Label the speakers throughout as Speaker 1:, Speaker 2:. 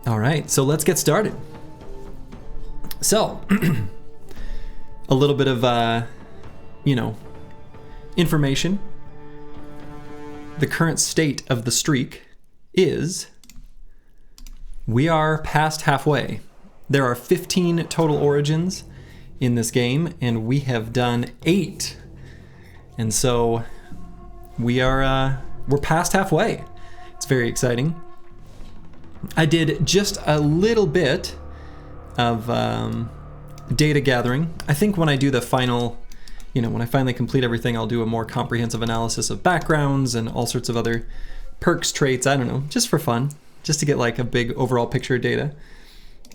Speaker 1: All right, so let's get started. So, a little bit of, information. The current state of the streak is we are past halfway. There are 15 total origins in this game, and we have done 8. And so we're past halfway. It's very exciting. I did just a little bit of data gathering. I think when I do the final, when I finally complete everything, I'll do a more comprehensive analysis of backgrounds and all sorts of other perks, traits, I don't know, just for fun, just to get like a big overall picture of data.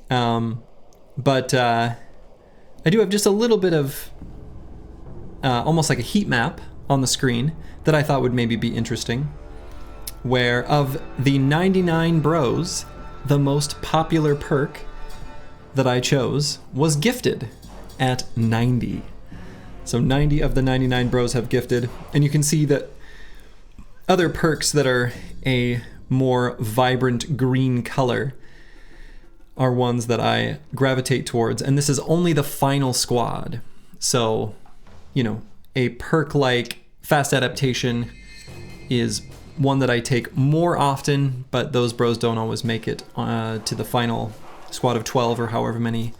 Speaker 1: But I do have just a little bit of almost like a heat map on the screen that I thought would maybe be interesting, where of the 99 bros, the most popular perk that I chose was gifted at 90. So 90 of the 99 bros have gifted, and you can see that other perks that are a more vibrant green color are ones that I gravitate towards, and this is only the final squad. So, a perk like fast adaptation is one that I take more often, but those bros don't always make it to the final squad of 12 or however many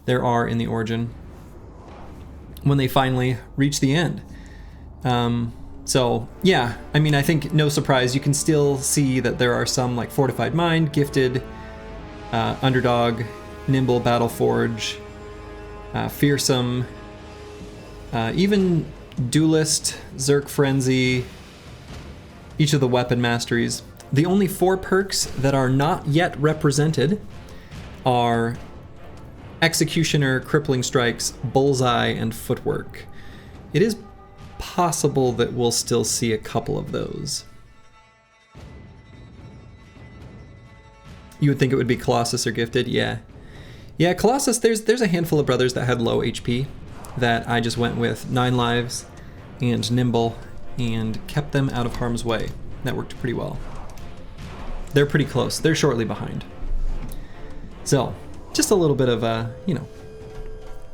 Speaker 1: there are in the origin when they finally reach the end. So yeah, I think no surprise, you can still see that there are some like Fortified Mind, Gifted, Underdog, Nimble, Battleforge, Fearsome, even Duelist, Zerk Frenzy, each of the weapon masteries. The only 4 perks that are not yet represented are Executioner, Crippling Strikes, Bullseye, and Footwork. It is possible that we'll still see a couple of those. You would think it would be Colossus or Gifted, yeah. Yeah, Colossus, there's a handful of brothers that had low HP that I just went with 9 lives and Nimble and kept them out of harm's way. That worked pretty well. They're pretty close. They're shortly behind. So, just a little bit of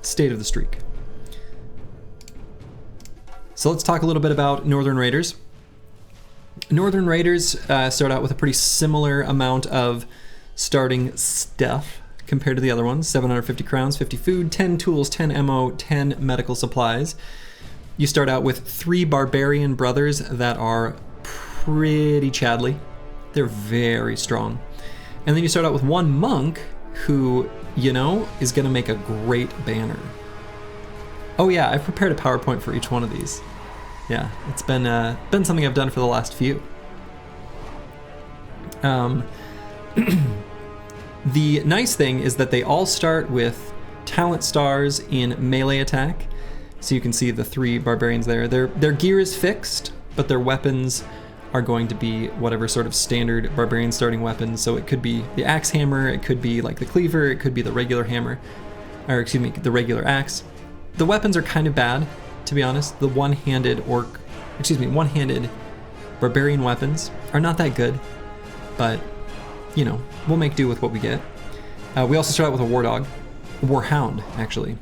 Speaker 1: state of the streak. So let's talk a little bit about Northern Raiders. Northern Raiders start out with a pretty similar amount of starting stuff compared to the other ones. 750 crowns, 50 food, 10 tools, 10 ammo, 10 medical supplies. You start out with 3 barbarian brothers that are pretty chadly. They're very strong. And then you start out with 1 monk who, is going to make a great banner. Oh yeah, I've prepared a PowerPoint for each one of these. Yeah, it's been something I've done for the last few. The nice thing is that they all start with talent stars in melee attack. So you can see the 3 barbarians there. Their gear is fixed, but their weapons are going to be whatever sort of standard barbarian starting weapons. So it could be the axe hammer, it could be like the cleaver, it could be the regular hammer, or excuse me, the regular axe. The weapons are kind of bad, to be honest. The one-handed barbarian weapons are not that good, but we'll make do with what we get. We also start out with a warhound, actually.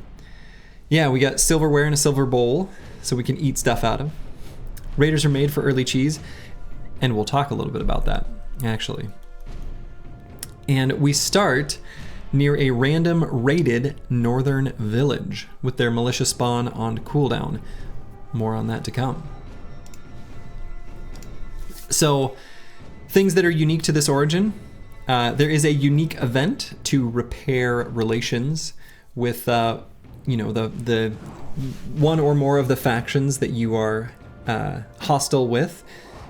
Speaker 1: Yeah, we got silverware and a silver bowl, so we can eat stuff out of. Raiders are made for early cheese, and we'll talk a little bit about that, actually. And we start near a random raided northern village with their militia spawn on cooldown. More on that to come. So, things that are unique to this origin. There is a unique event to repair relations with, the one or more of the factions that you are hostile with.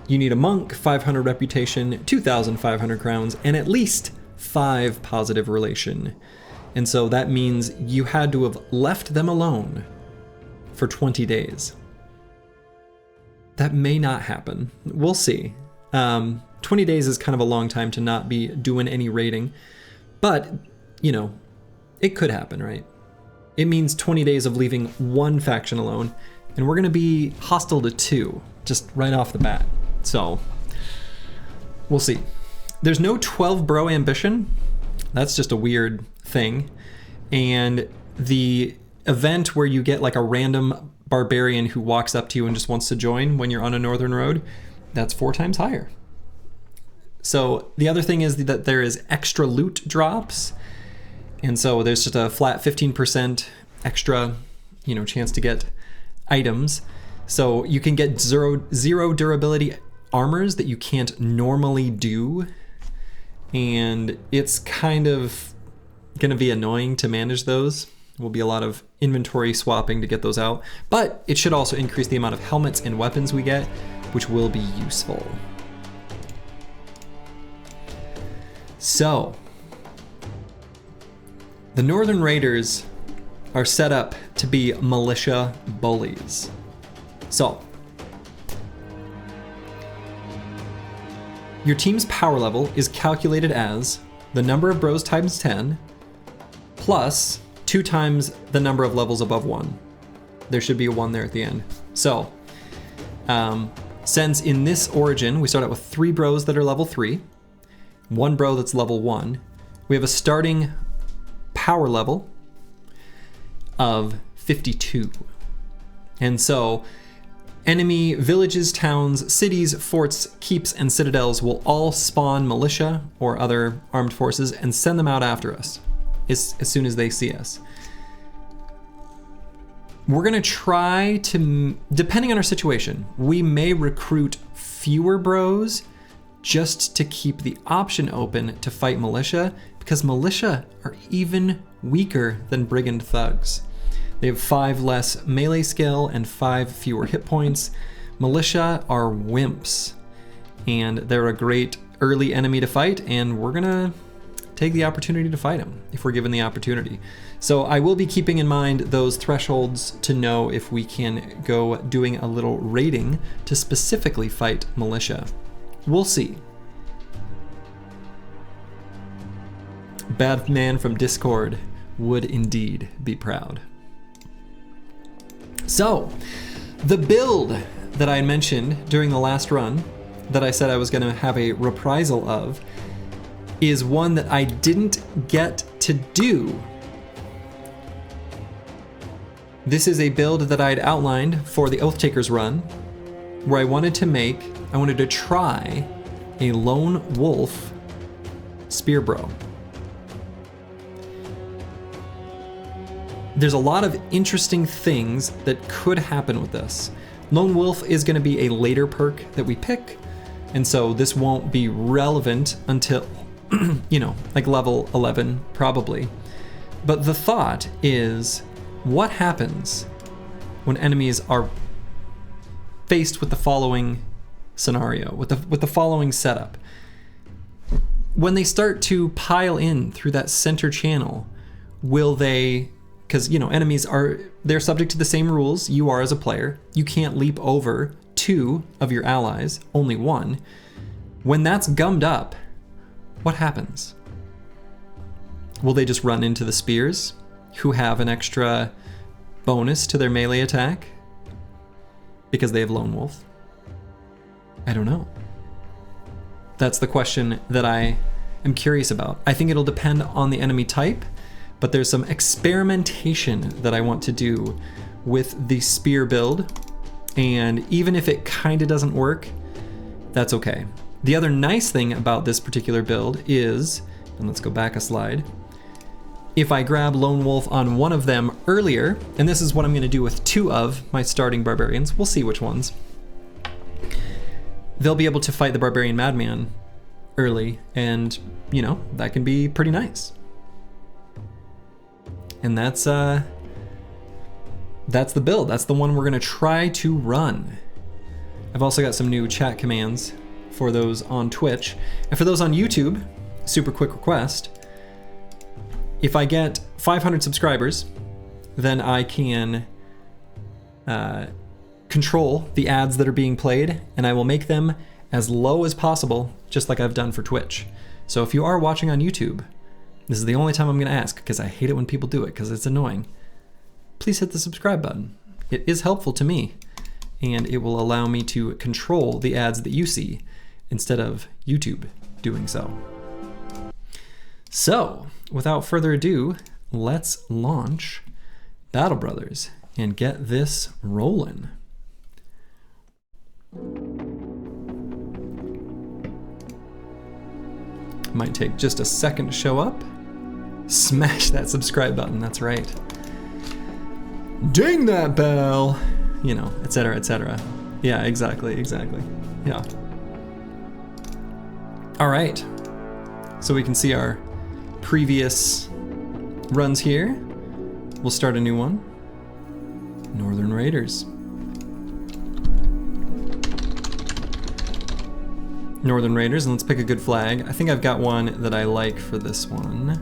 Speaker 1: You need a monk, 500 reputation, 2,500 crowns, and at least 5 positive relation. And so that means you had to have left them alone for 20 days. That may not happen. We'll see. 20 days is kind of a long time to not be doing any raiding, but, it could happen, right? It means 20 days of leaving 1 faction alone, and we're going to be hostile to 2, just right off the bat. So, we'll see. There's no 12 bro ambition, That's just a weird thing. And the event where you get like a random barbarian who walks up to you and just wants to join when you're on a northern road, that's 4 times higher. So the other thing is that there is extra loot drops. And so there's just a flat 15% extra, chance to get items. So you can get zero durability armors that you can't normally do. And it's kind of going to be annoying to manage those. Will be a lot of inventory swapping to get those out, but it should also increase the amount of helmets and weapons we get, which will be useful. So, the Northern Raiders are set up to be militia bullies. So, your team's power level is calculated as the number of bros times 10 plus 2 times the number of levels above 1. There should be a 1 there at the end. So, since in this origin, we start out with 3 bros that are level 3, 1 bro that's level 1, we have a starting power level of 52. And so, enemy villages, towns, cities, forts, keeps, and citadels will all spawn militia or other armed forces and send them out after us as soon as they see us. We're gonna try to, depending on our situation, we may recruit fewer bros just to keep the option open to fight militia, because militia are even weaker than brigand thugs. They have 5 less melee skill and 5 fewer hit points. Militia are wimps, and they're a great early enemy to fight, and we're gonna take the opportunity to fight them if we're given the opportunity. So I will be keeping in mind those thresholds to know if we can go doing a little raiding to specifically fight militia. We'll see. Bad man from Discord would indeed be proud. So, the build that I mentioned during the last run that I said I was going to have a reprisal of is one that I didn't get to do. This is a build that I'd outlined for the Oathtakers run, where I wanted to try a lone wolf spear bro. There's a lot of interesting things that could happen with this. Lone wolf is going to be a later perk that we pick, and so this won't be relevant until like level 11 probably. But the thought is, what happens when enemies are faced with the following scenario, with the following setup? When they start to pile in through that center channel, will they, because enemies they're subject to the same rules you are as a player. You can't leap over 2 of your allies, only 1. When that's gummed up, what happens? Will they just run into the spears, who have an extra bonus to their melee attack because they have lone wolf? I don't know. That's the question that I am curious about. I think it'll depend on the enemy type, but there's some experimentation that I want to do with the spear build, and even if it kind of doesn't work, that's okay. The other nice thing about this particular build is, and let's go back a slide, if I grab Lone Wolf on one of them earlier, and this is what I'm going to do with 2 of my starting barbarians, we'll see which ones, they'll be able to fight the Barbarian Madman early, and that can be pretty nice. And that's the build. That's the one we're gonna try to run. I've also got some new chat commands for those on Twitch. And for those on YouTube, super quick request, if I get 500 subscribers, then I can control the ads that are being played, and I will make them as low as possible, just like I've done for Twitch. So if you are watching on YouTube, this is the only time I'm gonna ask, because I hate it when people do it, because it's annoying. Please hit the subscribe button. It is helpful to me, and it will allow me to control the ads that you see instead of YouTube doing so. So, without further ado, let's launch Battle Brothers and get this rolling. Might take just a second to show up. Smash that subscribe button, that's right. Ding that bell! You know, etc., etc. Yeah, exactly. Yeah. All right. So we can see our previous runs here. We'll start a new one. Northern Raiders. Northern Raiders, and let's pick a good flag. I think I've got one that I like for this one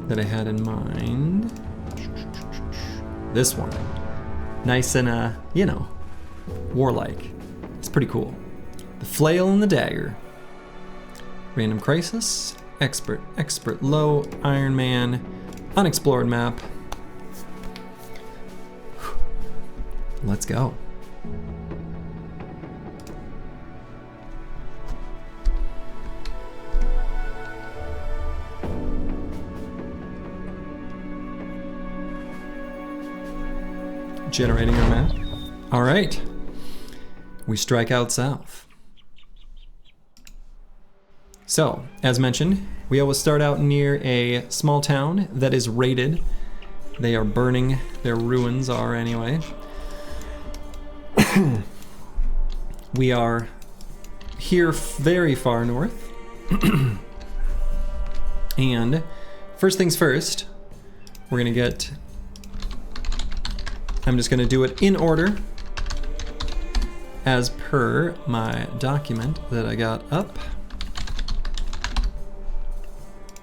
Speaker 1: that I had in mind. This one. Nice and, you know, warlike. It's pretty cool. The Flail and the Dagger. Random Crisis. Expert, Low, Iron Man, Unexplored map. Let's go. Generating our map. All right. We strike out south. So, as mentioned, we always start out near a small town that is raided. They are burning, their ruins are anyway. We are here very far north. And first things first, we're gonna get, I'm just gonna do it in order as per my document that I got up.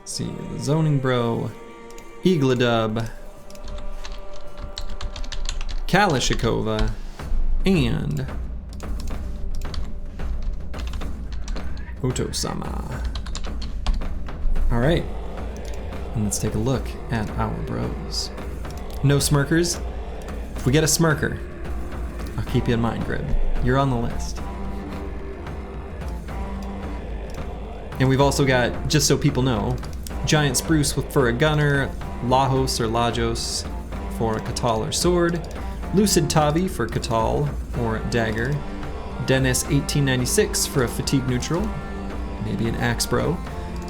Speaker 1: See, the Zoning Bro, EELI, Kalashnikova, and Oto-sama. All right, and let's take a look at our bros. No smirkers. If we get a smirker, I'll keep you in mind, Grib. You're on the list. And we've also got, just so people know, Giant Spruce for a gunner, Lajos or Lajos for a Katal or sword, Lucid Tavi for Katal or dagger, Dennis 1896 for a fatigue neutral, maybe an axe bro,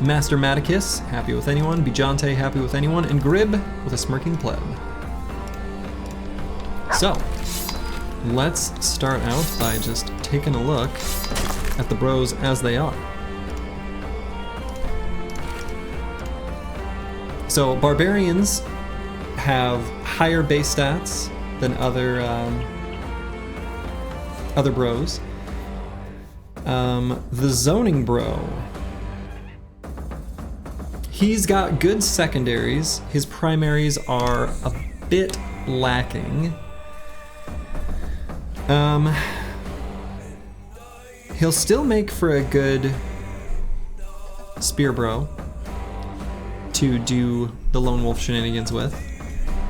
Speaker 1: Master Maticus, happy with anyone, Bijante, happy with anyone, and Grib with a smirking pleb. So, let's start out by just taking a look at the bros as they are. So barbarians have higher base stats than other bros. The Zoning Bro, he's got good secondaries. His primaries are a bit lacking. He'll still make for a good Spear Bro to do the Lone Wolf shenanigans with,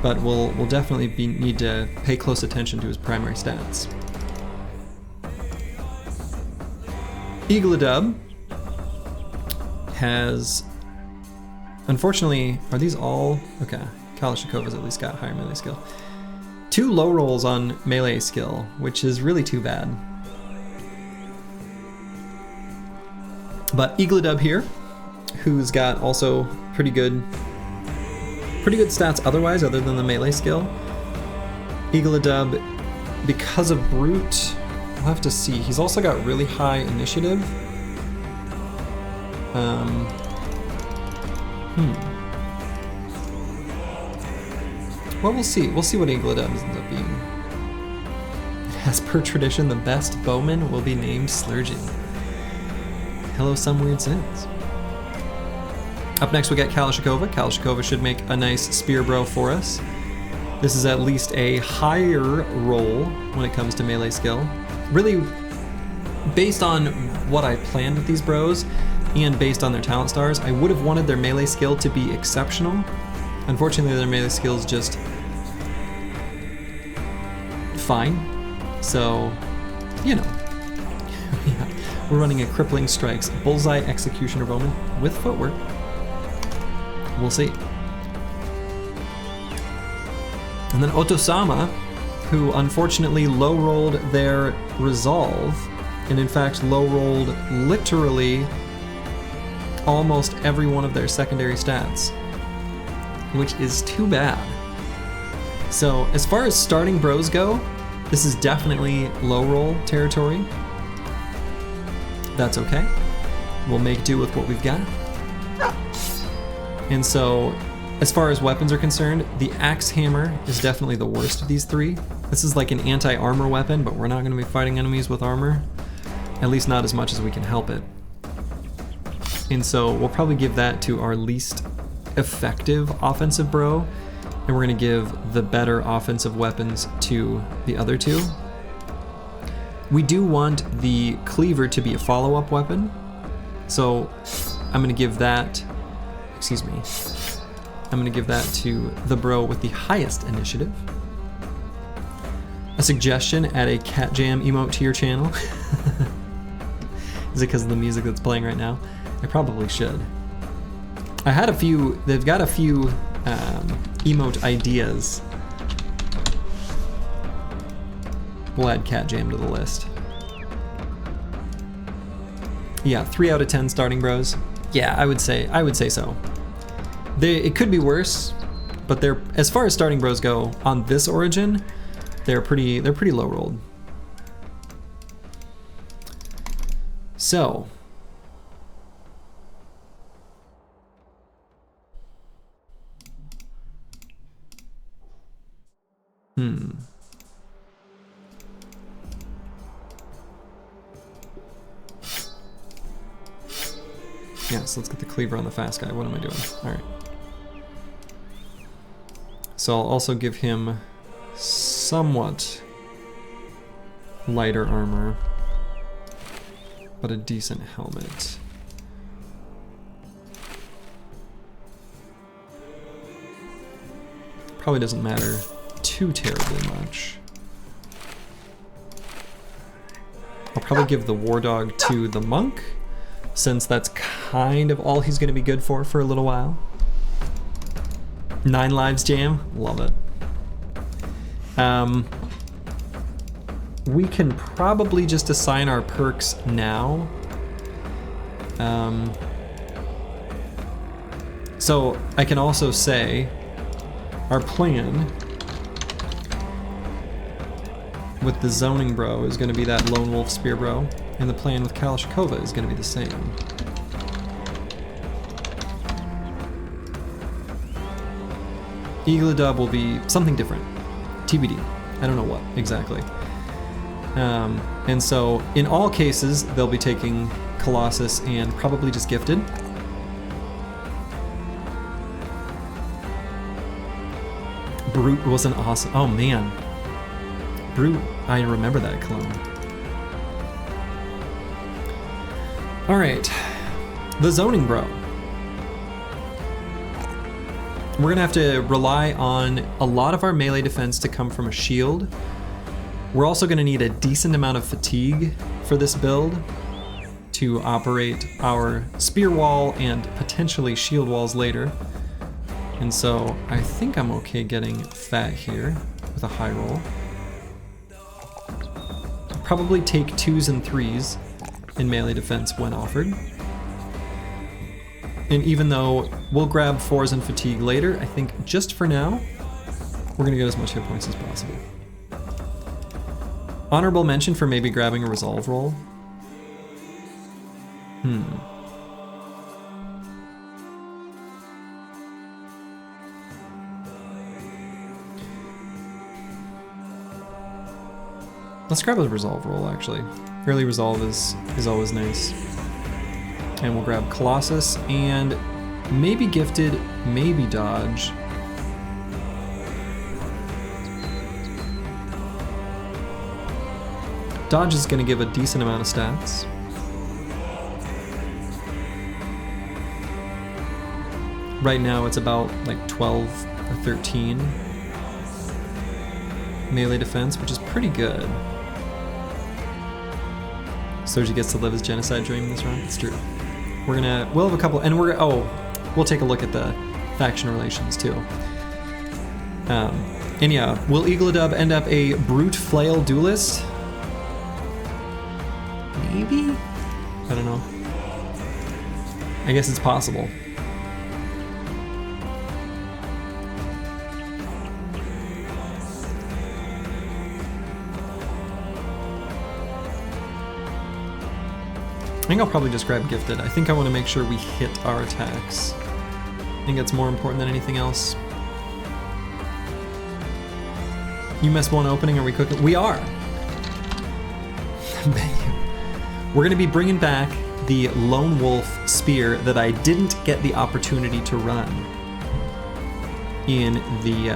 Speaker 1: but we'll definitely need to pay close attention to his primary stats. EELI has, unfortunately, are these all? Okay, Kalashnikov's at least got higher melee skill. 2 low rolls on melee skill, which is really too bad. But EELI here, who's got also pretty good stats otherwise, other than the melee skill. EELI, because of Brute, we'll have to see. He's also got really high initiative. Well, we'll see. We'll see what EELI ends up being. As per tradition, the best bowman will be named Slurging. Hello, some weird sins. Up next we got Kalashnikova. Kalashnikova should make a nice spear bro for us. This is at least a higher roll when it comes to melee skill. Really, based on what I planned with these bros, and based on their talent stars, I would have wanted their melee skill to be exceptional. Unfortunately, their melee skill is just fine. So, you know. Yeah. We're running a Crippling Strikes Bullseye Executioner Bowman with footwork. we'll see. And then Otosama, who unfortunately low-rolled their resolve, and in fact low-rolled literally almost every one of their secondary stats, which is too bad. So as far as starting bros go, this is definitely low-roll territory. That's okay. We'll make do with what we've got. And so, as far as weapons are concerned, the axe hammer is definitely the worst of these three. This is like an anti-armor weapon, but we're not going to be fighting enemies with armor. At least not as much as we can help it. And so we'll probably give that to our least effective offensive bro, and we're going to give the better offensive weapons to the other two. We do want the cleaver to be a follow-up weapon, so I'm going to give that, excuse me, I'm going to give that to the bro with the highest initiative. A suggestion, add a cat jam emote to your channel. Is it because of the music that's playing right now? I probably should. I had a few, they've got a few emote ideas. We'll add cat jam to the list. Yeah, 3 out of 10 starting bros. Yeah, I would say so. It could be worse, but they're, as far as starting bros go on this origin, they're pretty low rolled. So yeah, so let's get the cleaver on the fast guy. What am I doing? All right. So I'll also give him somewhat lighter armor, but a decent helmet. Probably doesn't matter too terribly much. I'll probably give the war dog to the monk, since that's kind of all he's going to be good for a little while. 9 lives jam, love it. We can probably just assign our perks now. So I can also say our plan with the zoning bro is going to be that lone wolf spear bro, and the plan with Kalashnikova is going to be the same. Eagle Dub will be something different. TBD. I don't know what exactly. And so in all cases, they'll be taking Colossus and probably just Gifted. Brute was an awesome, oh man. Brute, I remember that clone. All right, the zoning bro. We're gonna have to rely on a lot of our melee defense to come from a shield. We're also gonna need a decent amount of fatigue for this build to operate our spear wall and potentially shield walls later. And so I think I'm okay getting fat here with a high roll. Probably take 2s and 3s in melee defense when offered. And even though we'll grab 4s and fatigue later, I think just for now, we're gonna get as much hit points as possible. Honorable mention for maybe grabbing a resolve roll. Let's grab a resolve roll, actually. Early resolve is always nice. And we'll grab Colossus and maybe Gifted, maybe Dodge. Dodge is going to give a decent amount of stats. Right now it's about like 12 or 13 melee defense, which is pretty good. Soji gets to live his genocide dream this round. It's true. We'll have a couple, and we'll take a look at the faction relations too. And yeah, will Eagledub end up a brute flail duelist? Maybe? I don't know. I guess it's possible. I think I'll probably just grab Gifted. I think I want to make sure we hit our attacks. I think that's more important than anything else. You missed one opening, are we cooking? We are! We're going to be bringing back the Lone Wolf Spear that I didn't get the opportunity to run in the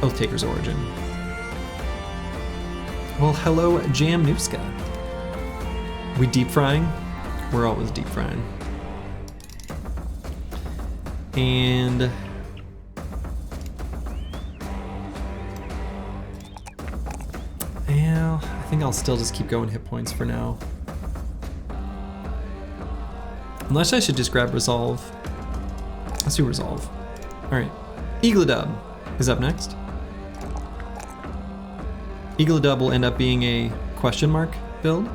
Speaker 1: Oathtaker's Origin. Well, hello, Jamnuska. We deep frying? We're always deep frying. And yeah, I think I'll still just keep going hit points for now. Unless I should just grab Resolve. Let's do Resolve. Alright. Eagledub is up next. Eagledub will end up being a question mark build.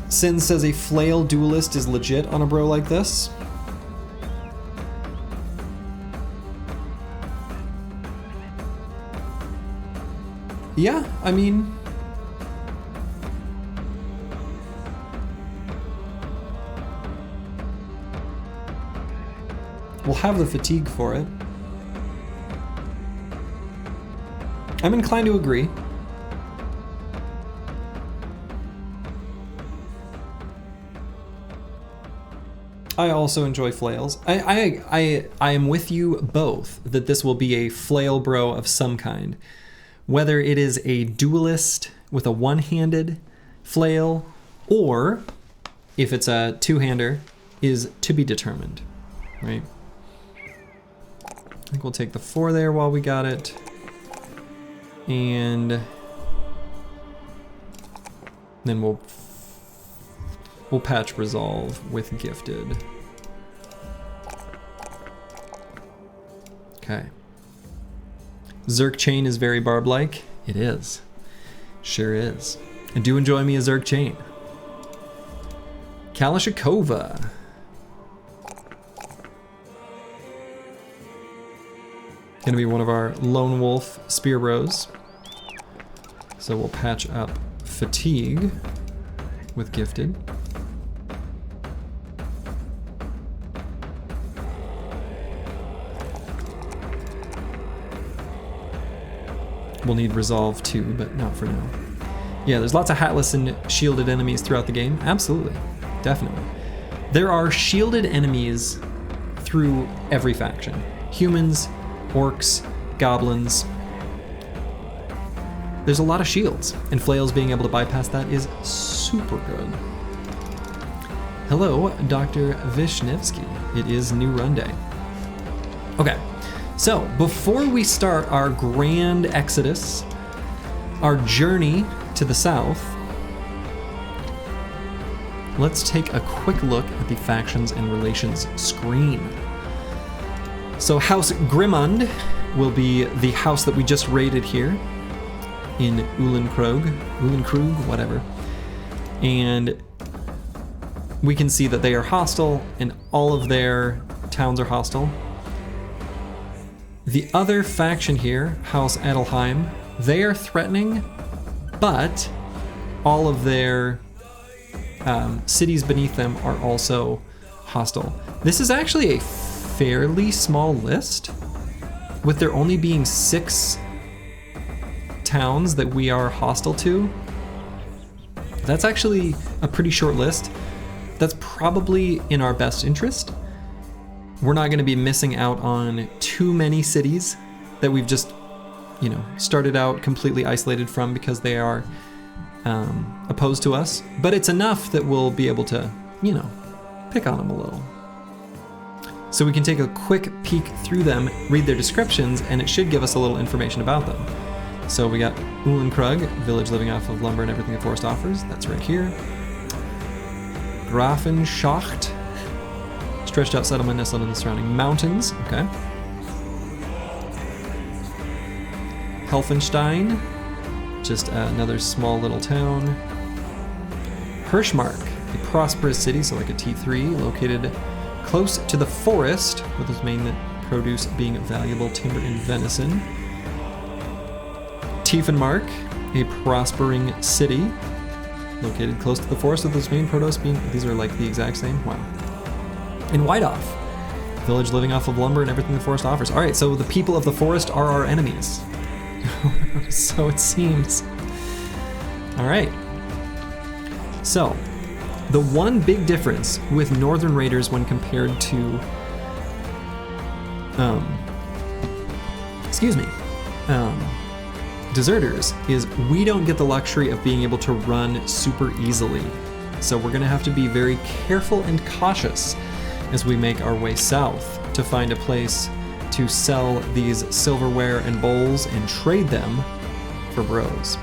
Speaker 1: Sin says a flail duelist is legit on a bro like this. Yeah, I mean, we'll have the fatigue for it. I'm inclined to agree. I also enjoy flails. I am with you both that this will be a flail bro of some kind. Whether it is a duelist with a one-handed flail, or if it's a two-hander, is to be determined, right? I think we'll take the 4 there while we got it. And then we'll patch Resolve with Gifted. Okay. Zerg Chain is very Barb-like. It is. Sure is. I do enjoy me a Zerg Chain. Kalashnikova. Gonna be one of our Lone Wolf Spear Bros. So we'll patch up Fatigue with Gifted. We'll need Resolve too, but not for now. Yeah, there's lots of hatless and shielded enemies throughout the game. Absolutely, definitely. There are shielded enemies through every faction. Humans, orcs, goblins. There's a lot of shields, and flails being able to bypass that is super good. Hello, Dr. Vishnevsky. It is new run day. Okay. So, before we start our grand exodus, our journey to the south, let's take a quick look at the factions and relations screen. So House Grimund will be the house that we just raided here in Uhlenkrug, whatever. And we can see that they are hostile and all of their towns are hostile. The other faction here, House Adelheim, they are threatening, but all of their cities beneath them are also hostile. This is actually a fairly small list, with there only being 6 towns that we are hostile to. That's actually a pretty short list. That's probably in our best interest. We're not going to be missing out on too many cities that we've just, you know, started out completely isolated from because they are opposed to us. But it's enough that we'll be able to, you know, pick on them a little. So we can take a quick peek through them, read their descriptions, and it should give us a little information about them. So we got Uhlenkrug, village living off of lumber and everything the forest offers. That's right here. Grafenschacht. Stretched out settlement nestled in the surrounding mountains. Okay. Helfenstein, just another small little town. Hirschmark, a prosperous city, so like a T3, located close to the forest, with its main produce being valuable timber and venison. Tiefenmark, a prospering city, located close to the forest, with its main produce being, these are like the exact same, wow. And Whiteoff, village living off of lumber and everything the forest offers. All right, so the people of the forest are our enemies. So it seems. All right. So, the one big difference with Northern Raiders when compared to, Deserters is we don't get the luxury of being able to run super easily. So we're gonna have to be very careful and cautious as we make our way south to find a place to sell these silverware and bowls and trade them for bros.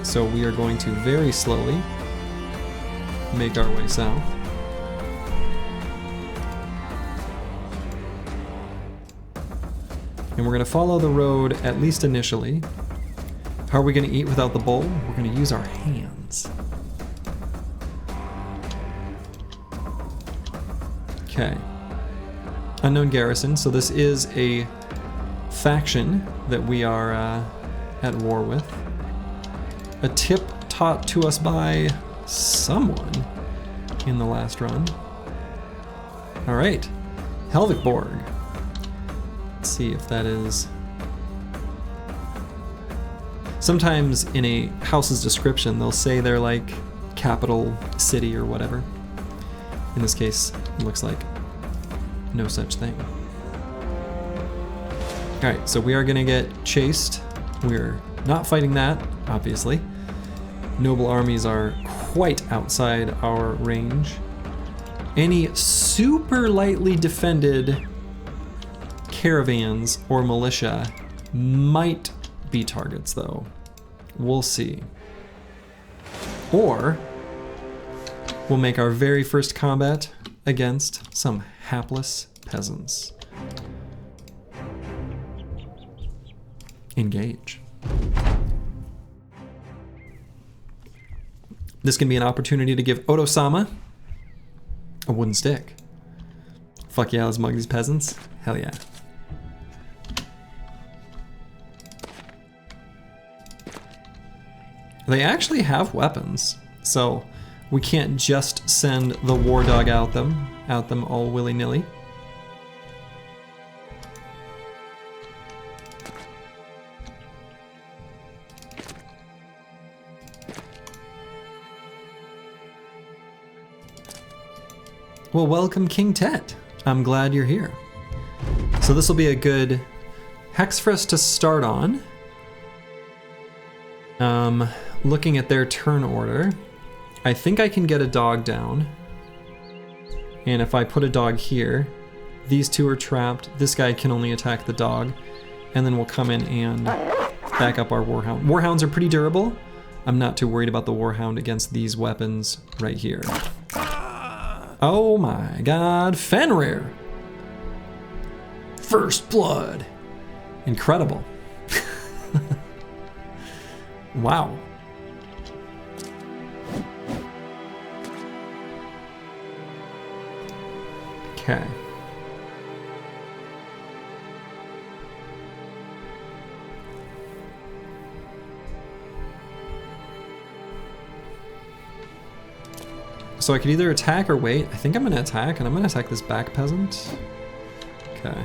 Speaker 1: So we are going to very slowly make our way south. And we're gonna follow the road, at least initially. How are we gonna eat without the bowl? We're gonna use our hands. Okay. Unknown garrison, so this is a faction that we are at war with. A tip taught to us by someone in the last run. All right, Helvikborg. Let's see if that is... Sometimes in a house's description, they'll say they're like capital city or whatever. In this case, it looks like no such thing. All right, so we are gonna get chased. We're not fighting that, obviously. Noble armies are quite outside our range. Any super lightly defended caravans or militia might be targets though. We'll see. Or we'll make our very first combat against some hapless peasants. Engage. This can be an opportunity to give Oto-sama a wooden stick. Fuck yeah, let's mug these peasants. Hell yeah. They actually have weapons, so we can't just send the war dog out them all willy-nilly. Well, welcome King Tet. I'm glad you're here. So this will be a good hex for us to start on. Looking at their turn order, I think I can get a dog down. And if I put a dog here, these two are trapped. This guy can only attack the dog. And then we'll come in and back up our Warhound. Warhounds are pretty durable. I'm not too worried about the Warhound against these weapons right here. Oh my god, Fenrir! First blood! Incredible. Wow. Okay. So I could either attack or wait. I think I'm gonna attack, and I'm gonna attack this back peasant. Okay.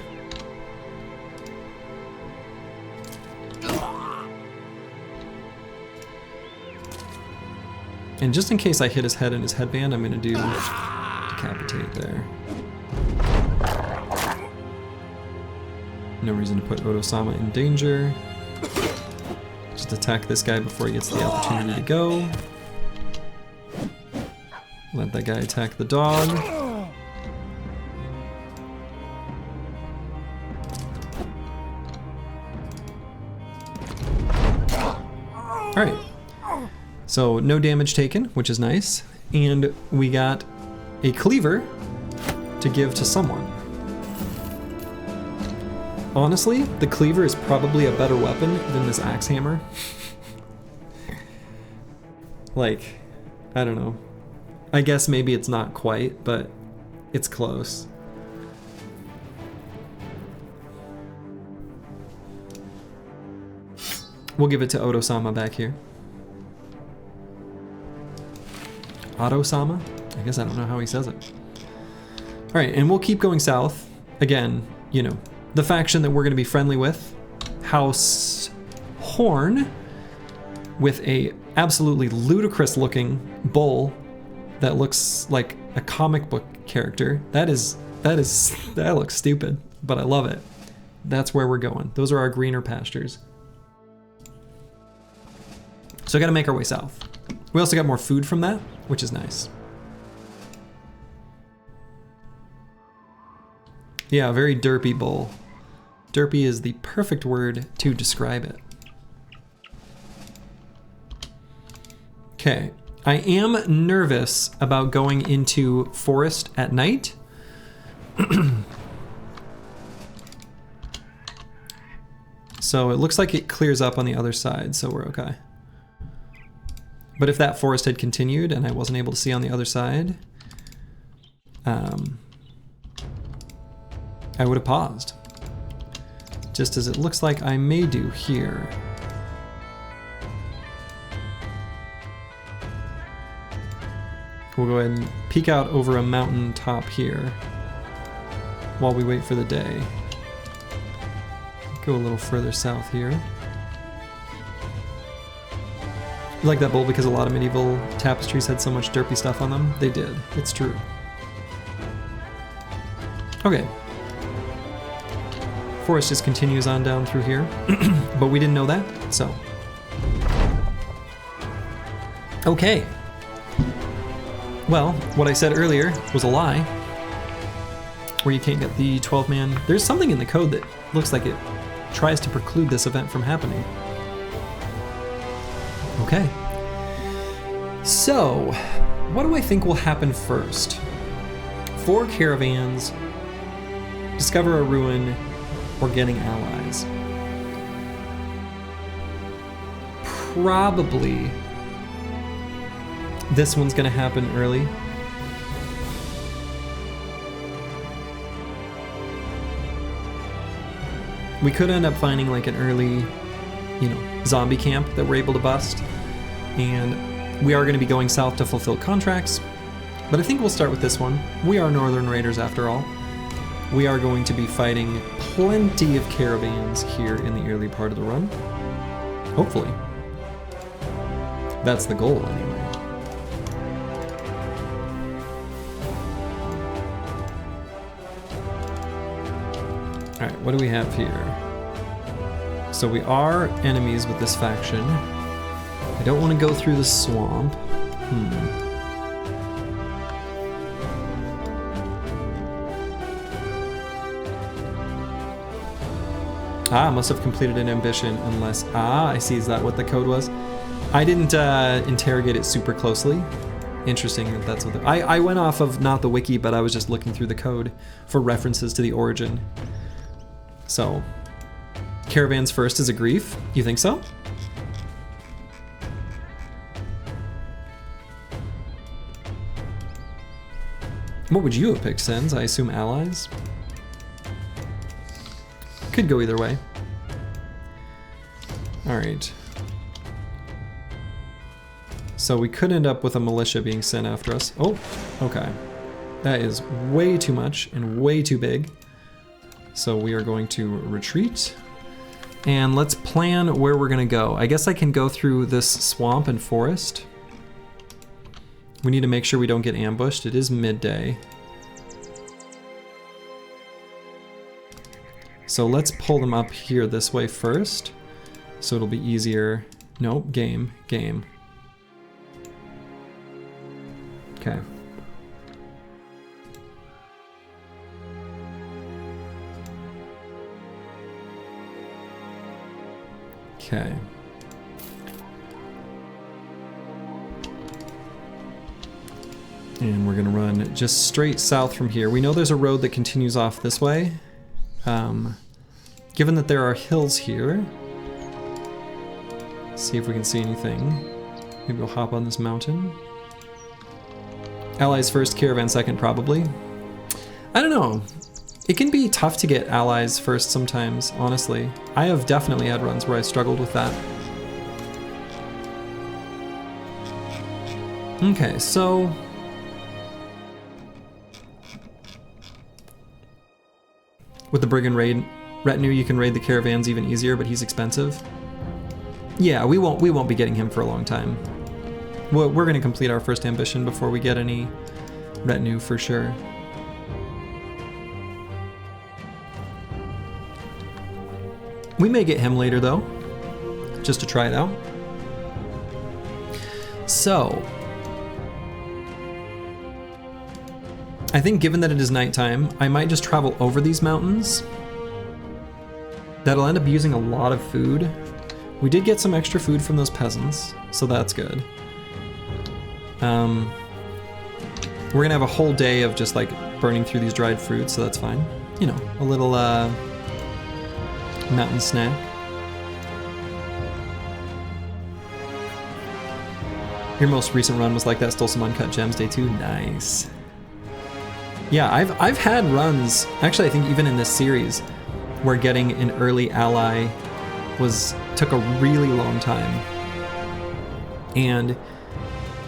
Speaker 1: And just in case I hit his head in his headband, I'm gonna do decapitate there. No reason to put Oto-sama in danger. Just attack this guy before he gets the opportunity to go. Let that guy attack the dog. Alright. So no damage taken, which is nice. And we got a cleaver to give to someone. Honestly, the cleaver is probably a better weapon than this axe hammer. Like, I don't know. I guess maybe it's not quite, but it's close. We'll give it to Oto-sama back here. Oto-sama? I guess I don't know how he says it. All right, and we'll keep going south. Again, you know, the faction that we're going to be friendly with, House Horn, with a absolutely ludicrous looking bull that looks like a comic book character. That looks stupid, but I love it. That's where we're going. Those are our greener pastures. So I got to make our way south. We also got more food from that, which is nice. Yeah, a very derpy bull. Derpy is the perfect word to describe it. Okay, I am nervous about going into forest at night. So it looks like it clears up on the other side, so we're okay. But if that forest had continued and I wasn't able to see on the other side, I would have paused. Just as it looks like I may do here. We'll go ahead and peek out over a mountain top here while we wait for the day. Go a little further south here. You like that bowl because a lot of medieval tapestries had so much derpy stuff on them? They did. It's true. Okay. Forest just continues on down through here, but we didn't know that, so. Okay. Well, what I said earlier was a lie, where you can't get the 12-man. There's something in the code that looks like it tries to preclude this event from happening. Okay. So, what do I think will happen first? 4 caravans, discover a ruin, or getting allies. Probably this one's gonna happen early. We could end up finding like an early, you know, zombie camp that we're able to bust. And we are gonna be going south to fulfill contracts. But I think we'll start with this one. We are Northern Raiders after all. We are going to be fighting plenty of caravans here in the early part of the run. Hopefully. That's the goal anyway. Alright, what do we have here? So we are enemies with this faction. I don't want to go through the swamp. Ah, must have completed an ambition unless... Ah, I see. Is that what the code was? I didn't interrogate it super closely. Interesting that that's what the... I went off of not the wiki, but I was just looking through the code for references to the origin. So, caravans first is a grief? You think so? What would you have picked, Sens? I assume allies? Could go either way. Alright. So we could end up with a militia being sent after us. Oh, okay. That is way too much and way too big. So we are going to retreat. And let's plan where we're gonna go. I guess I can go through this swamp and forest. We need to make sure we don't get ambushed. It is midday. So let's pull them up here this way first. So it'll be easier. Nope, game. Okay. Okay. And we're going to run just straight south from here. We know there's a road that continues off this way. Given that there are hills here, see if we can see anything. Maybe we'll hop on this mountain. Allies first, caravan second, probably. I don't know. It can be tough to get allies first sometimes, honestly. I have definitely had runs where I struggled with that. Okay, so... with the brigand retinue, you can raid the caravans even easier, but he's expensive. Yeah, we won't be getting him for a long time. We're going to complete our first ambition before we get any retinue for sure. We may get him later though, just to try it out. So, I think given that it is nighttime, I might just travel over these mountains. That'll end up using a lot of food. We did get some extra food from those peasants, so that's good. We're gonna have a whole day of just like burning through these dried fruits, so that's fine. You know, a little mountain snack. Your most recent run was like that, stole some uncut gems day 2. Nice. Yeah, I've had runs, actually I think even in this series, where getting an early ally took a really long time. And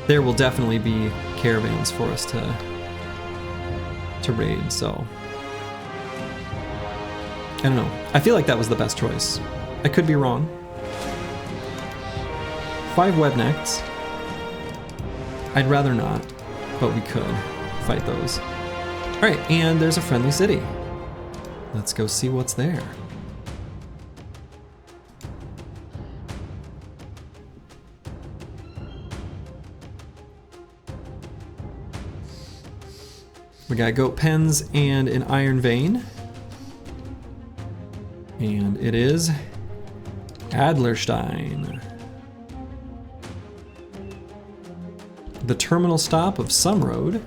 Speaker 1: there will definitely be caravans for us to raid, so I don't know. I feel like that was the best choice. I could be wrong. 5 webnecks. I'd rather not, but we could fight those. All right, and there's a friendly city. Let's go see what's there. We got goat pens and an iron vein. And it is Adlerstein. The terminal stop of some road.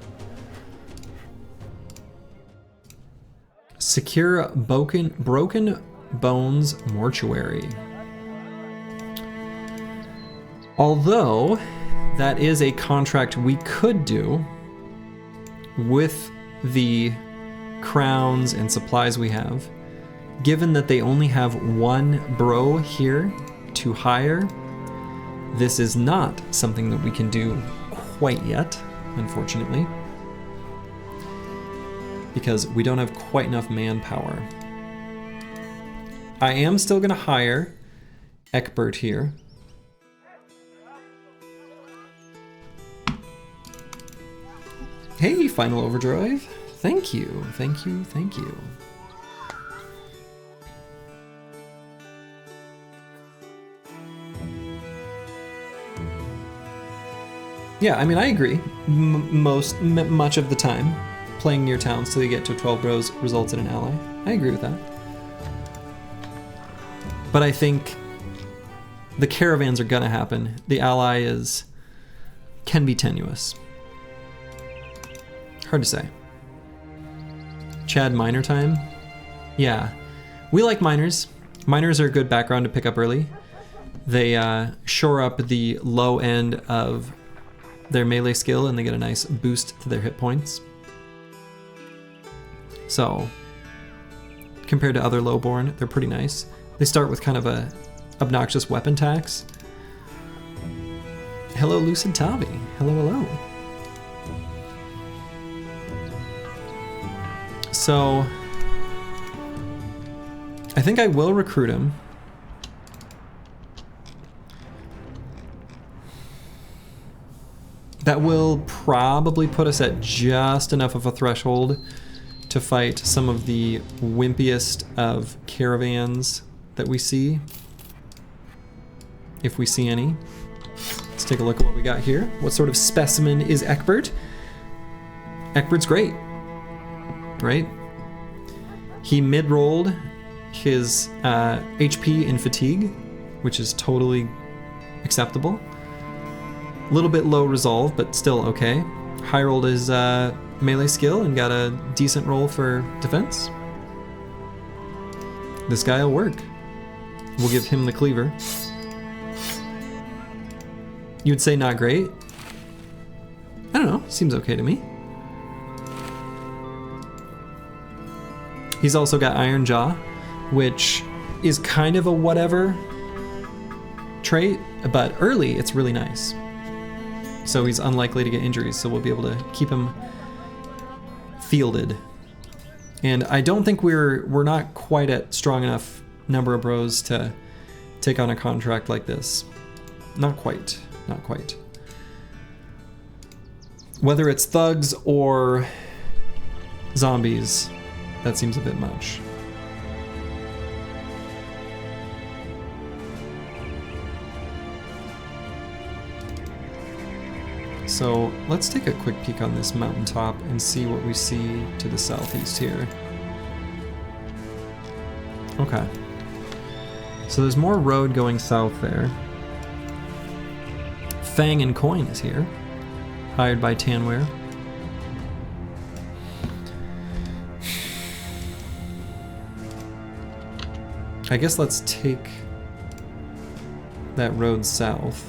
Speaker 1: Secure Broken Bones Mortuary. Although that is a contract we could do with the crowns and supplies we have, given that they only have 1 bro here to hire, this is not something that we can do quite yet, unfortunately, because we don't have quite enough manpower. I am still going to hire Eckbert here. Hey, Final Overdrive. Thank you, thank you, thank you. Yeah, I mean, I agree. Much of the time, playing near towns till you get to 12 bros results in an ally. I agree with that. But I think the caravans are gonna happen. The ally can be tenuous. Hard to say. Chad miner time? Yeah. We like miners. Miners are a good background to pick up early. They shore up the low end of their melee skill and they get a nice boost to their hit points. So, compared to other lowborn, they're pretty nice. They start with kind of a obnoxious weapon tax. Hello, Lucid Tavi. Hello, hello. So, I think I will recruit him. That will probably put us at just enough of a threshold to fight some of the wimpiest of caravans that we see, if we see any. Let's take a look at what we got here. What sort of specimen is Eckbert? Eckbert's great, right? He mid-rolled his HP in fatigue, which is totally acceptable. A little bit low resolve, but still okay. high rolled his melee skill and got a decent roll for defense. This guy will work. We'll give him the cleaver. You'd say not great? I don't know, seems okay to me. He's also got Iron Jaw, which is kind of a whatever trait, but early it's really nice. So he's unlikely to get injuries, so we'll be able to keep him fielded. And I don't think we're not quite at strong enough number of bros to take on a contract like this. Not quite, not quite. Whether it's thugs or zombies, that seems a bit much. So let's take a quick peek on this mountaintop and see what we see to the southeast here. Okay. So there's more road going south there. Fang and Coin is here, hired by Tanware. I guess let's take that road south.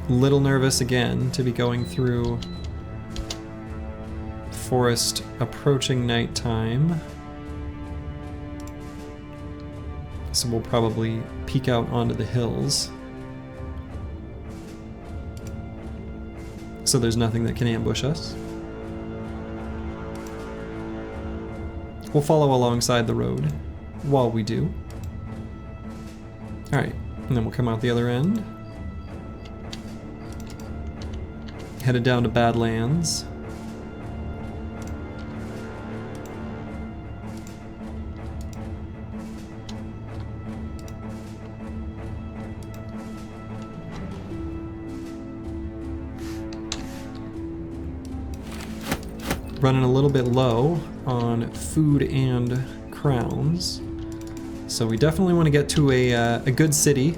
Speaker 1: Little nervous again to be going through forest approaching nighttime. So we'll probably peek out onto the hills. So there's nothing that can ambush us. We'll follow alongside the road while we do. Alright, and then we'll come out the other end. Headed down to Badlands. Running a little bit low on food and crowns. So we definitely want to get to a good city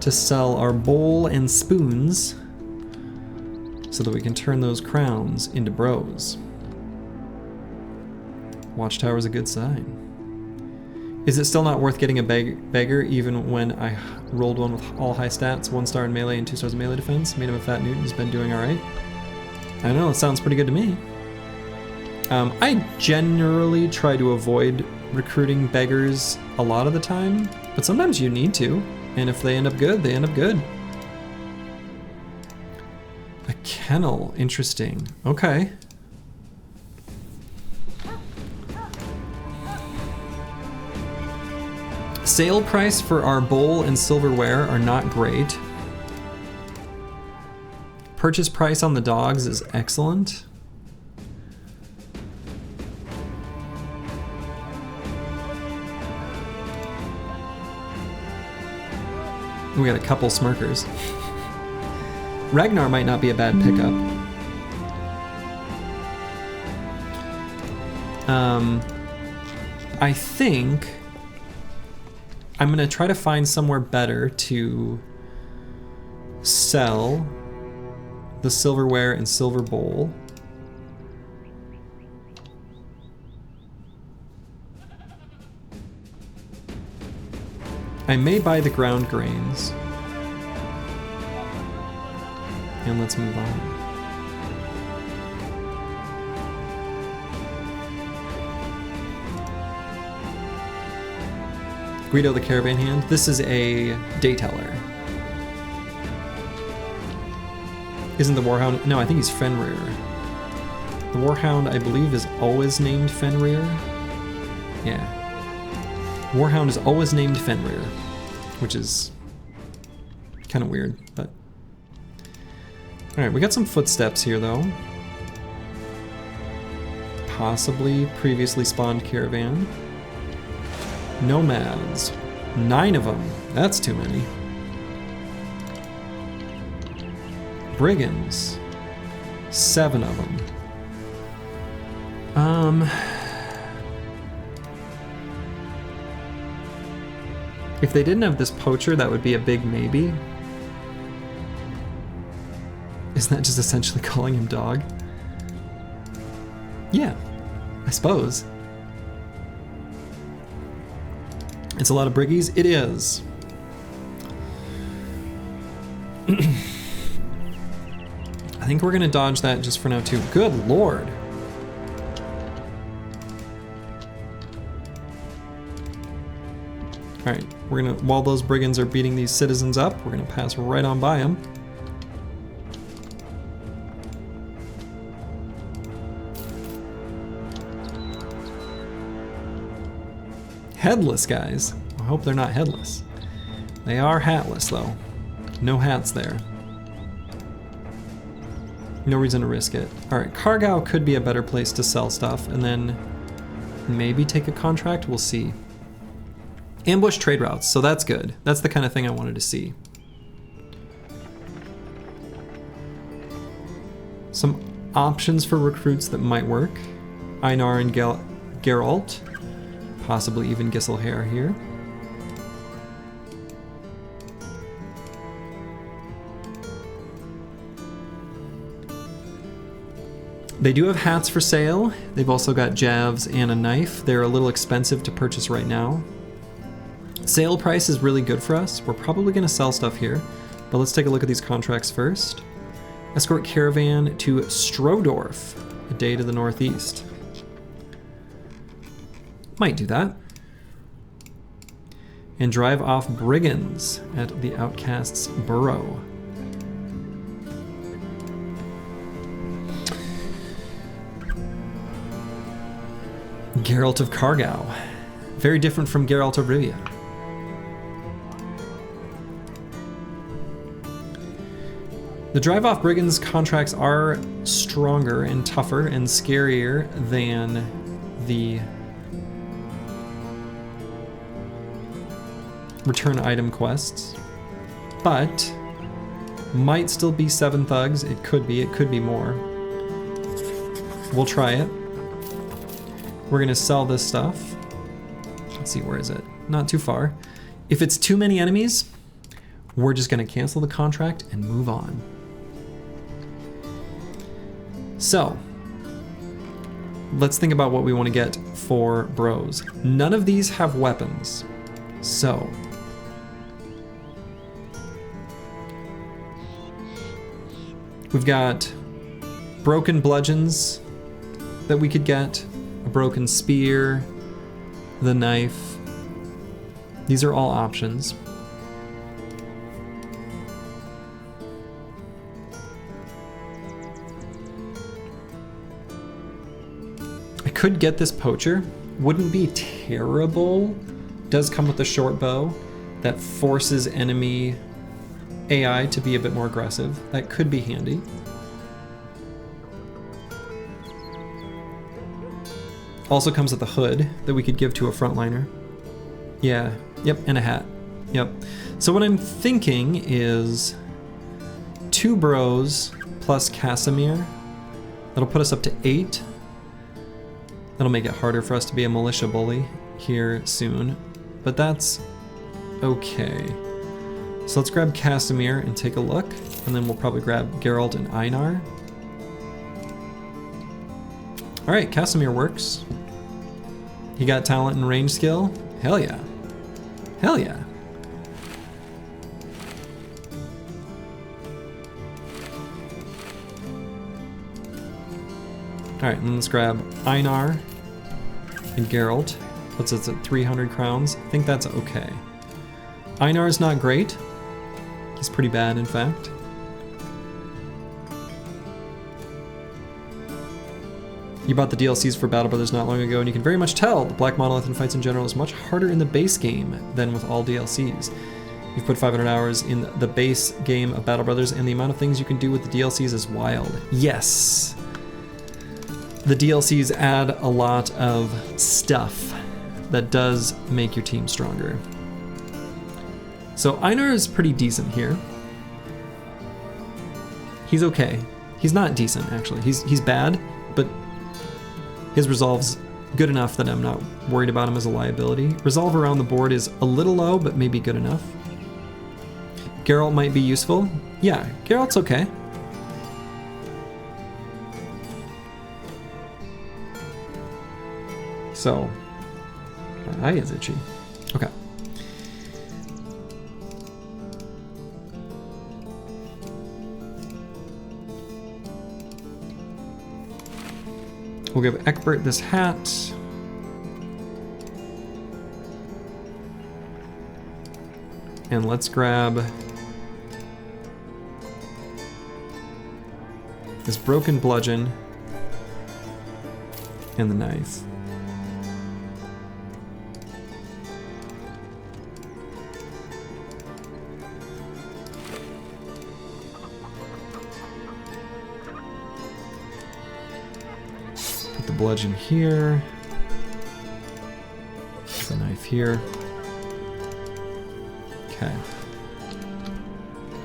Speaker 1: to sell our bowl and spoons so that we can turn those crowns into bros. Watchtower's a good sign. Is it still not worth getting a beggar even when I rolled one with all high stats, 1 star in melee and 2 stars in melee defense? Made him a fat newt and has been doing alright. I don't know, it sounds pretty good to me. I generally try to avoid recruiting beggars a lot of the time, but sometimes you need to, and if they end up good, they end up good. A kennel, interesting. Okay. Sale price for our bowl and silverware are not great. Purchase price on the dogs is excellent. We got a couple smirkers. Ragnar might not be a bad pickup. I think I'm gonna try to find somewhere better to sell the silverware and silver bowl. I may buy the ground grains. And let's move on. Guido the Caravan Hand. This is a day teller. Isn't the Warhound? No, I think he's Fenrir. The Warhound, I believe, is always named Fenrir. Yeah. Warhound is always named Fenrir, which is kind of weird, but... Alright, we got some footsteps here, though. Possibly previously spawned caravan. Nomads. 9 of them. That's too many. Brigands. 7 of them. If they didn't have this poacher, that would be a big maybe. Isn't that just essentially calling him dog? Yeah, I suppose. It's a lot of briggies. It is. I think we're gonna dodge that just for now too. Good lord. All right, we're gonna, while those brigands are beating these citizens up, we're gonna pass right on by them. Headless guys. I hope they're not headless. They are hatless though. No hats there. No reason to risk it. All right, Cargao could be a better place to sell stuff and then maybe take a contract, we'll see. Ambush trade routes, so that's good. That's the kind of thing I wanted to see. Some options for recruits that might work. Einar and Geralt, possibly even Giselher here. They do have hats for sale. They've also got javs and a knife. They're a little expensive to purchase right now. Sale price is really good for us. We're probably gonna sell stuff here, but let's take a look at these contracts first. Escort caravan to Strodorf, a day to the northeast. Might do that. And drive off brigands at the outcast's burrow. Geralt of Cargao. Very different from Geralt of Rivia. The drive-off brigands contracts are stronger and tougher and scarier than the return item quests, but might still be 7 thugs. It could be more. We'll try it. We're gonna sell this stuff. Let's see, where is it? Not too far. If it's too many enemies, we're just gonna cancel the contract and move on. So, let's think about what we want to get for bros. None of these have weapons, so we've got broken bludgeons that we could get, a broken spear, the knife. These are all options. I could get this poacher. Wouldn't be terrible. Does come with a short bow that forces enemy AI to be a bit more aggressive. That could be handy. Also comes with a hood that we could give to a frontliner. Yeah, yep, and a hat. Yep. So what I'm thinking is 2 bros plus Casimir. That'll put us up to 8. That'll make it harder for us to be a militia bully here soon, but that's okay. So let's grab Casimir and take a look, and then we'll probably grab Geralt and Einar. All right, Casimir works. He got talent and range skill. Hell yeah. Hell yeah. All right, and let's grab Einar and Geralt. Puts us at 300 crowns. I think that's okay. Einar is not great. He's pretty bad, in fact. You bought the DLCs for Battle Brothers not long ago, and you can very much tell the Black Monolith and fights in general is much harder in the base game than with all DLCs. You've put 500 hours in the base game of Battle Brothers, and the amount of things you can do with the DLCs is wild. Yes! The DLCs add a lot of stuff that does make your team stronger. So Einar is pretty decent here. He's okay. He's not decent, actually. He's bad, but his resolve's good enough that I'm not worried about him as a liability. Resolve around the board is a little low, but maybe good enough. Geralt might be useful. Yeah, Geralt's okay. So, my eye is itchy. Okay. We'll give Eckbert this hat. And let's grab this broken bludgeon and the knife. Put the bludgeon here. The knife here. Okay.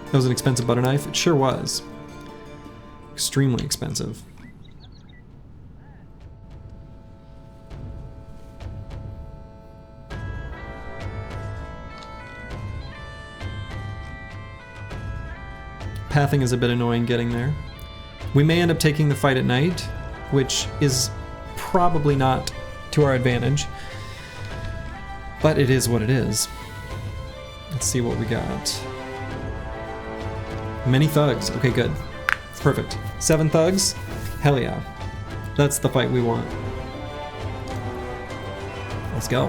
Speaker 1: That was an expensive butter knife? It sure was. Extremely expensive. Pathing is a bit annoying getting there. We may end up taking the fight at night, which is probably not to our advantage, but it is what it is. Let's see what we got. Many thugs. Okay, good. Perfect. 7 thugs. Hell yeah. That's the fight we want. Let's go.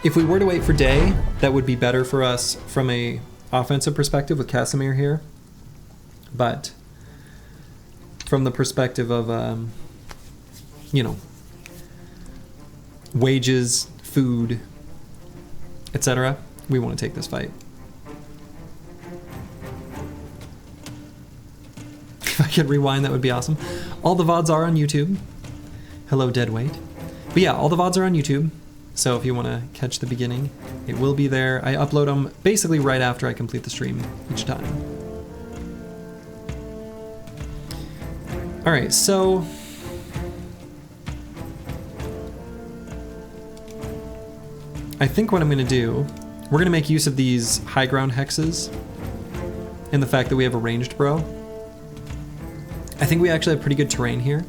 Speaker 1: If we were to wait for day, that would be better for us from a offensive perspective with Casimir here. But from the perspective of, you know, wages, food, etc., we want to take this fight. If I could rewind, that would be awesome. All the VODs are on YouTube. Hello, Deadweight. But yeah, all the VODs are on YouTube. So if you want to catch the beginning, it will be there. I upload them basically right after I complete the stream each time. All right, so I think what I'm going to do, we're going to make use of these high ground hexes and the fact that we have a ranged bro. I think we actually have pretty good terrain here.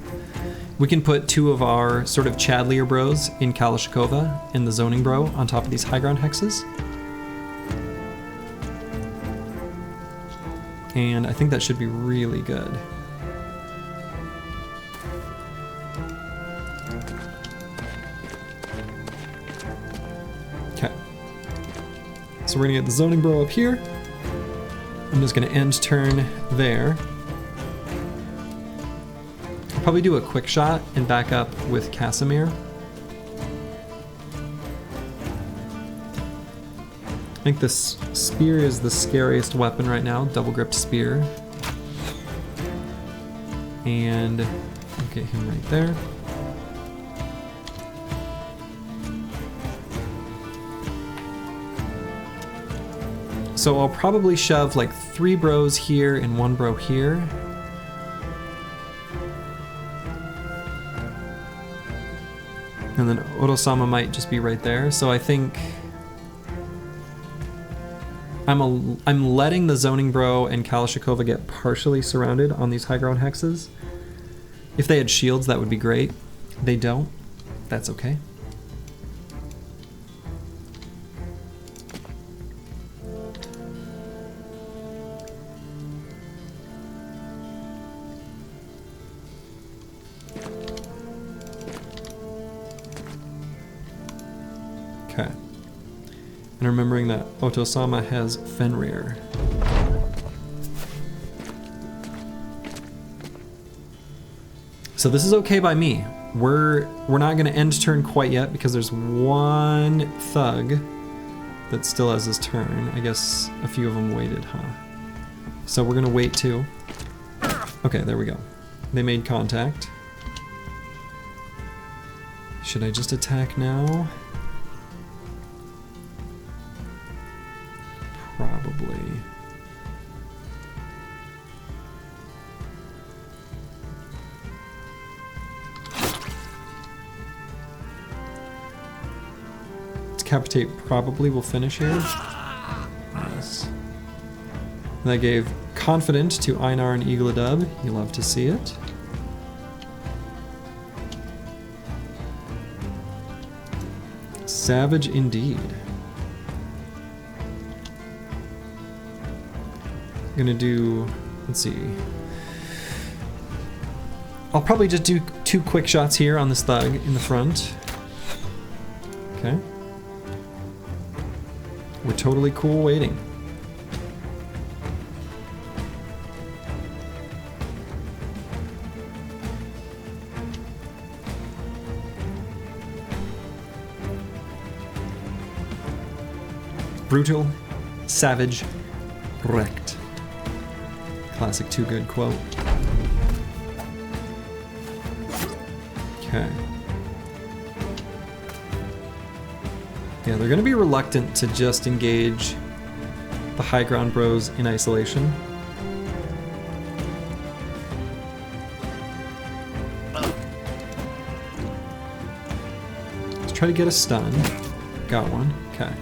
Speaker 1: We can put 2 of our sort of Chadlier bros in Kalashnikova and the zoning bro on top of these high ground hexes. And I think that should be really good. Okay. So we're gonna get the zoning bro up here. I'm just gonna end turn there. Probably do a quick shot and back up with Casimir. I think this spear is the scariest weapon right now, double gripped spear. And I'll get him right there. So I'll probably shove like 3 bros here and 1 bro here. And then Oto-sama might just be right there. So I think I'm letting the zoning bro and Kalashnikova get partially surrounded on these high ground hexes. If they had shields, that would be great. They don't. That's okay. Okay. And remembering that Oto-sama has Fenrir. So this is okay by me. We're not going to end turn quite yet because there's 1 thug that still has his turn. I guess a few of them waited, huh? So we're going to wait too. Okay, there we go. They made contact. Should I just attack now? Probably. Decapitate probably will finish here. Nice. That gave Confident to Einar and Eagledub. You love to see it. Savage indeed. I'm gonna do, let's see. I'll probably just do 2 quick shots here on this thug in the front. Okay. We're totally cool waiting. Brutal, savage, wrecked. Classic Too Good quote. Okay. Yeah, they're gonna be reluctant to just engage the high ground bros in isolation. Let's try to get a stun. Got one. Okay.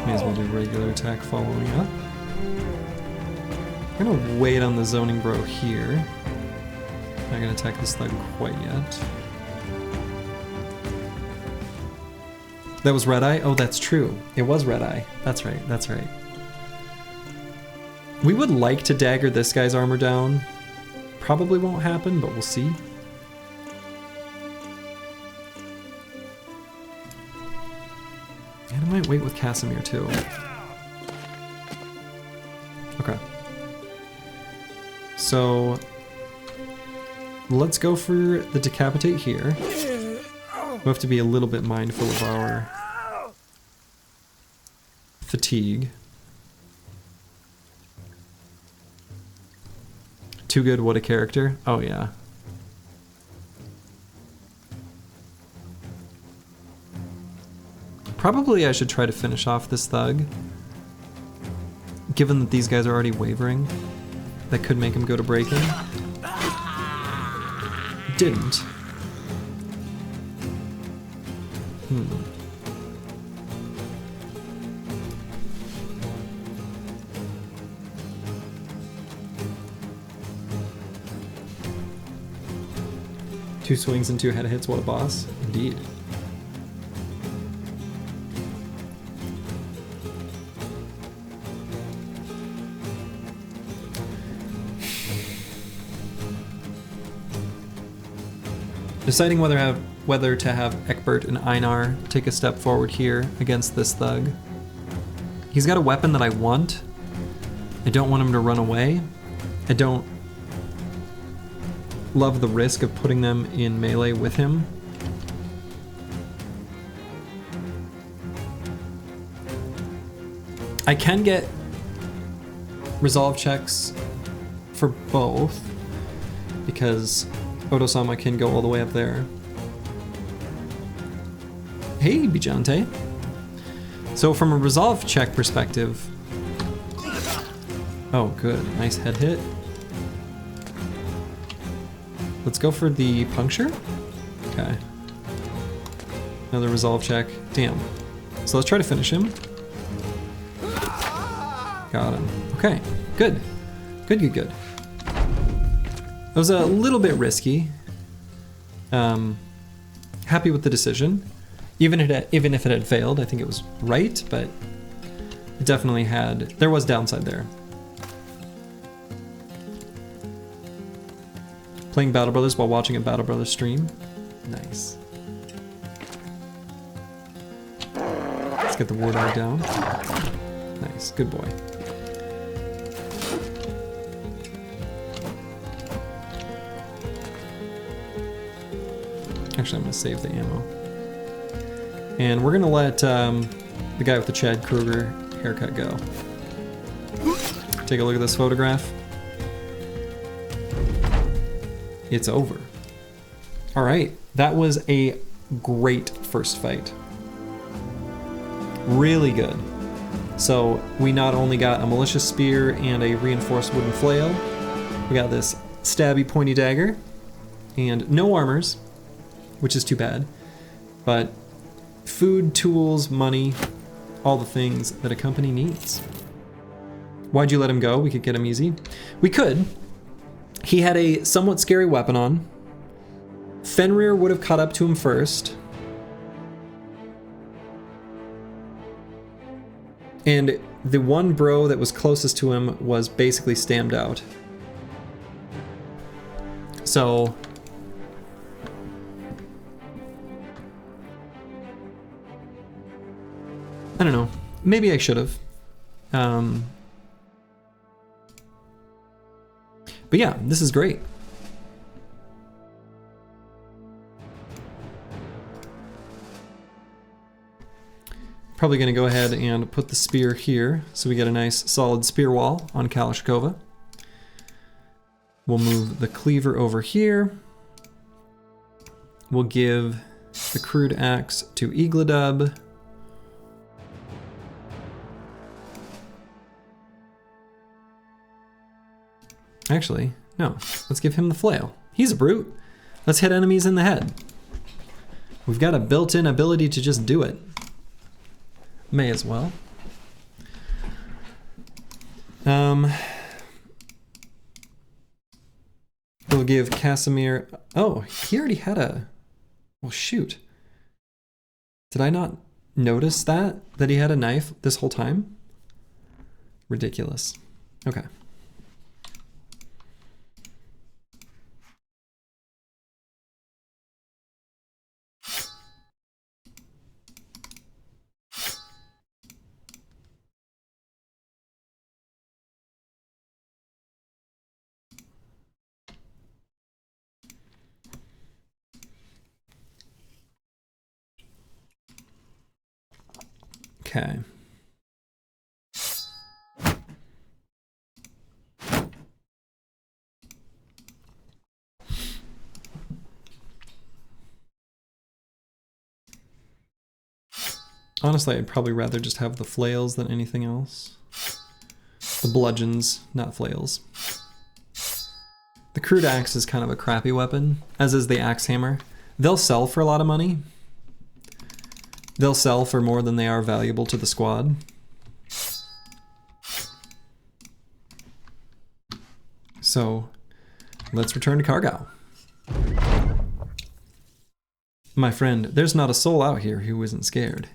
Speaker 1: May as well do regular attack following up. I'm gonna wait on the zoning bro here. Not gonna attack this thug quite yet. That was Red Eye? Oh, that's true. It was Red Eye. That's right, that's right. We would like to dagger this guy's armor down. Probably won't happen, but we'll see. And I might wait with Casimir too. Okay. So let's go for the Decapitate here. We have to be a little bit mindful of our fatigue. Too Good, what a character. Oh yeah. Probably I should try to finish off this thug. Given that these guys are already wavering, that could make him go to breaking. Didn't. Two swings and 2 head hits, what a boss. Indeed. Deciding whether to have Egbert and Einar take a step forward here against this thug. He's got a weapon that I want. I don't want him to run away. I don't love the risk of putting them in melee with him. I can get resolve checks for both because Oto-sama can go all the way up there. Hey, Bijante. So from a resolve check perspective... Oh, good. Nice head hit. Let's go for the puncture. Okay. Another resolve check. Damn. So let's try to finish him. Got him. Okay, good. Good, good, good. That was a little bit risky. Happy with the decision. Even if it had failed, I think it was right, but it definitely there was downside there. Playing Battle Brothers while watching a Battle Brothers stream. Nice. Let's get the War Dog down. Nice, good boy. Actually, I'm gonna save the ammo. And we're gonna let the guy with the Chad Kroeger haircut go. Take a look at this photograph. It's over. All right, that was a great first fight. Really good. So we not only got a Militia Spear and a reinforced wooden flail, we got this stabby pointy dagger, and no armors, which is too bad, but food, tools, money, all the things that a company needs. Why'd you let him go? We could get him easy. We could. He had a somewhat scary weapon on. Fenrir would have caught up to him first. And the one bro that was closest to him was basically stammed out. So I don't know. Maybe I should have. But yeah, this is great. Probably going to go ahead and put the spear here so we get a nice solid spear wall on Kalashnikova. We'll move the cleaver over here. We'll give the crude axe to Igladub. Actually, no. Let's give him the flail. He's a brute. Let's hit enemies in the head. We've got a built-in ability to just do it. May as well. We'll give Casimir... Oh, he already had a... Well, shoot. Did I not notice that he had a knife this whole time? Ridiculous. Okay. Okay. Honestly, I'd probably rather just have the flails than anything else. The bludgeons, not flails. The crude axe is kind of a crappy weapon, as is the axe hammer. They'll sell for a lot of money. They'll sell for more than they are valuable to the squad. So, let's return to Kargau. My friend, there's not a soul out here who isn't scared.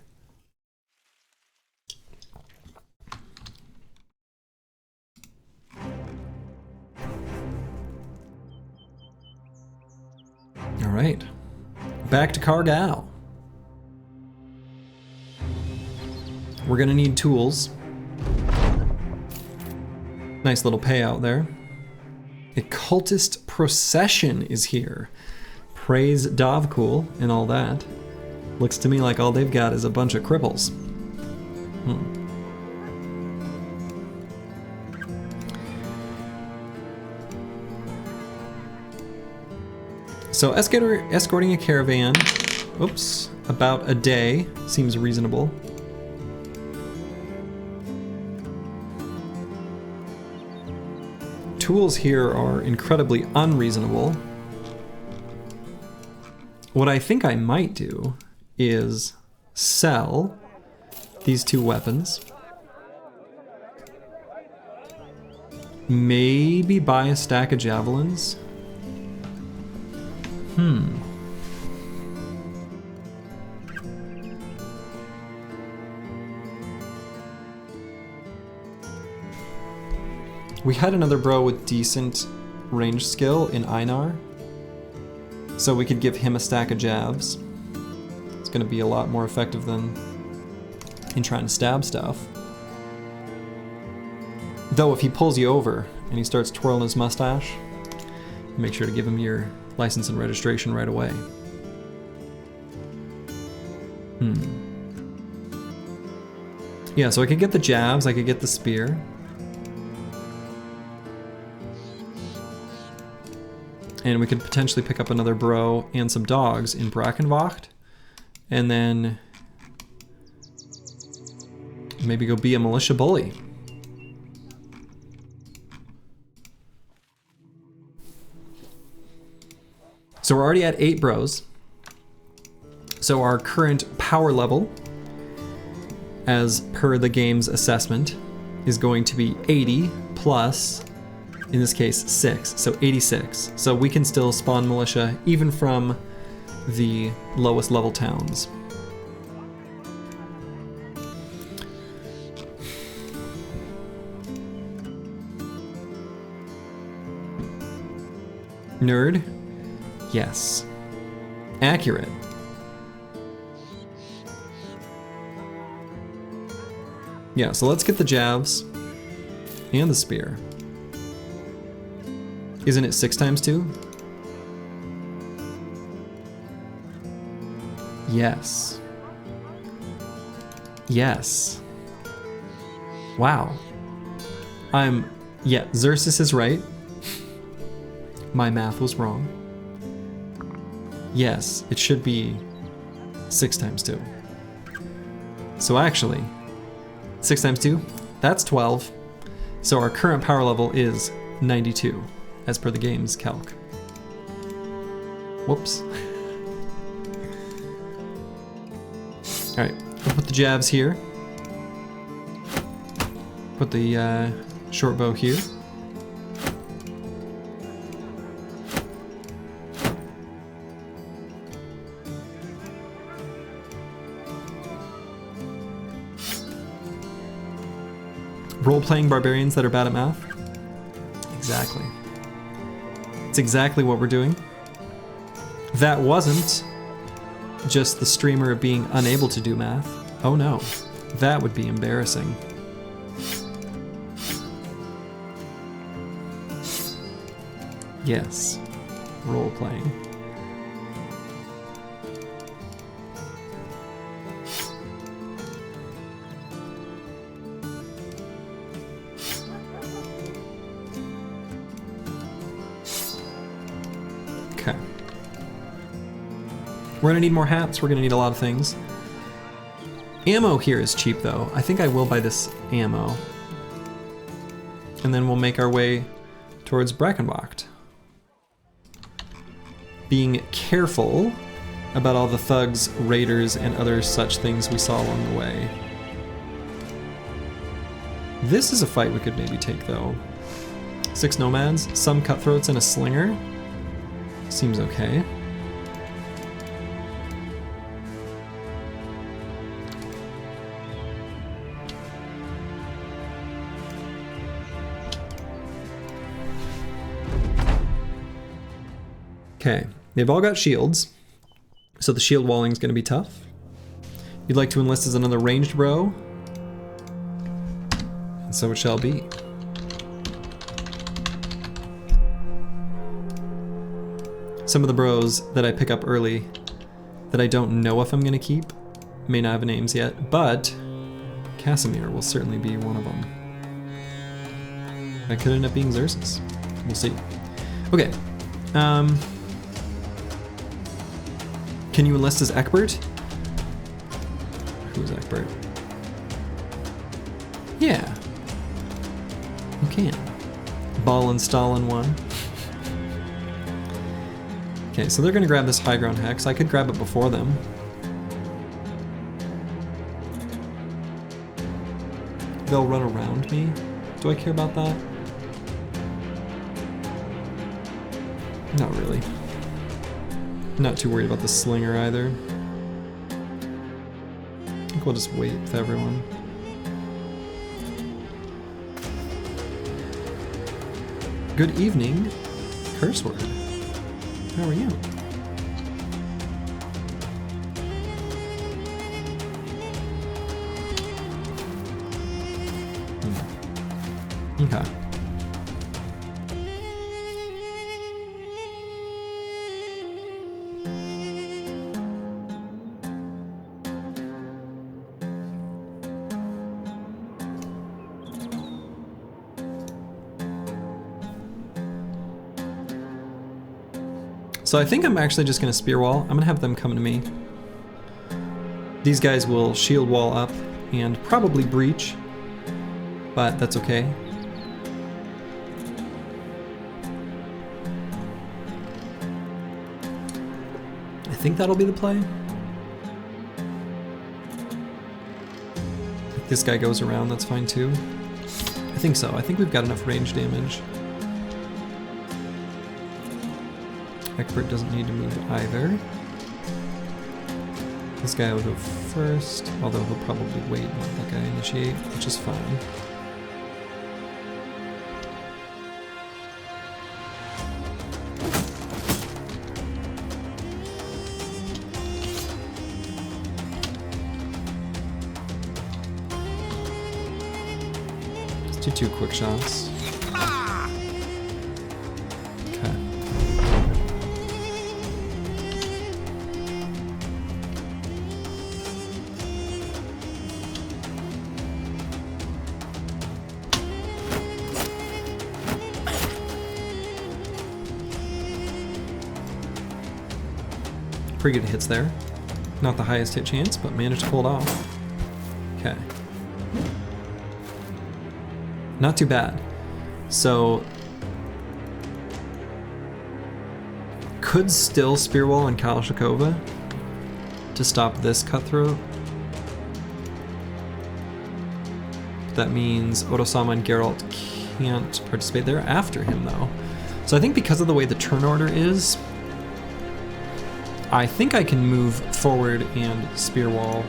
Speaker 1: All right, back to Kargau. We're gonna need tools. Nice little payout there. A cultist procession is here. Praise Dovcool and all that. Looks to me like all they've got is a bunch of cripples. So escorting a caravan, oops, about a day seems reasonable. Tools here are incredibly unreasonable. What I think I might do is sell these two weapons. Maybe buy a stack of javelins. We had another bro with decent range skill in Einar, so we could give him a stack of jabs. It's going to be a lot more effective than in trying to stab stuff. Though if he pulls you over and he starts twirling his mustache, make sure to give him your license and registration right away. Yeah, so I could get the jabs, I could get the spear. And we could potentially pick up another bro and some dogs in Brackenwacht. And then maybe go be a militia bully. So we're already at 8 bros. So our current power level, as per the game's assessment, is going to be 80 plus, in this case, 6, so 86. So we can still spawn militia even from the lowest level towns. Nerd? Yes. Accurate. Yeah, so let's get the javs and the spear. Isn't it 6 times 2? Yes. Yes. Wow. Yeah, Xerxes is right. My math was wrong. Yes, it should be 6 times 2. So actually, 6 times 2, that's 12. So our current power level is 92, as per the game's calc. Whoops. All right, we'll put the javs here. Put the short bow here. Role-playing barbarians that are bad at math? Exactly. It's exactly what we're doing. That wasn't just the streamer being unable to do math. Oh no, that would be embarrassing. Yes, role-playing. Okay. We're gonna need more hats, we're gonna need a lot of things. Ammo here is cheap though. I think I will buy this ammo. And then we'll make our way towards Brackenwacht. Being careful about all the thugs, raiders, and other such things we saw along the way. This is a fight we could maybe take though. 6 nomads, some cutthroats, and a slinger. Seems okay. Okay, they've all got shields, so the shield walling is going to be tough. You'd like to enlist as another ranged bro, and so it shall be. Some of the bros that I pick up early that I don't know if I'm going to keep may not have names yet, but Casimir will certainly be one of them. That could end up being Xerxes. We'll see. Okay. Can you enlist as Eckbert? Who's Eckbert? Yeah. You can. Ball and Stalin one. Okay, so they're gonna grab this high ground hex. I could grab it before them. They'll run around me. Do I care about that? Not really. Not too worried about the slinger either. I think we'll just wait with everyone. Good evening, curse word. How are you? Okay. So I think I'm actually just gonna spear wall. I'm gonna have them come to me. These guys will shield wall up and probably breach, but that's okay. I think that'll be the play. this guy goes around, that's fine too. I think so. I think we've got enough range damage. Egbert doesn't need to move either. This guy will go first, although he'll probably wait and let that guy initiate, which is fine. Let's do 2 quick shots. Okay. Pretty good hits there. Not the highest hit chance, but managed to pull it off. Okay. Not too bad. So, could still spear wall on Kalashnikova to stop this cutthroat. That means Otosama and Geralt can't participate there after him though. So I think because of the way the turn order is, I think I can move forward and spear wall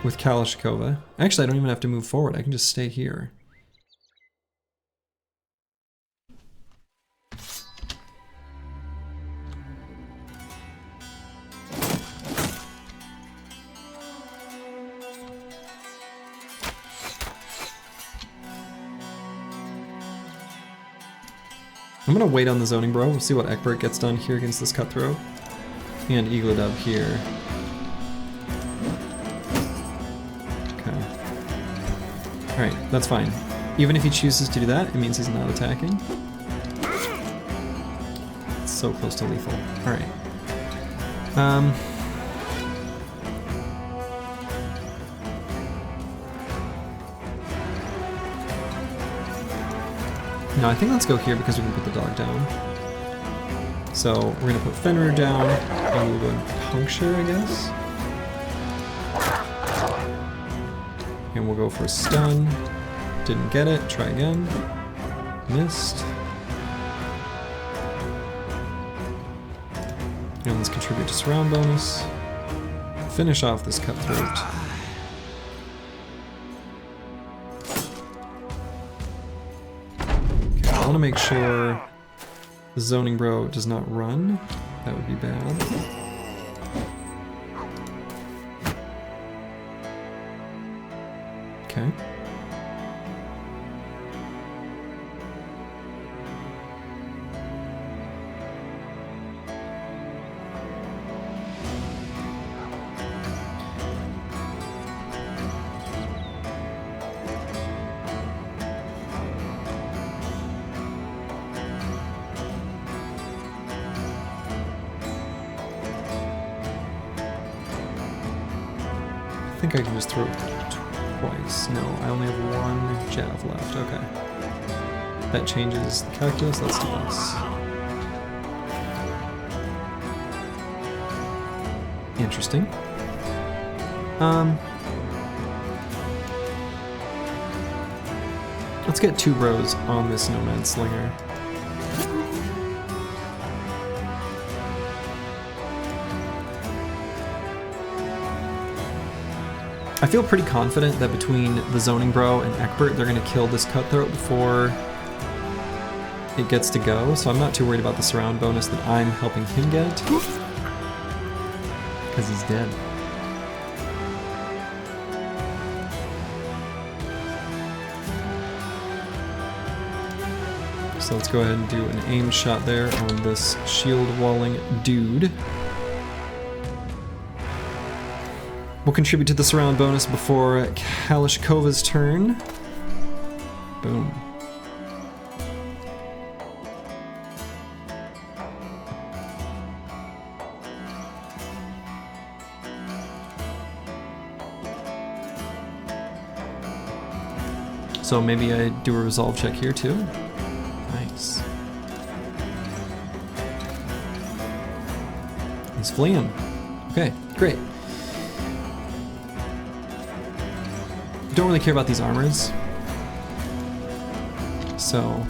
Speaker 1: with Kalashnikova. Actually, I don't even have to move forward. I can just stay here. I'm gonna wait on the zoning bro. We'll see what Egbert gets done here against this cutthroat. And Eagledub here. Okay. Alright, that's fine. Even if he chooses to do that, it means he's not attacking. It's so close to lethal. Alright. No, I think let's go here because we can put the dog down. So we're gonna put Fenrir down, and we'll go and puncture, I guess. And we'll go for a stun. Didn't get it, try again. Missed. And let's contribute to surround bonus. Finish off this cutthroat. I want to make sure the zoning bro does not run. That would be bad. Okay. I think I can just throw it twice. No, I only have 1 jav left. Okay. That changes the calculus. Let's do this. Interesting. Let's get 2 bros on this Nomad Slinger. I feel pretty confident that between the zoning bro and Egbert, they're going to kill this cutthroat before it gets to go, so I'm not too worried about the surround bonus that I'm helping him get. Because he's dead. So let's go ahead and do an aimed shot there on this shield walling dude. We'll contribute to the surround bonus before Kalashkova's turn. Boom. So maybe I do a resolve check here too. Nice. He's fleeing. Okay, great. don't really care about these armors. So...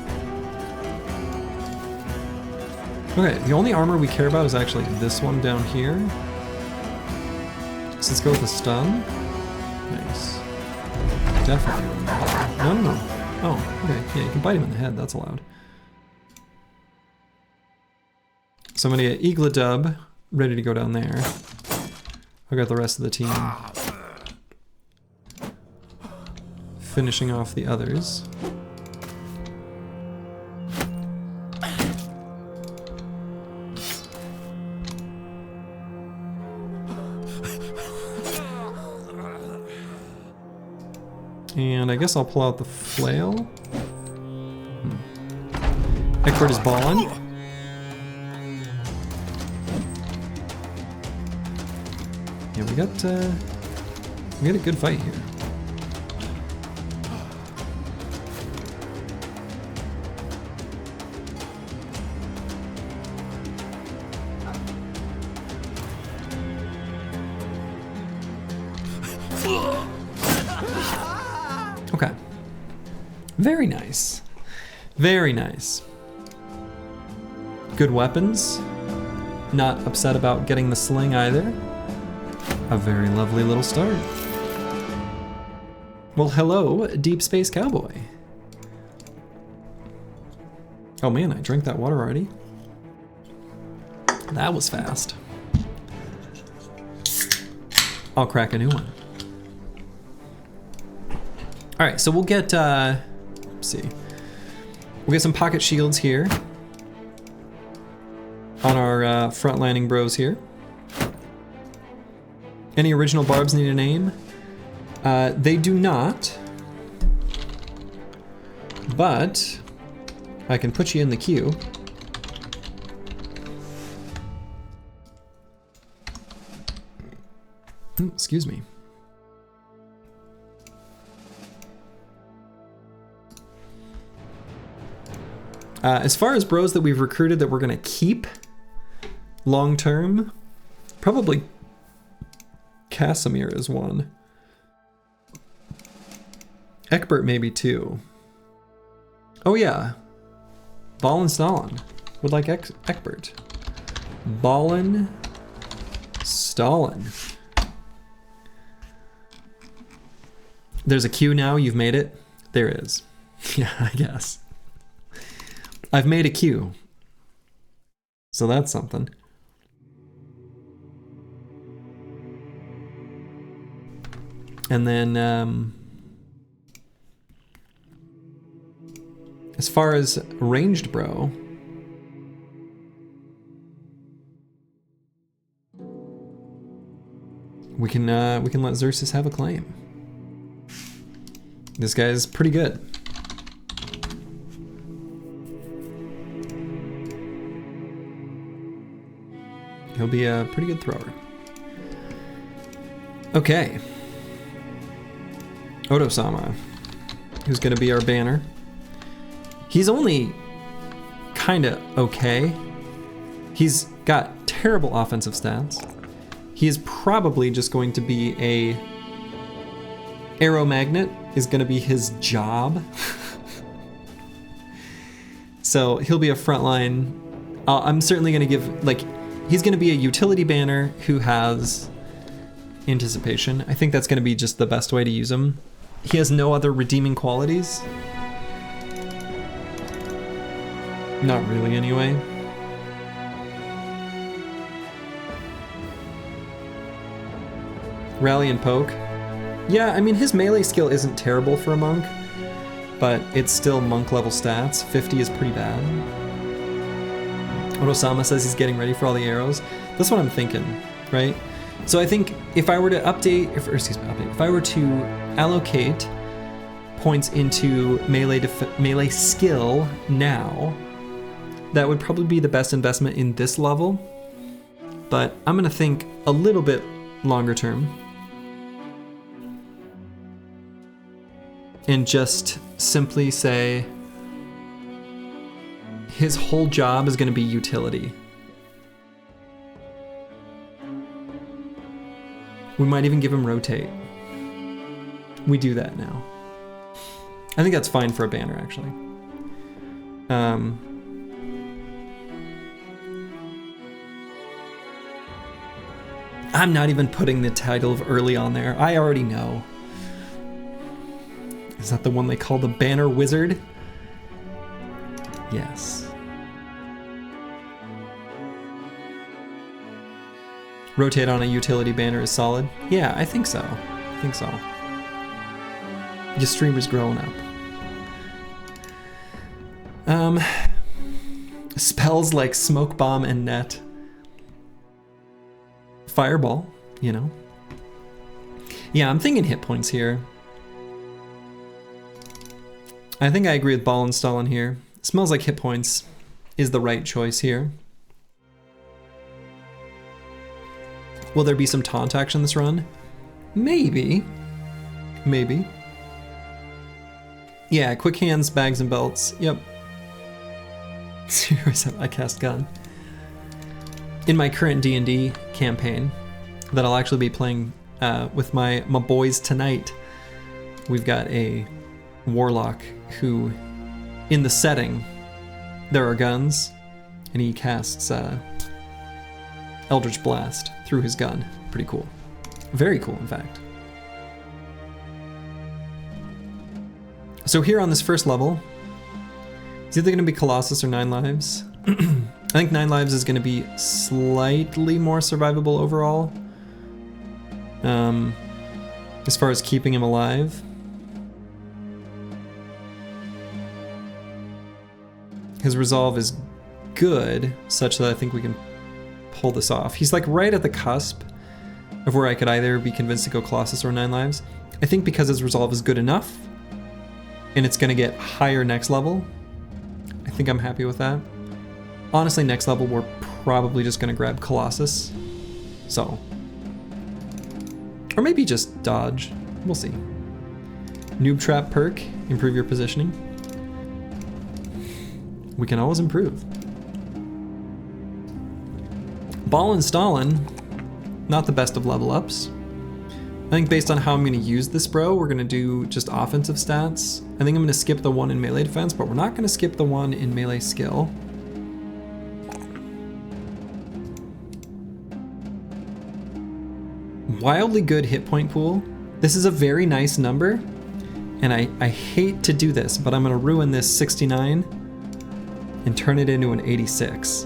Speaker 1: Okay, the only armor we care about is actually this one down here. So let's go with the stun. Nice. Definitely. No, no, no. Oh, okay. Yeah, you can bite him in the head. That's allowed. So I'm going to get EELI Dub ready to go down there. I got the rest of the team finishing off the others. And I guess I'll pull out the flail. Egbert is balling. Yeah, we got a good fight here. Okay. Very nice. Very nice. Good weapons. Not upset about getting the sling either. A very lovely little start. Well, hello, Deep Space Cowboy. Oh man, I drank that water already. That was fast. I'll crack a new one. All right, so we'll get, let's see. We'll get some pocket shields here on our frontlining bros here. Any original barbs need a name? They do not, but I can put you in the queue. Excuse me. As far as bros that we've recruited that we're gonna keep long term, probably Casimir is one. Egbert maybe two. Oh yeah, Ballin Stalin would like Egbert. Ballin Stalin. There's a queue now, you've made it? There is. Yeah, I guess. I've made a queue. So that's something. And then, as far as ranged bro, we can let Xerxes have a claim. This guy's pretty good. He'll be a pretty good thrower. Okay. Oto-sama, who's gonna be our banner. He's only kinda okay. He's got terrible offensive stats. He is probably just going to be a arrow magnet is gonna be his job. So he'll be a frontline. I'm certainly gonna give, like, he's gonna be a utility banner who has anticipation. I think that's gonna be just the best way to use him. He has no other redeeming qualities. Not really, anyway. Rally and poke. Yeah, I mean, his melee skill isn't terrible for a monk, but it's still monk level stats. 50 is pretty bad. Oto-sama says he's getting ready for all the arrows. That's what I'm thinking, right? So I think if I were to if I were to allocate points into melee skill now, that would probably be the best investment in this level. But I'm gonna think a little bit longer term and just simply say his whole job is gonna be utility. We might even give him rotate. we do that now. I think that's fine for a banner, actually. I'm not even putting the title of early on there. I already know. Is that the one they call the Banner Wizard? Yes. Rotate on a utility banner is solid. Yeah, I think so. I think so. Your streamer's growing up. Spells like Smoke Bomb and Net. Fireball, you know. Yeah, I'm thinking hit points here. I think I agree with Ball and Stalin here. Smells like hit points is the right choice here. Will there be some taunt action this run? Maybe. Maybe. Yeah, quick hands, bags, and belts. Yep. I cast gun. In my current D&D campaign that I'll actually be playing with my boys tonight, we've got a warlock who, in the setting, there are guns, and he casts Eldritch Blast through his gun. Pretty cool. Very cool, in fact. So here on this first level, it's either going to be Colossus or 9 lives. I think 9 lives is going to be slightly more survivable overall. As far as keeping him alive. His resolve is good, such that I think we can pull this off. He's like right at the cusp of where I could either be convinced to go Colossus or 9 lives. I think because his resolve is good enough, and it's going to get higher next level, I think I'm happy with that. Honestly, next level we're probably just going to grab Colossus. So. Or maybe just dodge. We'll see. Noob Trap perk, improve your positioning. We can always improve. Ball and Stalin, not the best of level ups. I think based on how I'm going to use this bro, we're going to do just offensive stats. I think I'm going to skip the one in melee defense, but we're not going to skip the one in melee skill. Wildly good hit point pool. This is a very nice number, and I hate to do this, but I'm going to ruin this 69 and turn it into an 86.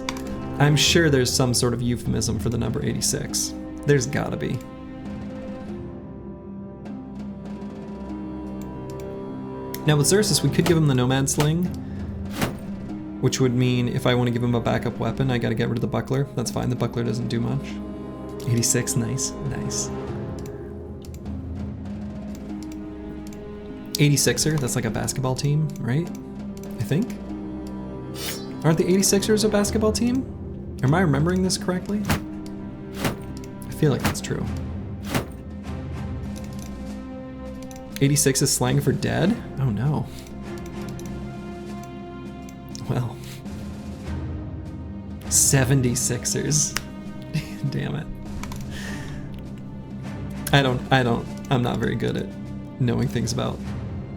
Speaker 1: I'm sure there's some sort of euphemism for the number 86. There's gotta be. Now with Xerxes, we could give him the Nomad Sling, which would mean if I want to give him a backup weapon, I gotta get rid of the Buckler. That's fine, the Buckler doesn't do much. 86, nice, nice. 86er, that's like a basketball team, right? I think? Aren't the 86ers a basketball team? Am I remembering this correctly? I feel like that's true. 86 is slang for dead? Oh no. Well. 76ers. Damn it. I'm not very good at knowing things about,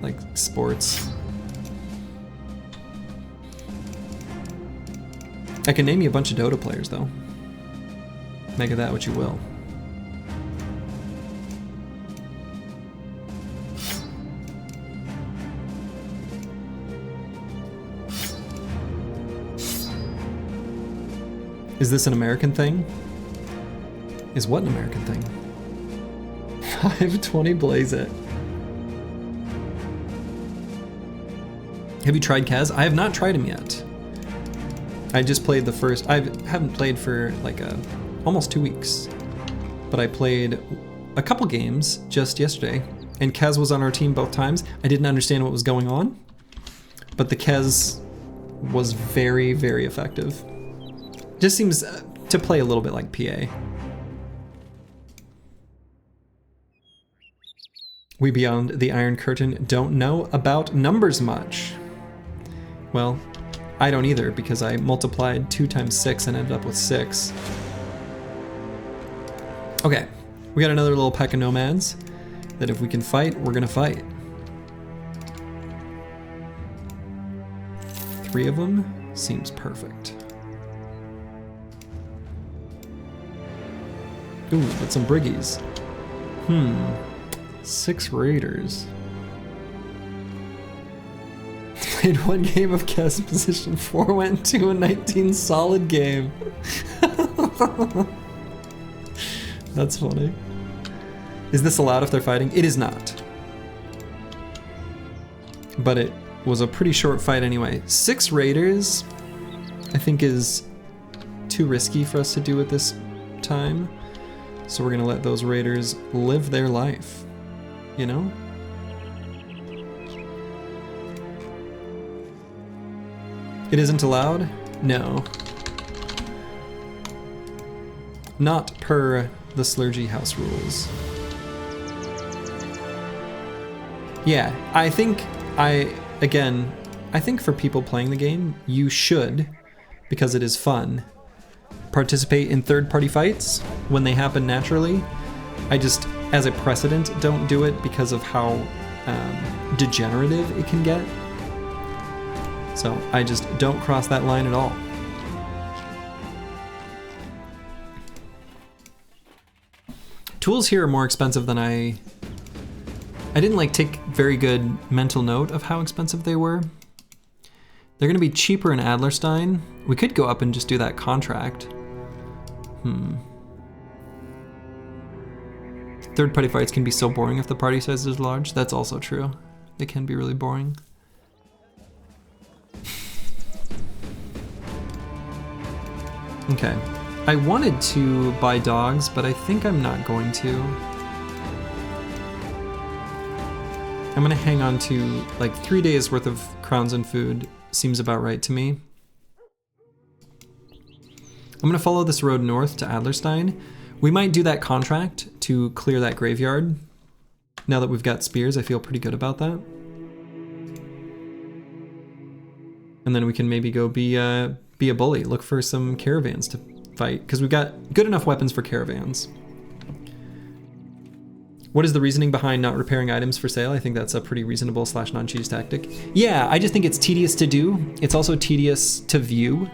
Speaker 1: like, sports. I can name you a bunch of Dota players, though. Make of that what you will. Is this an American thing? Is what an American thing? 520 Blaze It. Have you tried Kaz? I have not tried him yet. I just played the first. I haven't played for like almost 2 weeks, but I played a couple games just yesterday, and Kez was on our team both times. I didn't understand what was going on, but the Kez was very, very effective. Just seems to play a little bit like PA. We beyond the Iron Curtain don't know about numbers much. Well, I don't either, because I multiplied 2 times 6 and ended up with 6. Okay, we got another little pack of nomads. that if we can fight, we're gonna fight. 3 of them seems perfect. Ooh, but some briggies. 6 raiders. Played 1 game of guest position, 4 went 2 and 19 solid game. That's funny. Is this allowed if they're fighting? It is not. But it was a pretty short fight anyway. 6 raiders, I think, is too risky for us to do at this time. So we're gonna let those raiders live their life, you know? It isn't allowed? No. Not per the Slurgy House rules. Yeah, I think for people playing the game, you should, because it is fun, participate in third-party fights when they happen naturally. I just, as a precedent, don't do it because of how degenerative it can get. So I just don't cross that line at all. Tools here are more expensive than I didn't like take very good mental note of how expensive they were. They're gonna be cheaper in Adlerstein. We could go up and just do that contract. Third-party fights can be so boring if the party size is large. That's also true. They can be really boring. Okay. I wanted to buy dogs, but I think I'm not going to. I'm gonna hang on to like 3 days worth of crowns and food. Seems about right to me. I'm gonna follow this road north to Adlerstein. We might do that contract to clear that graveyard. Now that we've got spears, I feel pretty good about that. And then we can maybe go be a bully, look for some caravans to fight, because we've got good enough weapons for caravans. What is the reasoning behind not repairing items for sale? I think that's a pretty reasonable / non-cheese tactic. Yeah, I just think it's tedious to do. It's also tedious to view.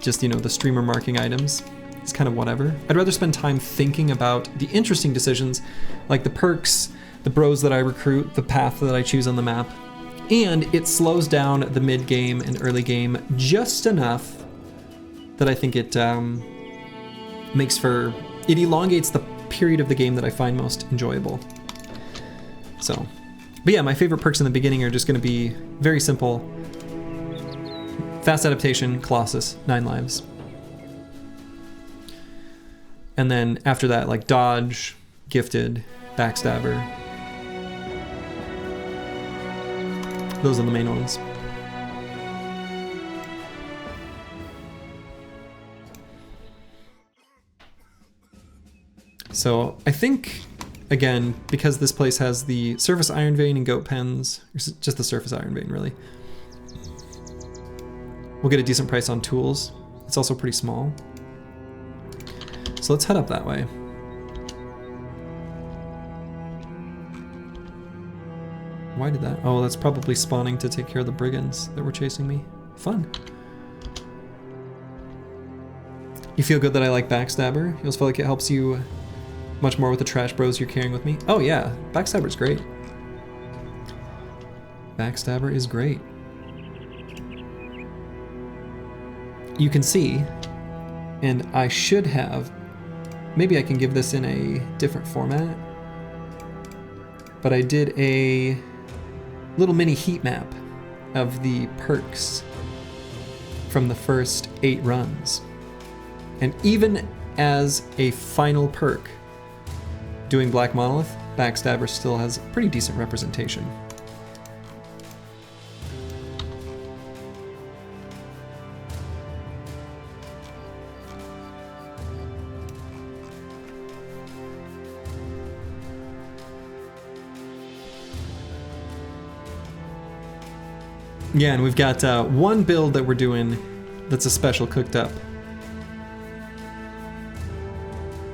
Speaker 1: Just, you know, the streamer marking items. It's kind of whatever. I'd rather spend time thinking about the interesting decisions, like the perks, the bros that I recruit, the path that I choose on the map. And it slows down the mid-game and early game just enough that I think it makes for... It elongates the period of the game that I find most enjoyable. So, but yeah, my favorite perks in the beginning are just going to be very simple. Fast adaptation, Colossus, 9 lives. And then after that, like dodge, gifted, backstabber. Those are the main ones. So I think, again, because this place has the surface iron vein and goat pens, or just the surface iron vein really, we'll get a decent price on tools. It's also pretty small. So let's head up that way. Why did that? Oh, that's probably spawning to take care of the brigands that were chasing me. Fun. You feel good that I like Backstabber? You also feel like it helps you much more with the trash bros you're carrying with me? Oh yeah, Backstabber's great. Backstabber is great. You can see, and I should have, maybe I can give this in a different format, but I did a little mini heat map of the perks from the first 8 runs. And even as a final perk, doing Black Monolith, Backstabber still has pretty decent representation. Yeah, and we've got one build that we're doing that's a special cooked up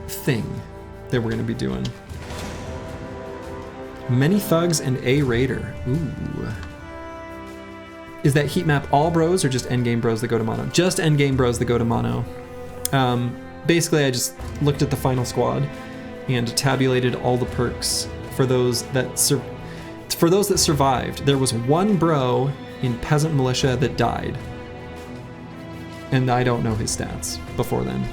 Speaker 1: thing that we're going to be doing. Many thugs and a raider. Ooh. Is that heat map all bros or just endgame bros that go to mono? Just endgame bros that go to mono. Basically, I just looked at the final squad and tabulated all the perks for those that survived. There was one bro in Peasant Militia that died, and I don't know his stats before then.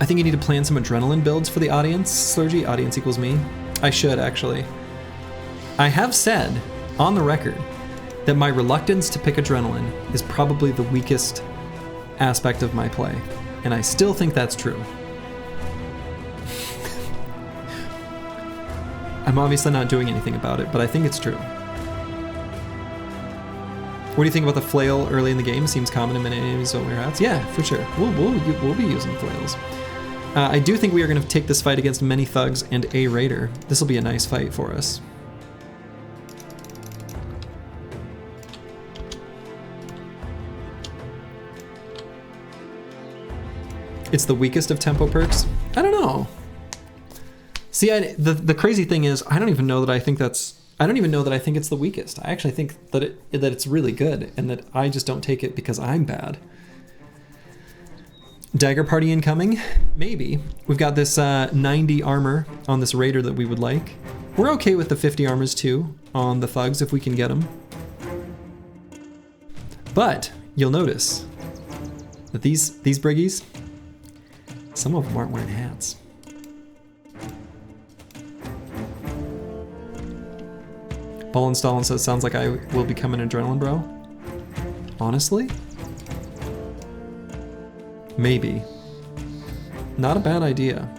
Speaker 1: I think you need to plan some adrenaline builds for the audience, Slurgy. Audience equals me. I should, actually. I have said, on the record, that my reluctance to pick adrenaline is probably the weakest aspect of my play, and I still think that's true. I'm obviously not doing anything about it, but I think it's true. What do you think about the flail early in the game? Seems common in many enemies over your hats. Yeah, for sure. We'll be using flails. I do think we are going to take this fight against many thugs and a raider. This will be a nice fight for us. It's the weakest of tempo perks? I don't know. See, the crazy thing is, I don't even know that I think it's the weakest. I actually think that it's really good, and that I just don't take it because I'm bad. Dagger party incoming? Maybe. We've got this 90 armor on this raider that we would like. We're okay with the 50 armors too on the thugs if we can get them. But you'll notice that these briggies, some of them aren't wearing hats. Ballin' Stallin says, sounds like I will become an adrenaline bro. Honestly? Maybe. Not a bad idea.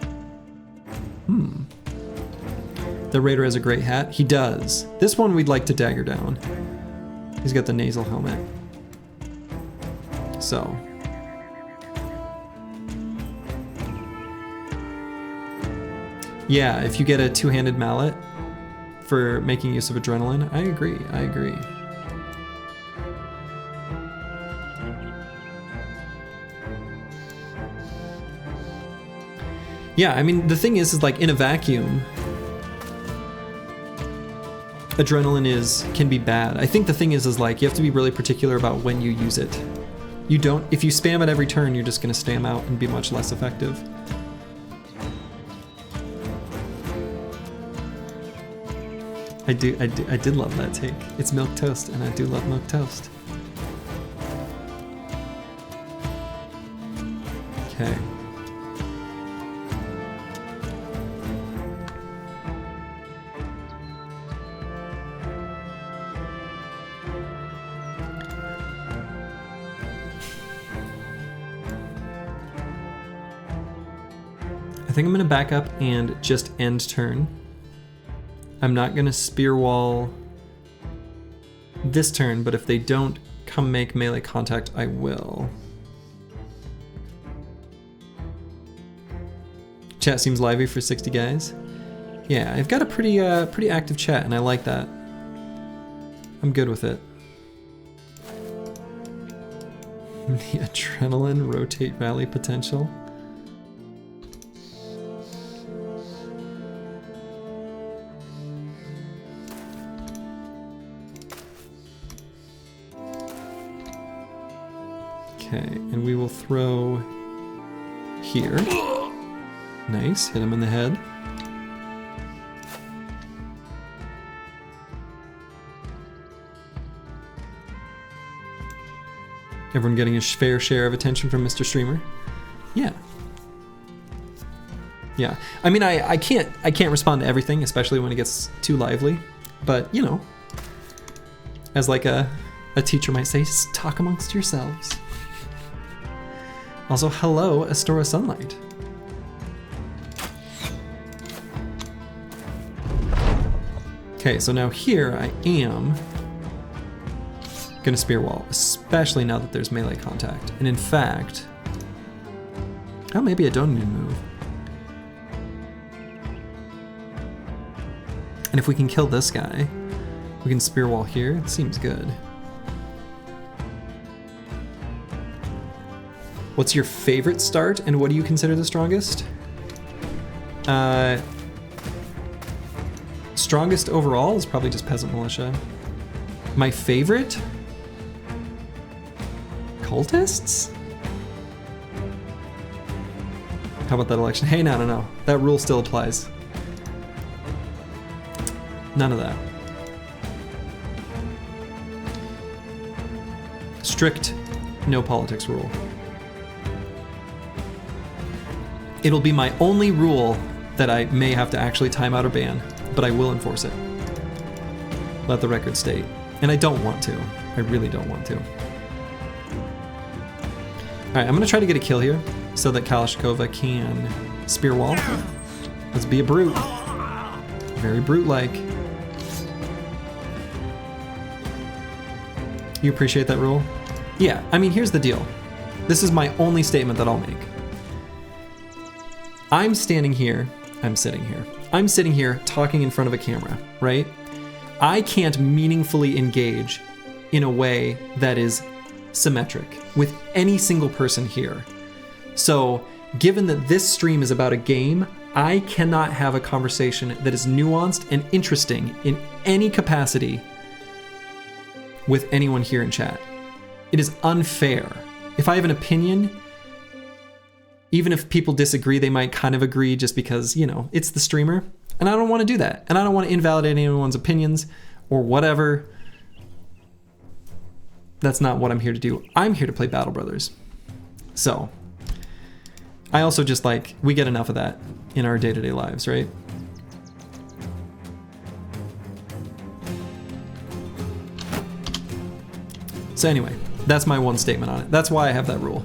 Speaker 1: The raider has a great hat. He does. This one we'd like to dagger down. He's got the nasal helmet. So. Yeah, if you get a two-handed mallet for making use of adrenaline, I agree. Yeah, I mean, the thing is like in a vacuum, adrenaline can be bad. I think the thing is like you have to be really particular about when you use it. If you spam it every turn, you're just gonna spam out and be much less effective. I did love that take. It's milk toast, and I do love milk toast. Okay. I think I'm gonna back up and just end turn. I'm not gonna spear wall this turn, but if they don't come make melee contact, I will. Chat seems lively for 60 guys. Yeah, I've got a pretty active chat, and I like that. I'm good with it. The adrenaline rotate rally potential. Okay, and we will throw here. Nice, hit him in the head. Everyone getting a fair share of attention from Mr. Streamer? Yeah. Yeah, I mean, I can't respond to everything, especially when it gets too lively, but you know, as like a teacher might say, just talk amongst yourselves. Also, hello, Astora Sunlight. Okay, so now here I am gonna spear wall, especially now that there's melee contact. And in fact, oh, maybe I don't need to move. And if we can kill this guy, we can spear wall here. It seems good. What's your favorite start, and what do you consider the strongest? Strongest overall is probably just Peasant Militia. My favorite? Cultists? How about that election? Hey, no. That rule still applies. None of that. Strict no politics rule. It'll be my only rule that I may have to actually time out or ban, but I will enforce it. Let the record state. And I don't want to. I really don't want to. Alright, I'm gonna try to get a kill here so that Kalashnikova can spear wall. Let's be a brute. Very brute-like. You appreciate that rule? Yeah, I mean, here's the deal. This is my only statement that I'll make. I'm sitting here talking in front of a camera, right? I can't meaningfully engage in a way that is symmetric with any single person here. So, given that this stream is about a game, I cannot have a conversation that is nuanced and interesting in any capacity with anyone here in chat. It is unfair. If I have an opinion, even if people disagree, they might kind of agree just because, you know, it's the streamer. And I don't want to do that. And I don't want to invalidate anyone's opinions or whatever. That's not what I'm here to do. I'm here to play Battle Brothers. So, I also just like, we get enough of that in our day-to-day lives, right? So anyway, that's my one statement on it. That's why I have that rule.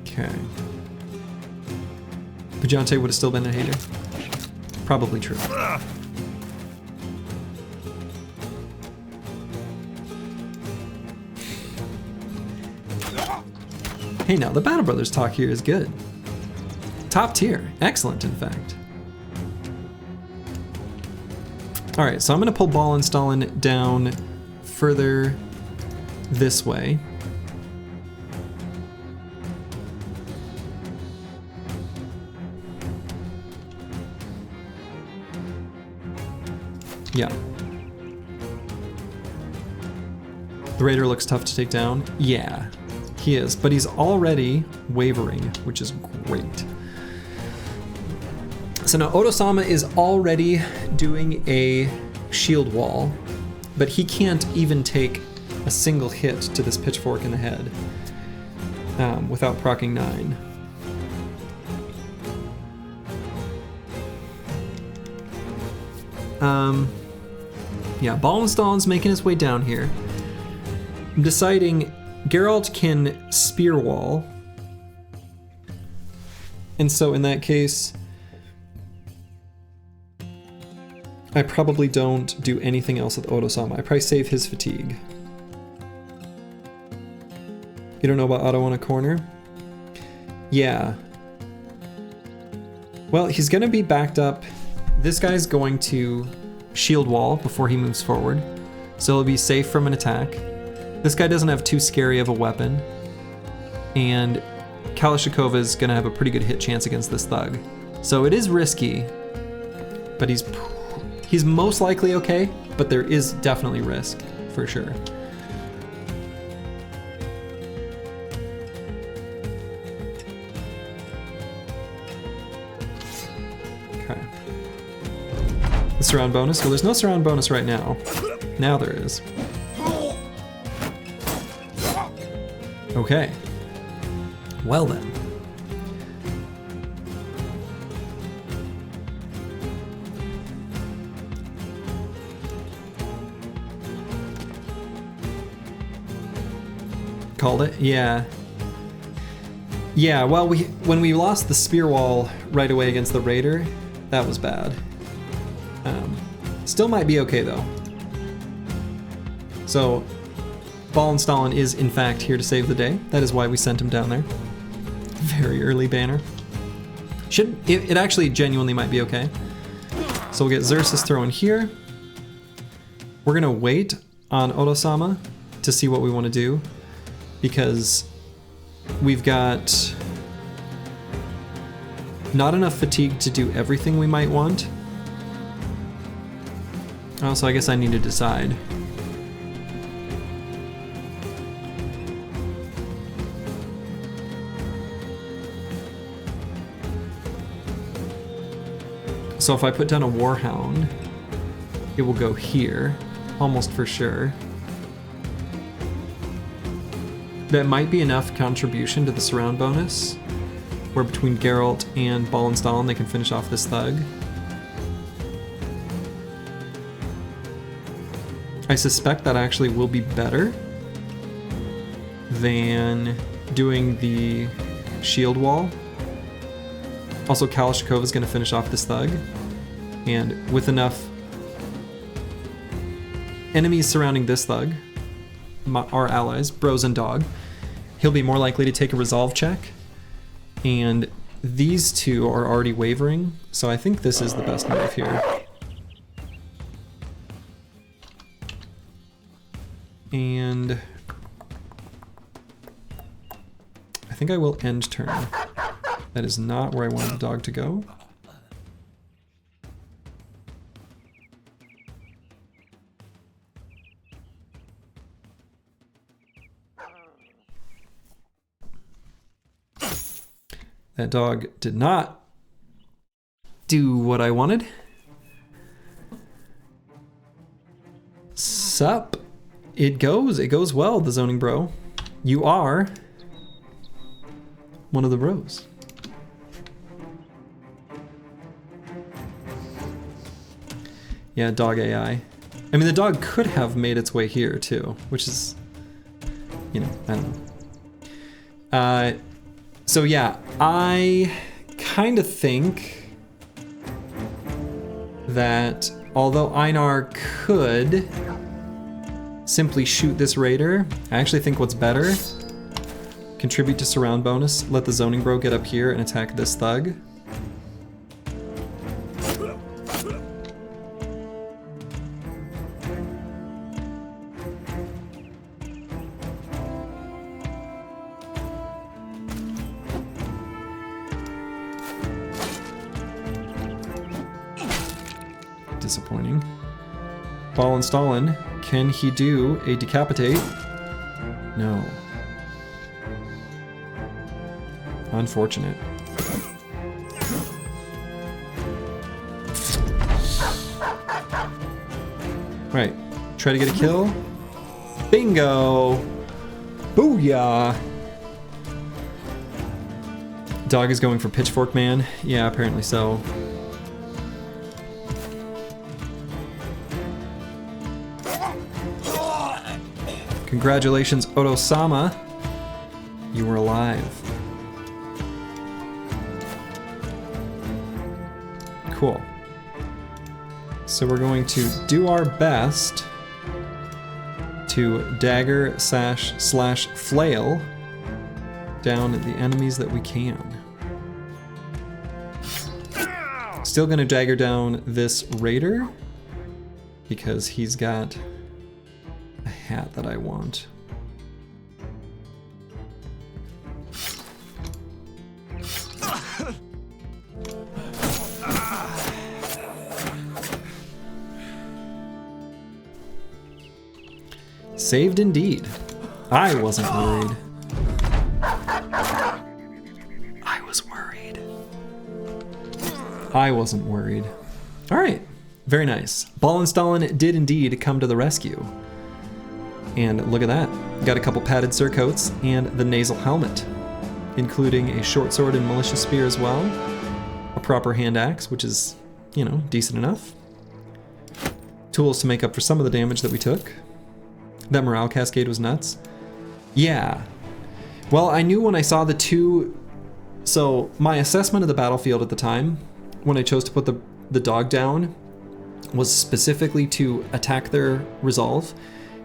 Speaker 1: Okay. Bajante would have still been a hater. Probably true. Hey, now the Battle Brothers talk here is good. Top tier. Excellent, in fact. Alright, so I'm going to pull Ball and Stalin down further this way. Yeah. The Raider looks tough to take down. Yeah. He is, but he's already wavering, which is great. So now Oto-sama is already doing a shield wall, but he can't even take a single hit to this pitchfork in the head without proccing 9. Yeah, Ballenstalin's making his way down here. I'm deciding Geralt can spear wall. And so in that case, I probably don't do anything else with Oto-sama. I probably save his fatigue. You don't know about Otto on a corner? Yeah. Well, he's gonna be backed up. This guy's going to shield wall before he moves forward, so he'll be safe from an attack. This guy doesn't have too scary of a weapon, and Kalashnikova is gonna have a pretty good hit chance against this thug. So it is risky, but he's most likely okay, but there is definitely risk, for sure. Okay. The surround bonus? Well, there's no surround bonus right now. Now there is. Okay. Well then. Called it? Yeah. Yeah, well, when we lost the spear wall right away against the Raider, that was bad. Still might be okay though. So, Ballenstahlin is in fact here to save the day. That is why we sent him down there. Very early banner. It actually genuinely might be okay. So we'll get Xerxes thrown here. We're gonna wait on Odo-sama to see what we want to do, because we've got not enough fatigue to do everything we might want. Oh, so I guess I need to decide. So if I put down a Warhound, it will go here, almost for sure. That might be enough contribution to the surround bonus, where between Geralt and Ball and Stalin they can finish off this thug. I suspect that actually will be better than doing the shield wall. Also, Kalashnikov is going to finish off this thug, and with enough enemies surrounding this thug, our allies, Bros and Dog, he'll be more likely to take a resolve check, and these two are already wavering, so I think this is the best move here. And I think I will end turn. That is not where I wanted the dog to go. That dog did not do what I wanted. Sup? It goes well, the zoning bro. You are one of the bros. Yeah, dog AI. I mean, the dog could have made its way here too, which is, you know, I don't know. So yeah, I kind of think that although Einar could simply shoot this raider, I actually think what's better, contribute to surround bonus, let the zoning bro get up here and attack this thug. Disappointing. Ball and Stalin, can he do a decapitate? No. Unfortunate. Right, try to get a kill. Bingo! Booyah! Dog is going for Pitchfork Man. Yeah, apparently so. Congratulations, Odo-sama. You were alive. Cool. So we're going to do our best to dagger slash flail down the enemies that we can. Still gonna dagger down this raider because he's got a hat that I want. Saved indeed. I wasn't worried. I was worried. I wasn't worried. All right, very nice. Ball and Stalin did indeed come to the rescue. And look at that. Got a couple padded surcoats and the nasal helmet, including a short sword and militia spear as well. A proper hand axe, which is, you know, decent enough. Tools to make up for some of the damage that we took. That morale cascade was nuts. Yeah. Well, I knew when I saw the two... So, my assessment of the battlefield at the time, when I chose to put the dog down, was specifically to attack their resolve,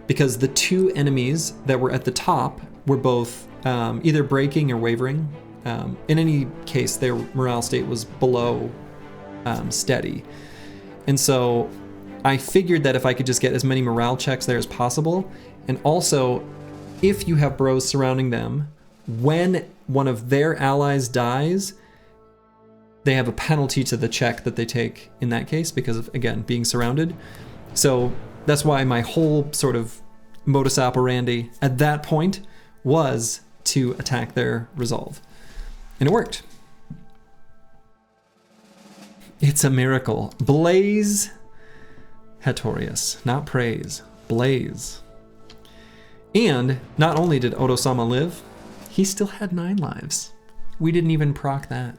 Speaker 1: because the two enemies that were at the top were both either breaking or wavering. In any case, their morale state was below steady. And so I figured that if I could just get as many morale checks there as possible, and also if you have bros surrounding them, when one of their allies dies, they have a penalty to the check that they take in that case because of, again, being surrounded. So that's why my whole sort of modus operandi at that point was to attack their resolve. And it worked. It's a miracle. Blaze Hatorius, not praise. Blaze. And not only did Odo-sama live, he still had 9 lives. We didn't even proc that.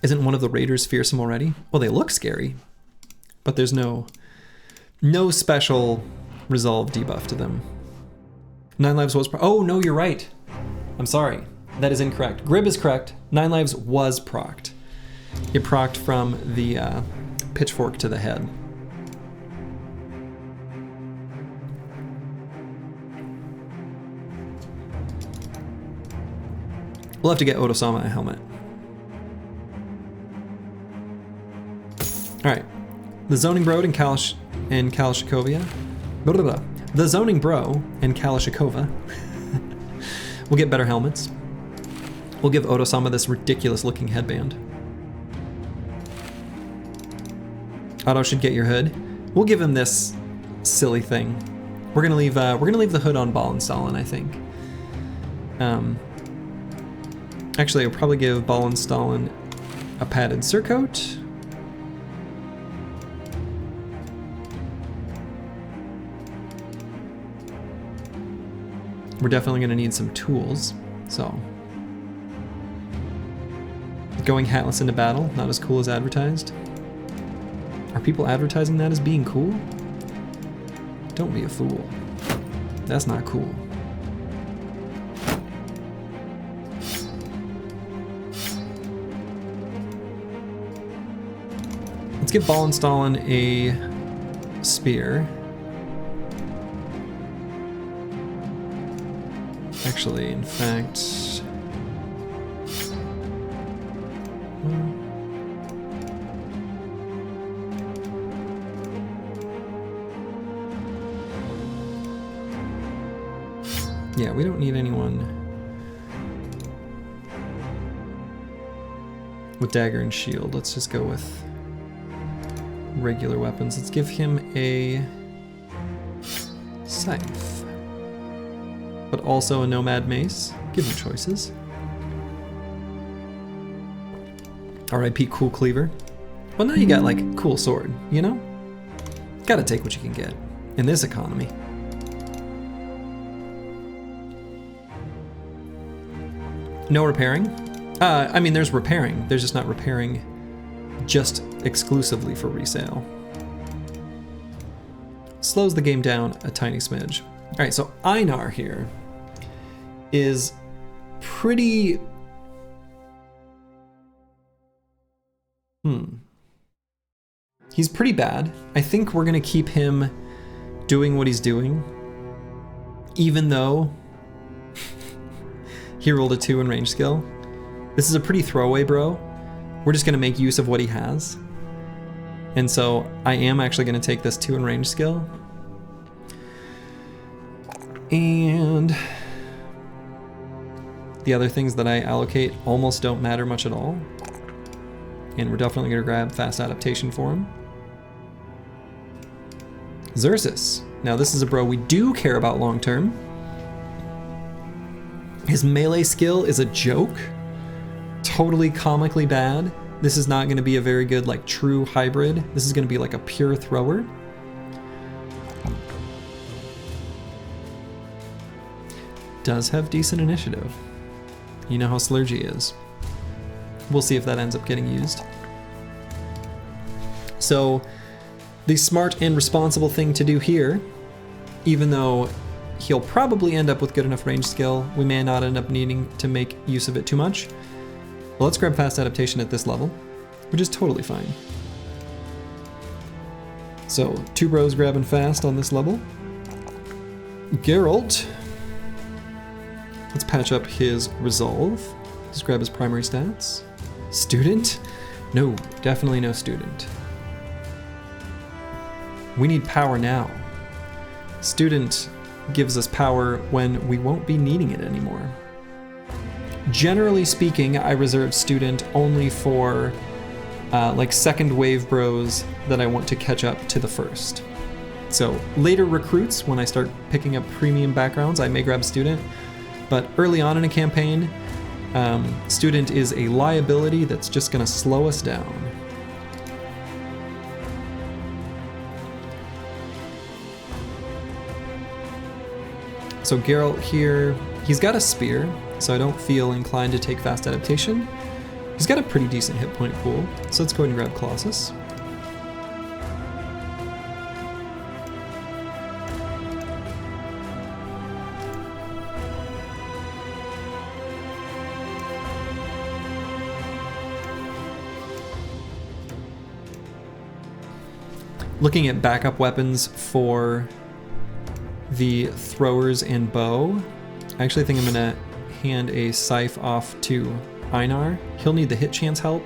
Speaker 1: Isn't one of the raiders fearsome already? Well, they look scary, but there's no special resolve debuff to them. 9 lives was oh no, you're right. I'm sorry. That is incorrect. Grib is correct. 9 lives was procced. It procced from the pitchfork to the head. We'll have to get Odo-sama a helmet. All right, the zoning bro and Kalashnikovia. Blah, blah, blah. The zoning bro and Kalashnikova will get better helmets. We'll give Odo-sama this ridiculous looking headband. Otto should get your hood. We'll give him this silly thing. We're gonna leave the hood on Ballenstallen, I think. Actually, I'll probably give Ballenstallen a padded surcoat. We're definitely gonna need some tools, so. Going hatless into battle, not as cool as advertised. Are people advertising that as being cool? Don't be a fool. That's not cool. Let's give Ballenstallen a spear. Actually, in fact... yeah, we don't need anyone with dagger and shield. Let's just go with regular weapons. Let's give him a scythe, but also a nomad mace. Give him choices. R.I.P. Cool Cleaver. Well, now you got like a cool sword, you know? Gotta take what you can get in this economy. No repairing? I mean, there's repairing. There's just not repairing just exclusively for resale. Slows the game down a tiny smidge. All right, so Einar here is pretty... He's pretty bad. I think we're gonna keep him doing what he's doing, even though he rolled a 2 in range skill. This is a pretty throwaway bro. We're just gonna make use of what he has. And so I am actually gonna take this 2 in range skill. And the other things that I allocate almost don't matter much at all. And we're definitely gonna grab fast adaptation for him. Xerxes. Now this is a bro we do care about long term. His melee skill is a joke. Totally comically bad. This is not gonna be a very good like true hybrid. This is gonna be like a pure thrower. Does have decent initiative. You know how Slurgy is. We'll see if that ends up getting used. So the smart and responsible thing to do here, even though he'll probably end up with good enough range skill, we may not end up needing to make use of it too much. Well, let's grab fast adaptation at this level, which is totally fine. So 2 bros grabbing fast on this level. Geralt. Let's patch up his resolve. Just grab his primary stats. Student. No, definitely no student. We need power now. Student gives us power when we won't be needing it anymore. Generally speaking, I reserve student only for like second wave bros that I want to catch up to the first. So later recruits, when I start picking up premium backgrounds, I may grab student, but early on in a campaign, student is a liability that's just gonna slow us down. So Geralt here, he's got a spear, so I don't feel inclined to take fast adaptation. He's got a pretty decent hit point pool, so let's go ahead and grab Colossus. Looking at backup weapons for the throwers and bow, I actually think I'm gonna hand a scythe off to Einar. He'll need the hit chance help.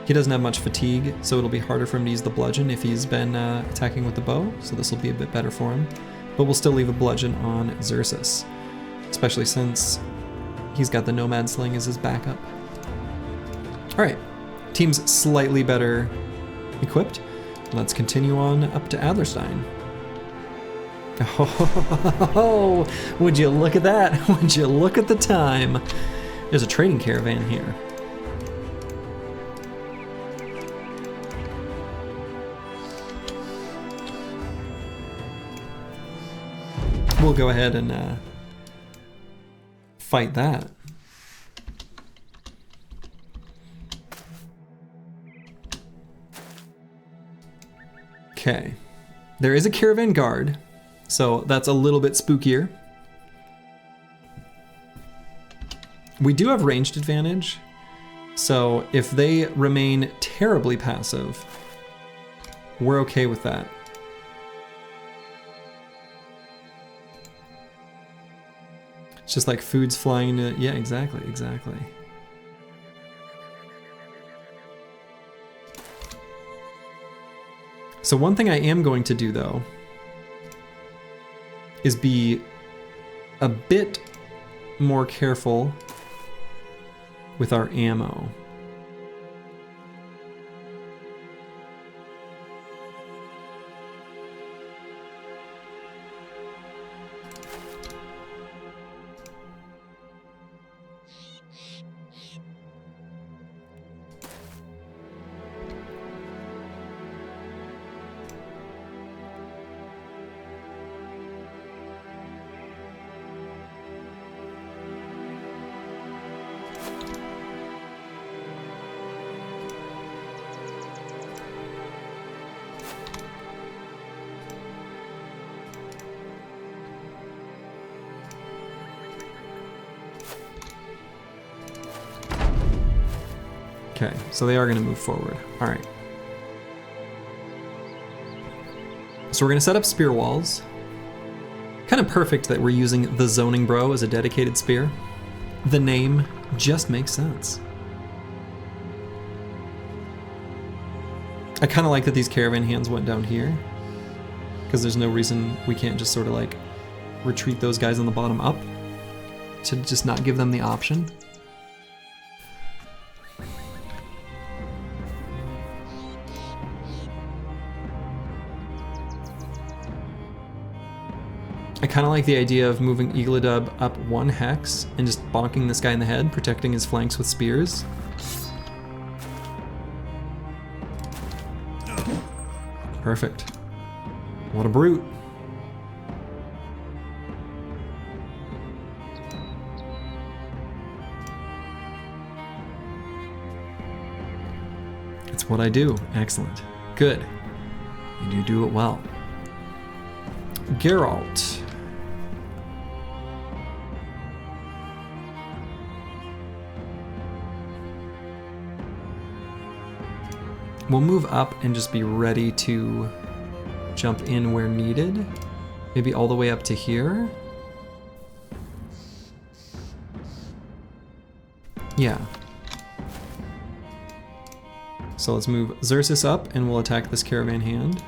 Speaker 1: He doesn't have much fatigue, so it'll be harder for him to use the bludgeon if he's been attacking with the bow, so this will be a bit better for him. But we'll still leave a bludgeon on Xerxes, especially since he's got the Nomad Sling as his backup. All right, team's slightly better equipped. Let's continue on up to Adlerstein. Oh, would you look at that? Would you look at the time? There's a trading caravan here. We'll go ahead and fight that. Okay, there is a caravan guard, so that's a little bit spookier. We do have ranged advantage, so if they remain terribly passive, we're okay with that. It's just like food's flying into, yeah, exactly. So one thing I am going to do though is be a bit more careful with our ammo. Okay, so they are going to move forward. All right. So we're going to set up spear walls. Kind of perfect that we're using the Zoning Bro as a dedicated spear. The name just makes sense. I kind of like that these caravan hands went down here, because there's no reason we can't just sort of like retreat those guys on the bottom up to just not give them the option. I kind of like the idea of moving Eagledub up 1 hex and just bonking this guy in the head, protecting his flanks with spears. Perfect. What a brute. It's what I do. Excellent. Good. You do it well. Geralt. We'll move up and just be ready to jump in where needed. Maybe all the way up to here. Yeah. So let's move Xerxes up and we'll attack this caravan hand.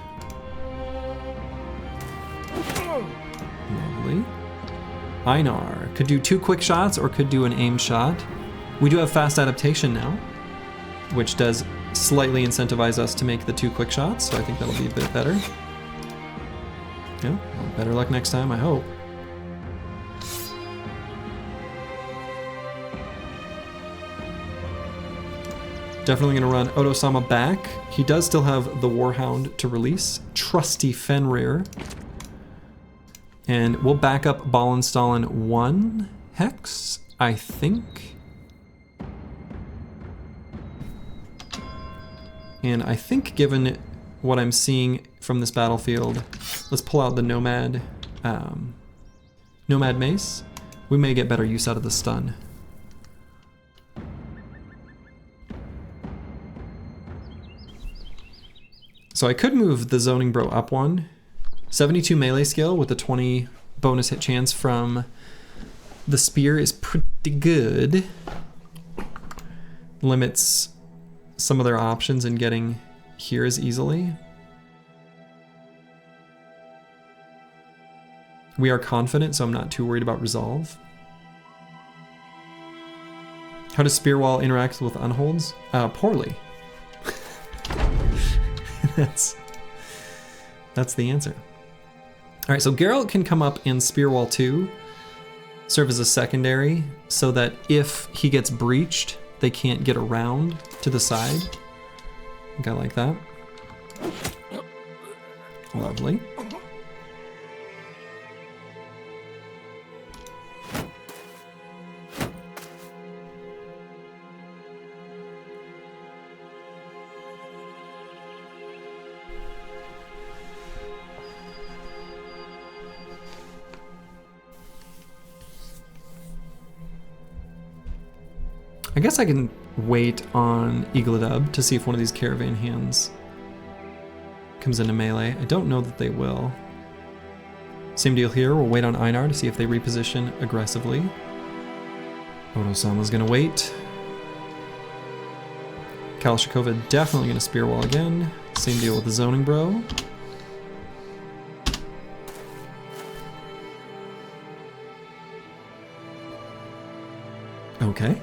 Speaker 1: Lovely. Einar could do 2 quick shots or could do an aim shot. We do have fast adaptation now, which does slightly incentivize us to make the 2 quick shots, so I think that'll be a bit better. Yeah, well, better luck next time, I hope. Definitely gonna run Oto-sama back. He does still have the Warhound to release. Trusty Fenrir. And we'll back up Ballenstallen 1 hex, I think. And I think given what I'm seeing from this battlefield, let's pull out the Nomad, Nomad Mace. We may get better use out of the stun. So I could move the Zoning Bro up 1. 72 melee skill with a 20 bonus hit chance from the spear is pretty good. Limits some of their options in getting here as easily. We are confident, so I'm not too worried about resolve. How does Spear Wall interact with unholds? Poorly. That's the answer. All right, so Geralt can come up in Spear Wall 2, serve as a secondary, so that if he gets breached, they can't get around to the side. I think I like that. Lovely. I guess I can wait on Eagledub to see if one of these caravan hands comes into melee. I don't know that they will. Same deal here, we'll wait on Einar to see if they reposition aggressively. Oto-sama's gonna wait. Kalashnikova definitely gonna spear wall again. Same deal with the Zoning Bro. Okay.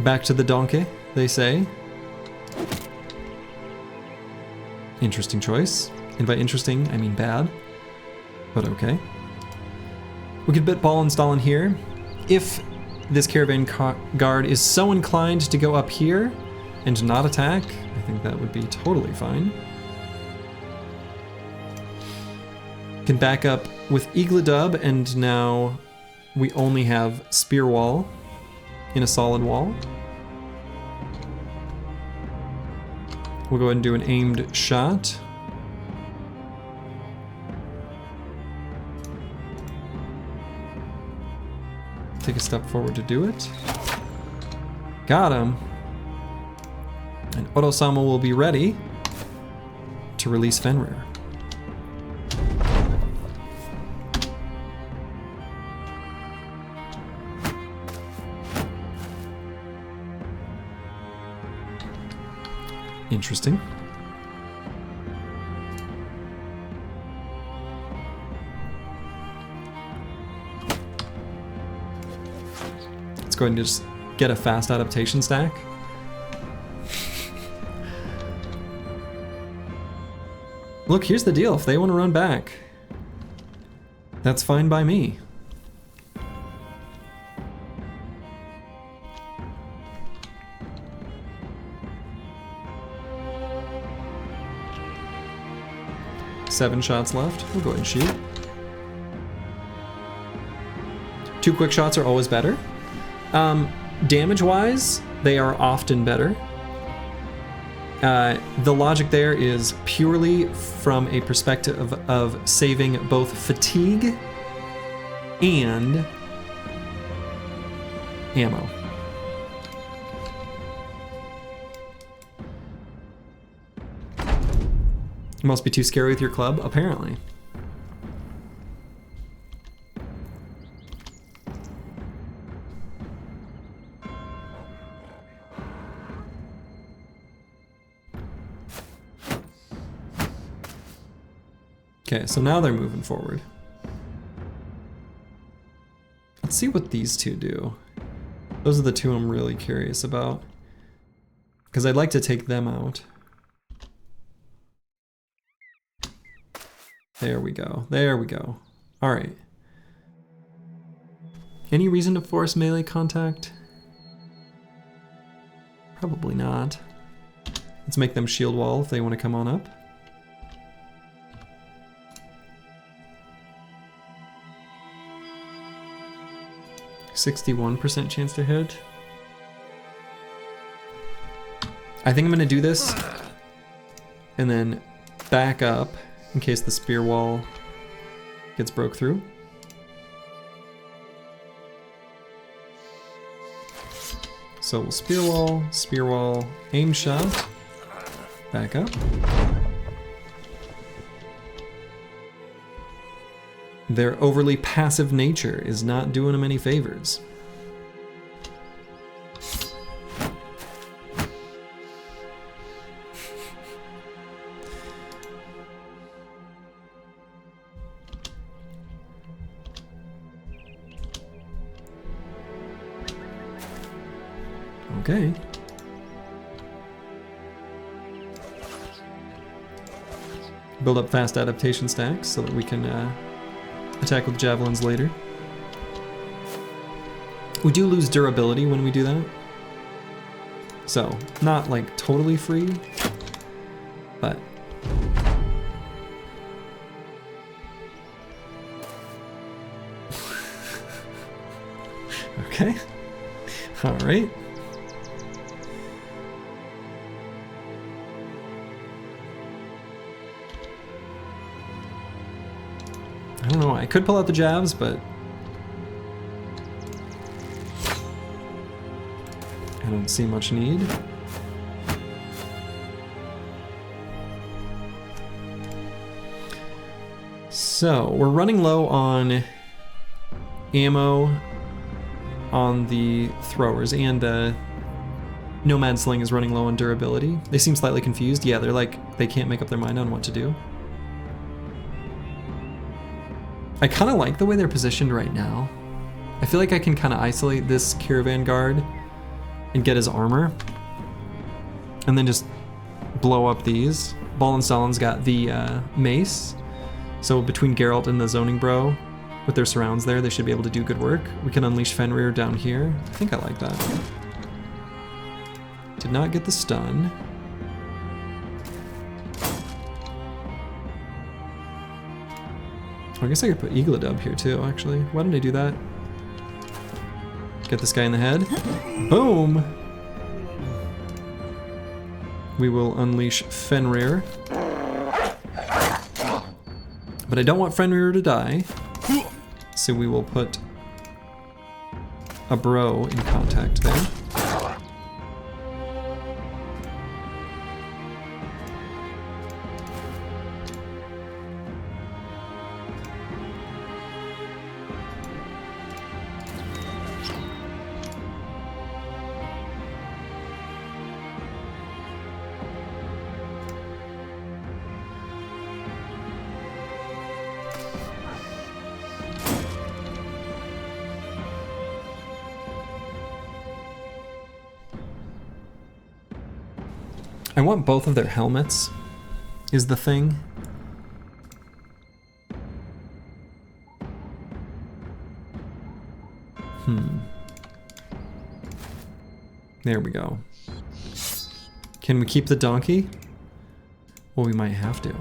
Speaker 1: Back to the donkey, they say. Interesting choice. And by interesting, I mean bad. But okay. We could bet Ballenstallen here. If this caravan guard is so inclined to go up here and not attack, I think that would be totally fine. Can back up with Eagledub, and now we only have Spear Wall in a solid wall. We'll go ahead and do an aimed shot. Take a step forward to do it. Got him. And Oto-sama will be ready to release Fenrir. Interesting. Let's go ahead and just get a fast adaptation stack. Look, here's the deal. If they want to run back, that's fine by me. Seven shots left. We'll go ahead and shoot. 2 quick shots are always better. Damage-wise, they are often better. The logic there is purely from a perspective of saving both fatigue and ammo. You must be too scary with your club, apparently. Okay, so now they're moving forward. Let's see what these two do. Those are the two I'm really curious about. Because I'd like to take them out. There we go. There we go. Alright. Any reason to force melee contact? Probably not. Let's make them shield wall if they want to come on up. %61% chance to hit. I think I'm gonna do this and then back up in case the spear wall gets broke through. So we'll spear wall, aim shot, back up. Their overly passive nature is not doing them any favors. Okay. Build up fast adaptation stacks so that we can attack with javelins later. We do lose durability when we do that. So, not like totally free, but... Okay. All right. I don't know, I could pull out the jabs, but I don't see much need. So, we're running low on ammo on the throwers, and the Nomad Sling is running low on durability. They seem slightly confused. Yeah, they're like, they can't make up their mind on what to do. I kind of like the way they're positioned right now. I feel like I can kind of isolate this caravan guard and get his armor, and then just blow up these. Ball and Stalin's got the mace, so between Geralt and the zoning bro, with their surrounds there, they should be able to do good work. We can unleash Fenrir down here. I think I like that. Did not get the stun. I guess I could put EELI here too, actually. Why didn't I do that? Get this guy in the head. Boom! We will unleash Fenrir. But I don't want Fenrir to die. So we will put a bro in contact there. I want both of their helmets, is the thing. There we go. Can we keep the donkey? Well, we might have to.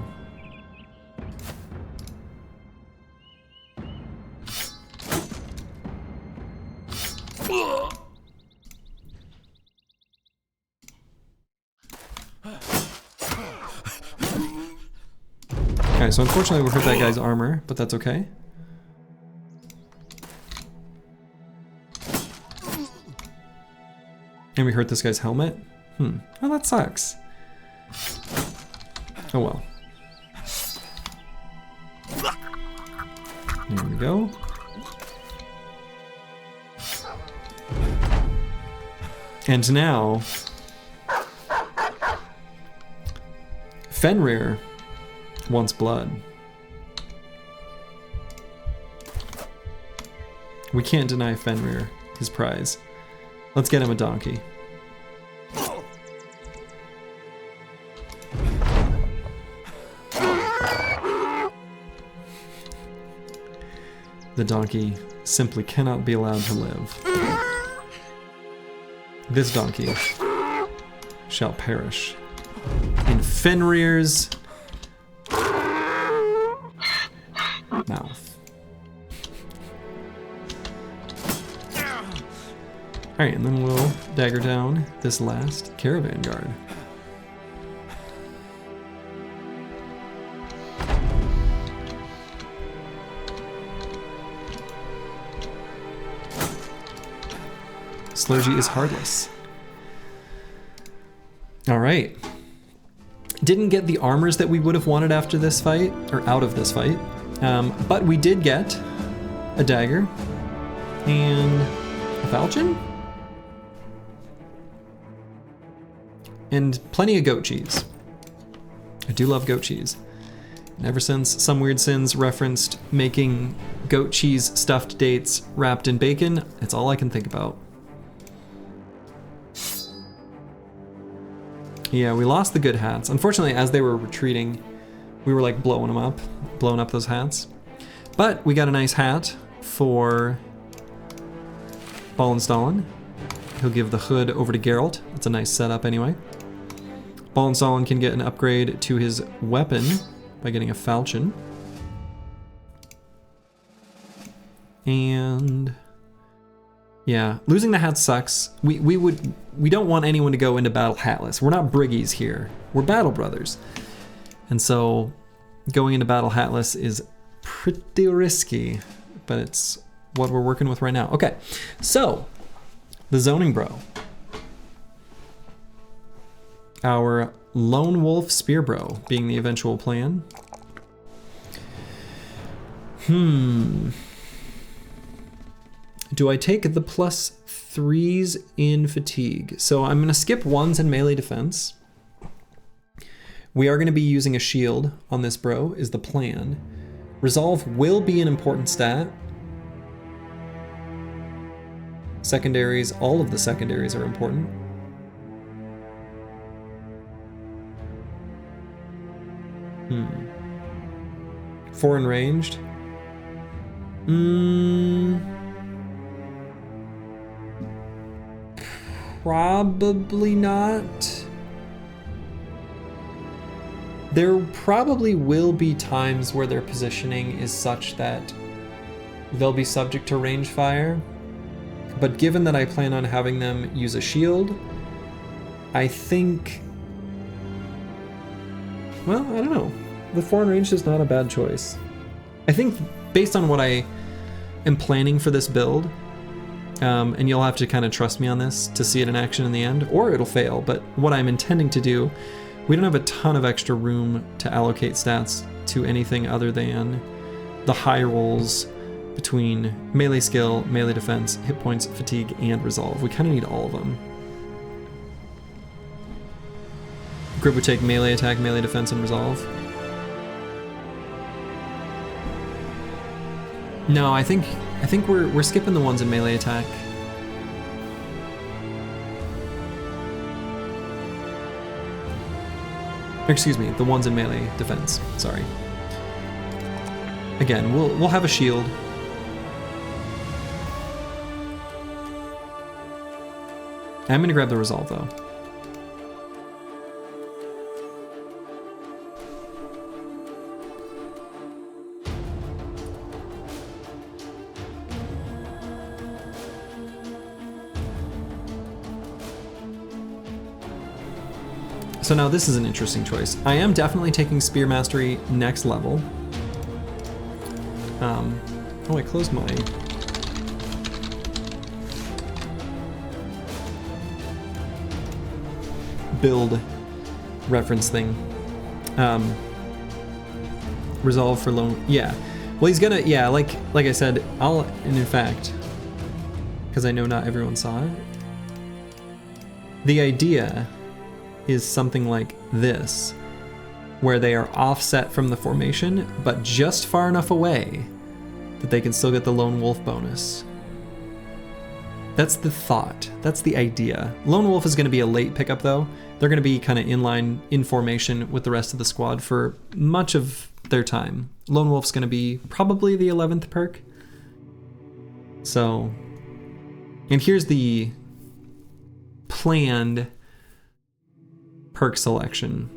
Speaker 1: Okay, so unfortunately we hurt that guy's armor, but that's okay. And we hurt this guy's helmet? Oh, that sucks. Oh well. There we go. And now, Fenrir wants blood. We can't deny Fenrir his prize. Let's get him a donkey. The donkey simply cannot be allowed to live. This donkey shall perish in Fenrir's mouth. Alright, and then we'll dagger down this last caravan guard. Slurgy is heartless. Alright. Didn't get the armors that we would have wanted after this fight, or out of this fight, but we did get a dagger and a falchion? And plenty of goat cheese. I do love goat cheese. And ever since Some Weird Sins referenced making goat cheese stuffed dates wrapped in bacon, it's all I can think about. Yeah, we lost the good hats. Unfortunately, as they were retreating, we were like blowing up those hats. But we got a nice hat for Ballinstallin. He'll give the hood over to Geralt. That's a nice setup anyway. Ballinstallin can get an upgrade to his weapon by getting a falchion. And yeah, losing the hat sucks. We don't want anyone to go into battle hatless. We're not briggies here. We're battle brothers. And so going into battle hatless is pretty risky, but it's what we're working with right now. Okay, so the zoning bro. Our lone wolf spear bro being the eventual plan. Do I take the +3s in fatigue? So I'm gonna skip 1s in melee defense. We are gonna be using a shield on this bro, is the plan. Resolve will be an important stat. Secondaries, all of the secondaries are important. Foreign ranged. Probably not. There probably will be times where their positioning is such that they'll be subject to range fire. But given that I plan on having them use a shield, I think, well, I don't know. The foreign range is not a bad choice. I think based on what I am planning for this build, and you'll have to kind of trust me on this to see it in action in the end, or it'll fail, but what I'm intending to do, we don't have a ton of extra room to allocate stats to anything other than the high rolls between melee skill, melee defense, hit points, fatigue, and resolve. We kind of need all of them. Grip would take melee attack, melee defense, and resolve. No, I think we're skipping the ones in melee attack. Excuse me, the ones in melee defense. Sorry. Again, we'll have a shield. I'm gonna grab the resolve though. So now this is an interesting choice. I am definitely taking Spear Mastery next level. Oh, I closed my... build reference thing. Resolve for lone... Yeah. Well, he's gonna... Yeah, like I said, and in fact, because I know not everyone saw it, the idea is something like this, where they are offset from the formation, but just far enough away that they can still get the lone wolf bonus. That's the thought. That's the idea. Lone Wolf is going to be a late pickup, though. They're going to be kind of in line in formation with the rest of the squad for much of their time. Lone Wolf's going to be probably the 11th perk. So, and here's the planned perk selection.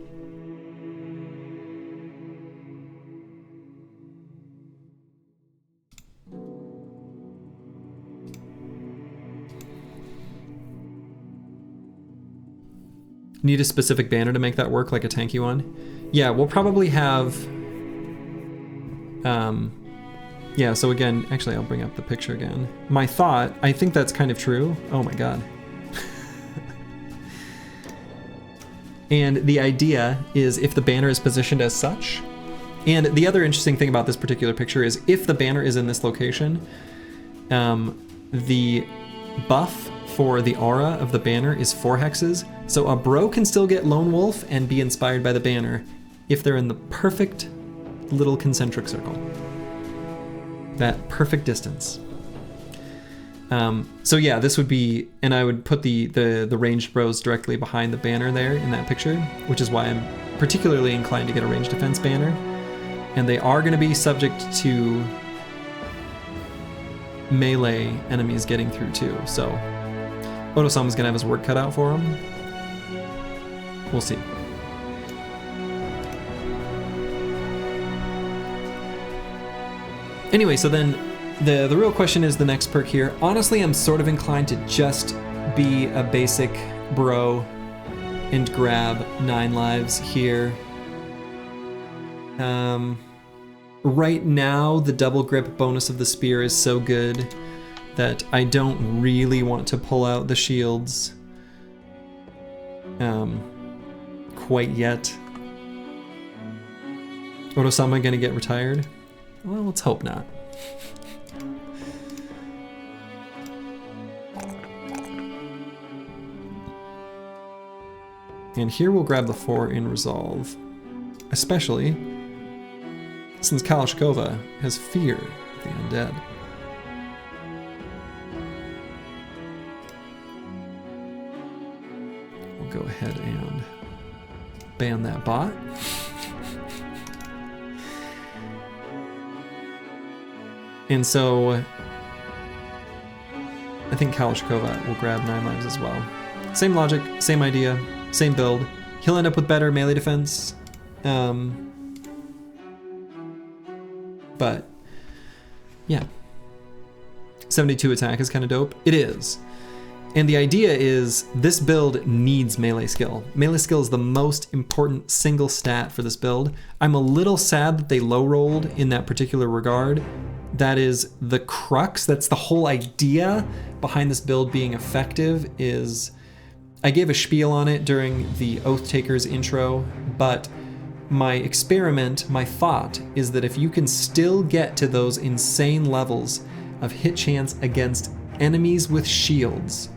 Speaker 1: Need a specific banner to make that work, like a tanky one? Yeah, we'll probably have... yeah, so again, actually I'll bring up the picture again. My thought, I think that's kind of true. Oh my god. And the idea is if the banner is positioned as such, and the other interesting thing about this particular picture is if the banner is in this location, the buff for the aura of the banner is 4 hexes, so a bro can still get Lone Wolf and be inspired by the banner if they're in the perfect little concentric circle. That perfect distance. So yeah, this would be, and I would put the ranged bros directly behind the banner there in that picture, which is why I'm particularly inclined to get a ranged defense banner. And they are going to be subject to melee enemies getting through too, so Oto-sama's gonna have his work cut out for him. We'll see. Anyway, so then the real question is the next perk here. Honestly, I'm sort of inclined to just be a basic bro and grab 9 lives here. Right now, the double grip bonus of the spear is so good that I don't really want to pull out the shields quite yet. Oto-sama gonna get retired? Well, let's hope not. And here we'll grab the 4 in Resolve, especially since Kalashkova has fear of the undead. We'll go ahead and ban that bot. And so I think Kalashkova will grab 9 lives as well. Same logic, same idea, same build. He'll end up with better melee defense. But yeah, 72 attack is kind of dope. It is. And the idea is this build needs melee skill. Melee skill is the most important single stat for this build. I'm a little sad that they low rolled in that particular regard. That is the crux. That's the whole idea behind this build being effective. Is I gave a spiel on it during the Oath Takers intro, but my experiment, my thought, is that if you can still get to those insane levels of hit chance against enemies with shields,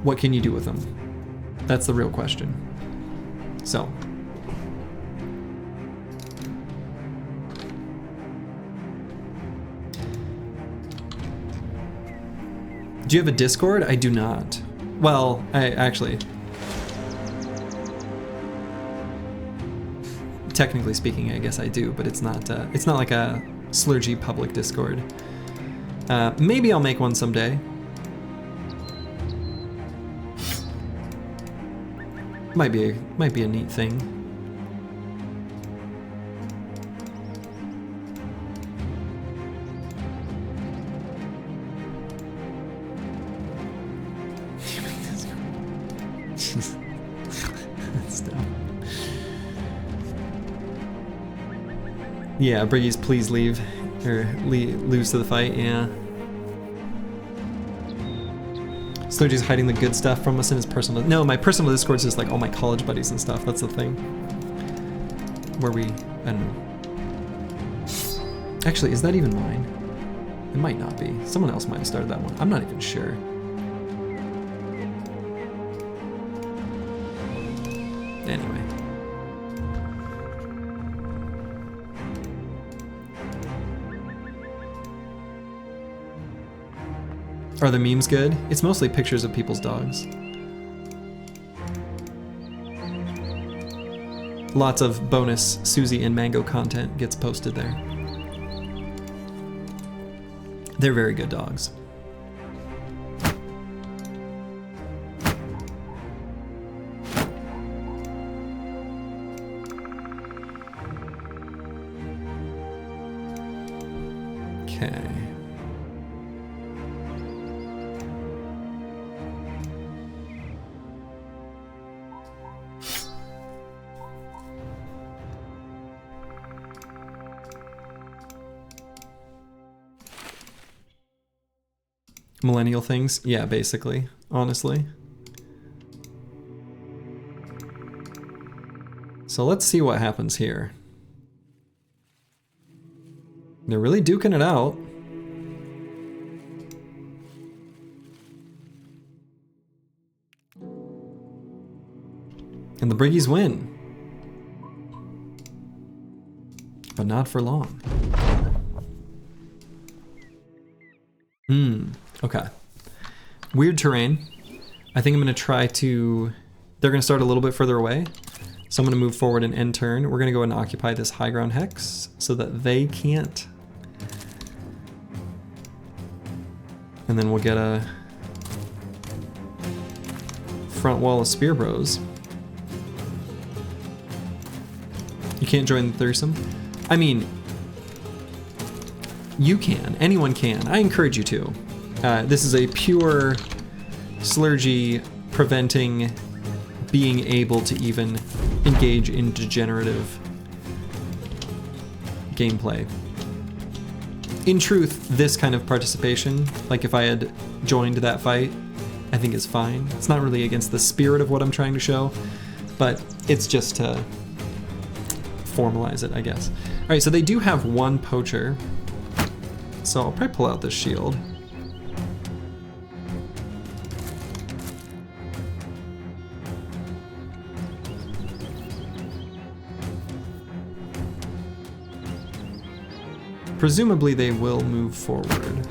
Speaker 1: what can you do with them? That's the real question. So. Do you have a Discord? I do not. Well, I actually, technically speaking, I guess I do, but it's not like a Slurgy public Discord. Maybe I'll make one someday. Might be a neat thing. Yeah, Briggy's please leave, or lose to the fight, yeah. Slurgy's hiding the good stuff from us in his personal... No, my personal Discord's just like all my college buddies and stuff, that's the thing. Where we... I don't know. Actually, is that even mine? It might not be. Someone else might have started that one. I'm not even sure. Anyway. Are the memes good? It's mostly pictures of people's dogs. Lots of bonus Susie and Mango content gets posted there. They're very good dogs. Okay. Millennial things? Yeah, basically, honestly. So let's see what happens here. They're really duking it out. And the Briggies win. But not for long. Okay. Weird terrain. I think I'm gonna try to... They're gonna start a little bit further away. So I'm gonna move forward and end turn. We're gonna go and occupy this high ground hex so that they can't. And then we'll get a front wall of spear bros. You can't join the threesome? I mean, you can. Anyone can. I encourage you to. This is a pure Slurgy preventing being able to even engage in degenerative gameplay. In truth, this kind of participation, like if I had joined that fight, I think is fine. It's not really against the spirit of what I'm trying to show, but it's just to formalize it, I guess. All right, so they do have one poacher, so I'll probably pull out this shield. Presumably they will move forward.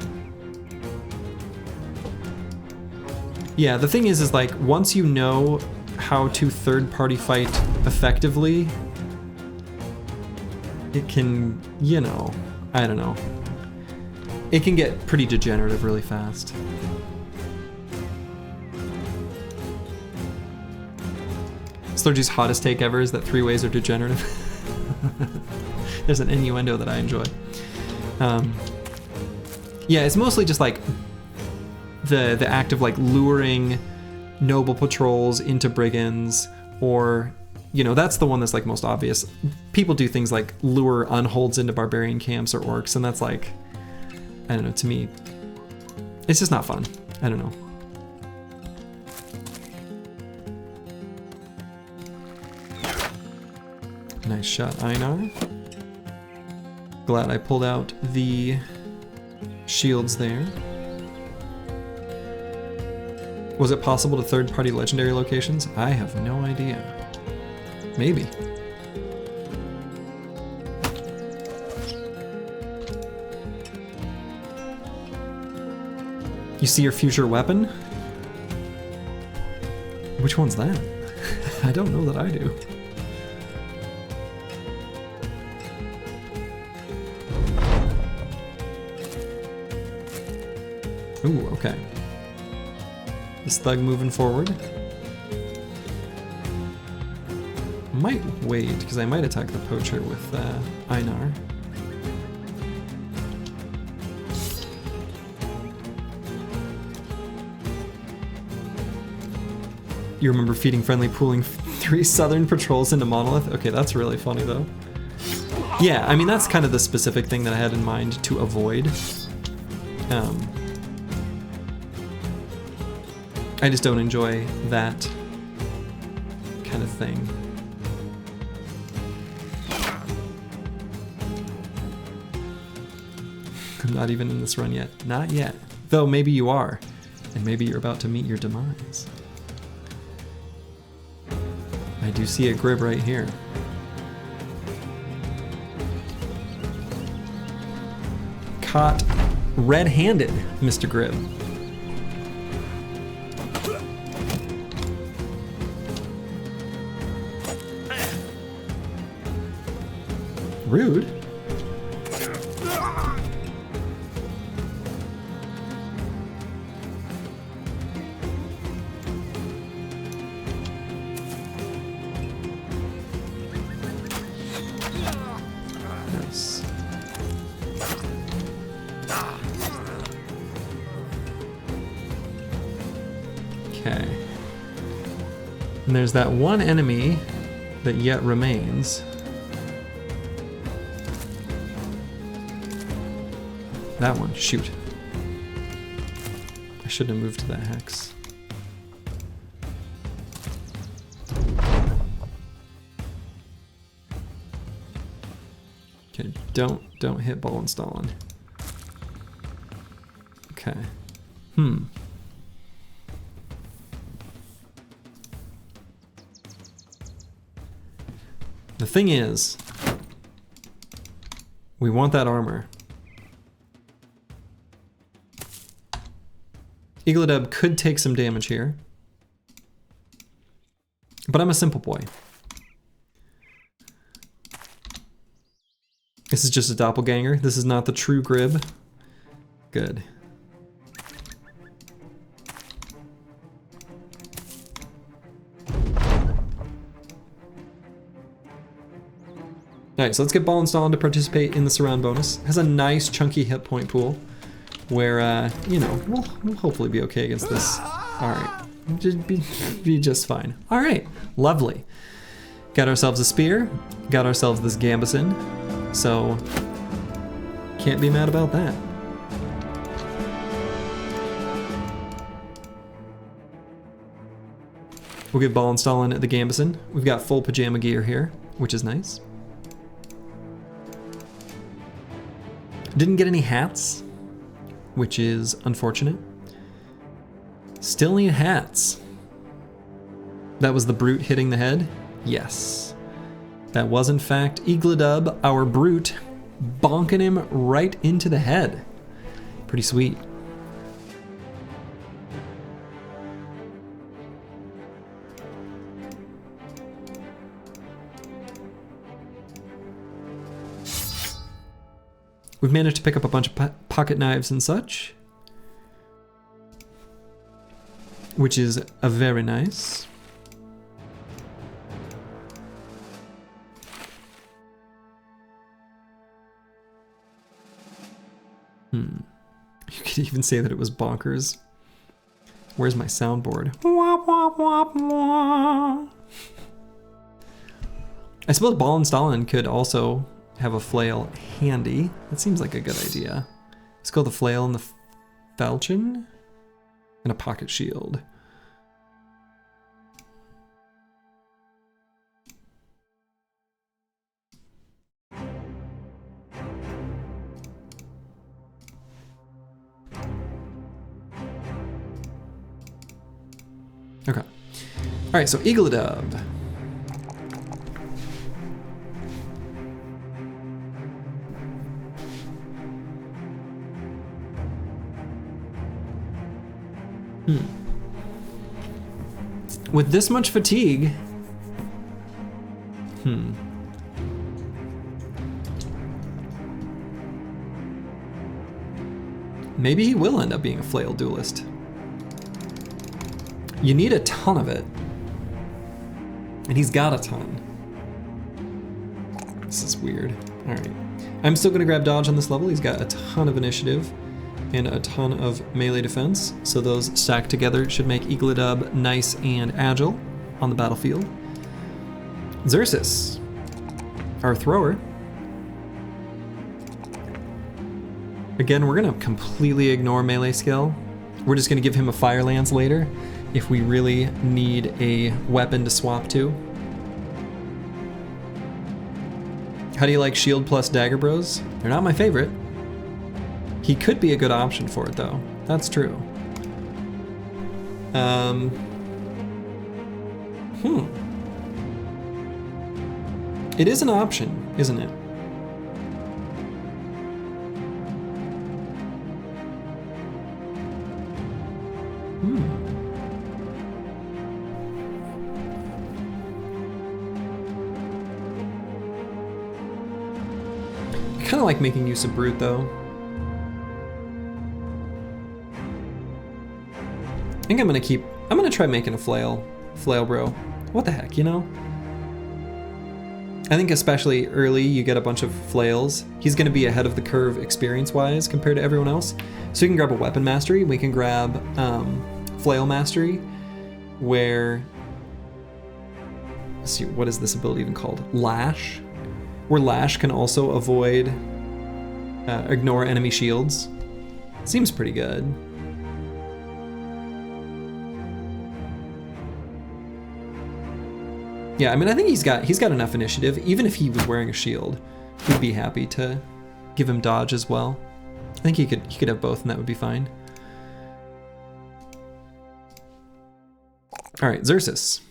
Speaker 1: Yeah, the thing is like, once you know how to third-party fight effectively, it can, you know, I don't know. It can get pretty degenerative really fast. Slurgy's hottest take ever is that 3 ways are degenerative. There's an innuendo that I enjoy. Yeah, it's mostly just like the act of like luring noble patrols into brigands, or, you know, that's the one that's like most obvious. People do things like lure unholds into barbarian camps or orcs, and that's like, I don't know, to me, it's just not fun. I don't know. Nice shot, Einar. Glad I pulled out the shields there. Was it possible to third-party legendary locations? I have no idea. Maybe. You see your future weapon? Which one's that? I don't know that I do. Ooh, okay. This thug moving forward. Might wait, because I might attack the poacher with Einar. You remember feeding friendly pooling 3 southern patrols into Monolith? Okay, that's really funny though. Yeah, I mean that's kind of the specific thing that I had in mind to avoid. I just don't enjoy that kind of thing. I'm not even in this run yet. Not yet. Though maybe you are. And maybe you're about to meet your demise. I do see a grib right here. Caught red-handed, Mr. Grib. Rude. Nice. Okay. And there's that one enemy that yet remains. That one, shoot. I shouldn't have moved to that hex. Okay, don't hit ball installing. Okay. The thing is, we want that armor. EELI could take some damage here, but I'm a simple boy. This is just a doppelganger. This is not the true Grib. Good. Alright, so let's get Ball installing to participate in the surround bonus. Has a nice chunky hit point pool where, you know, we'll hopefully be okay against this. Alright, just be just fine. Alright, lovely. Got ourselves a spear, got ourselves this gambeson, so can't be mad about that. We'll get Ball installing at the gambeson. We've got full pajama gear here, which is nice. Didn't get any hats, which is unfortunate. Still need hats. That was the brute hitting the head? Yes. That was in fact EELI, our brute, bonking him right into the head. Pretty sweet. We've managed to pick up a bunch of pocket knives and such, which is a very nice. You could even say that it was bonkers. Where's my soundboard? I suppose Ball and Stalin could also have a flail handy. That seems like a good idea. Let's go the flail and the falchion and a pocket shield. Okay. All right, so EELI. With this much fatigue, maybe he will end up being a flail duelist. You need a ton of it, and he's got a ton. This is weird. All right, I'm still gonna grab dodge on this level. He's got a ton of initiative and a ton of melee defense, so those stacked together should make EELI nice and agile on the battlefield. Xerxes, our thrower. Again, we're gonna completely ignore melee skill. We're just gonna give him a fire lance later if we really need a weapon to swap to. How do you like shield plus dagger bros? They're not my favorite. He could be a good option for it though. That's true. It is an option, isn't it? kind of like making use of brute though. I think I'm gonna try making a flail bro. What the heck, you know? I think especially early you get a bunch of flails. He's gonna be ahead of the curve experience-wise compared to everyone else. So you can grab a weapon mastery, we can grab flail mastery, where, let's see, what is this ability even called? Lash, where Lash can also avoid, ignore enemy shields. Seems pretty good. Yeah, I mean, I think he's got enough initiative. Even if he was wearing a shield, we'd be happy to give him dodge as well. I think he could have both, and that would be fine. All right, Xerxes.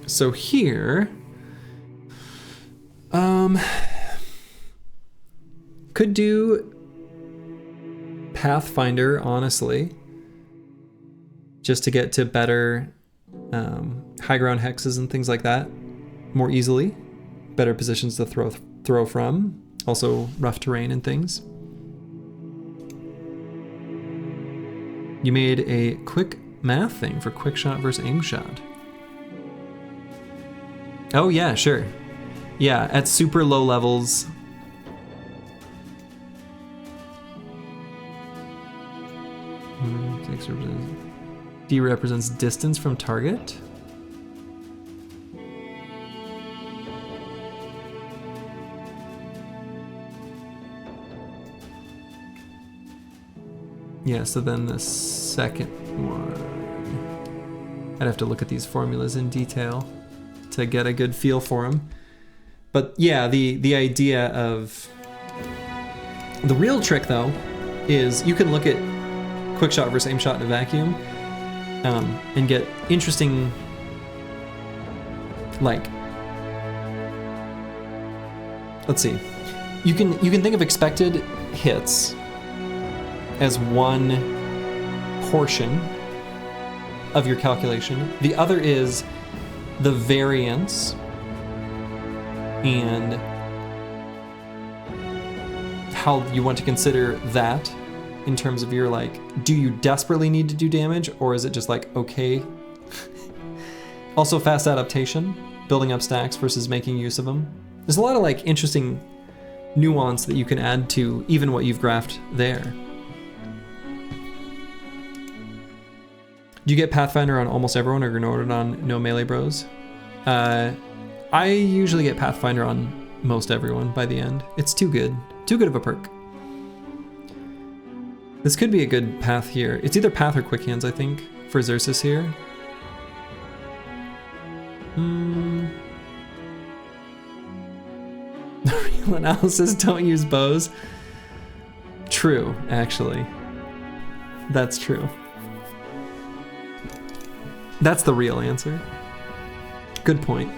Speaker 1: So here, could do Pathfinder, honestly. Just to get to better high ground hexes and things like that more easily. Better positions to throw from. Also rough terrain and things. You made a quick math thing for quick shot versus aim shot. Oh yeah, sure. Yeah, at super low levels. D represents distance from target. Yeah, so then the second one, I'd have to look at these formulas in detail to get a good feel for them. But yeah, the idea of the real trick though is you can look at quick shot versus aim shot in a vacuum. And get interesting, like, let's see, you can think of expected hits as one portion of your calculation. The other is the variance and how you want to consider that in terms of your, like, do you desperately need to do damage, or is it just like, okay? Also fast adaptation, building up stacks versus making use of them. There's a lot of like interesting nuance that you can add to even what you've graphed there. Do you get Pathfinder on almost everyone or ignored on no melee bros? I usually get Pathfinder on most everyone by the end. It's too good of a perk. This could be a good path here. It's either path or quick hands, I think, for Xerxes here. Real analysis, don't use bows. True, actually. That's true. That's the real answer. Good point.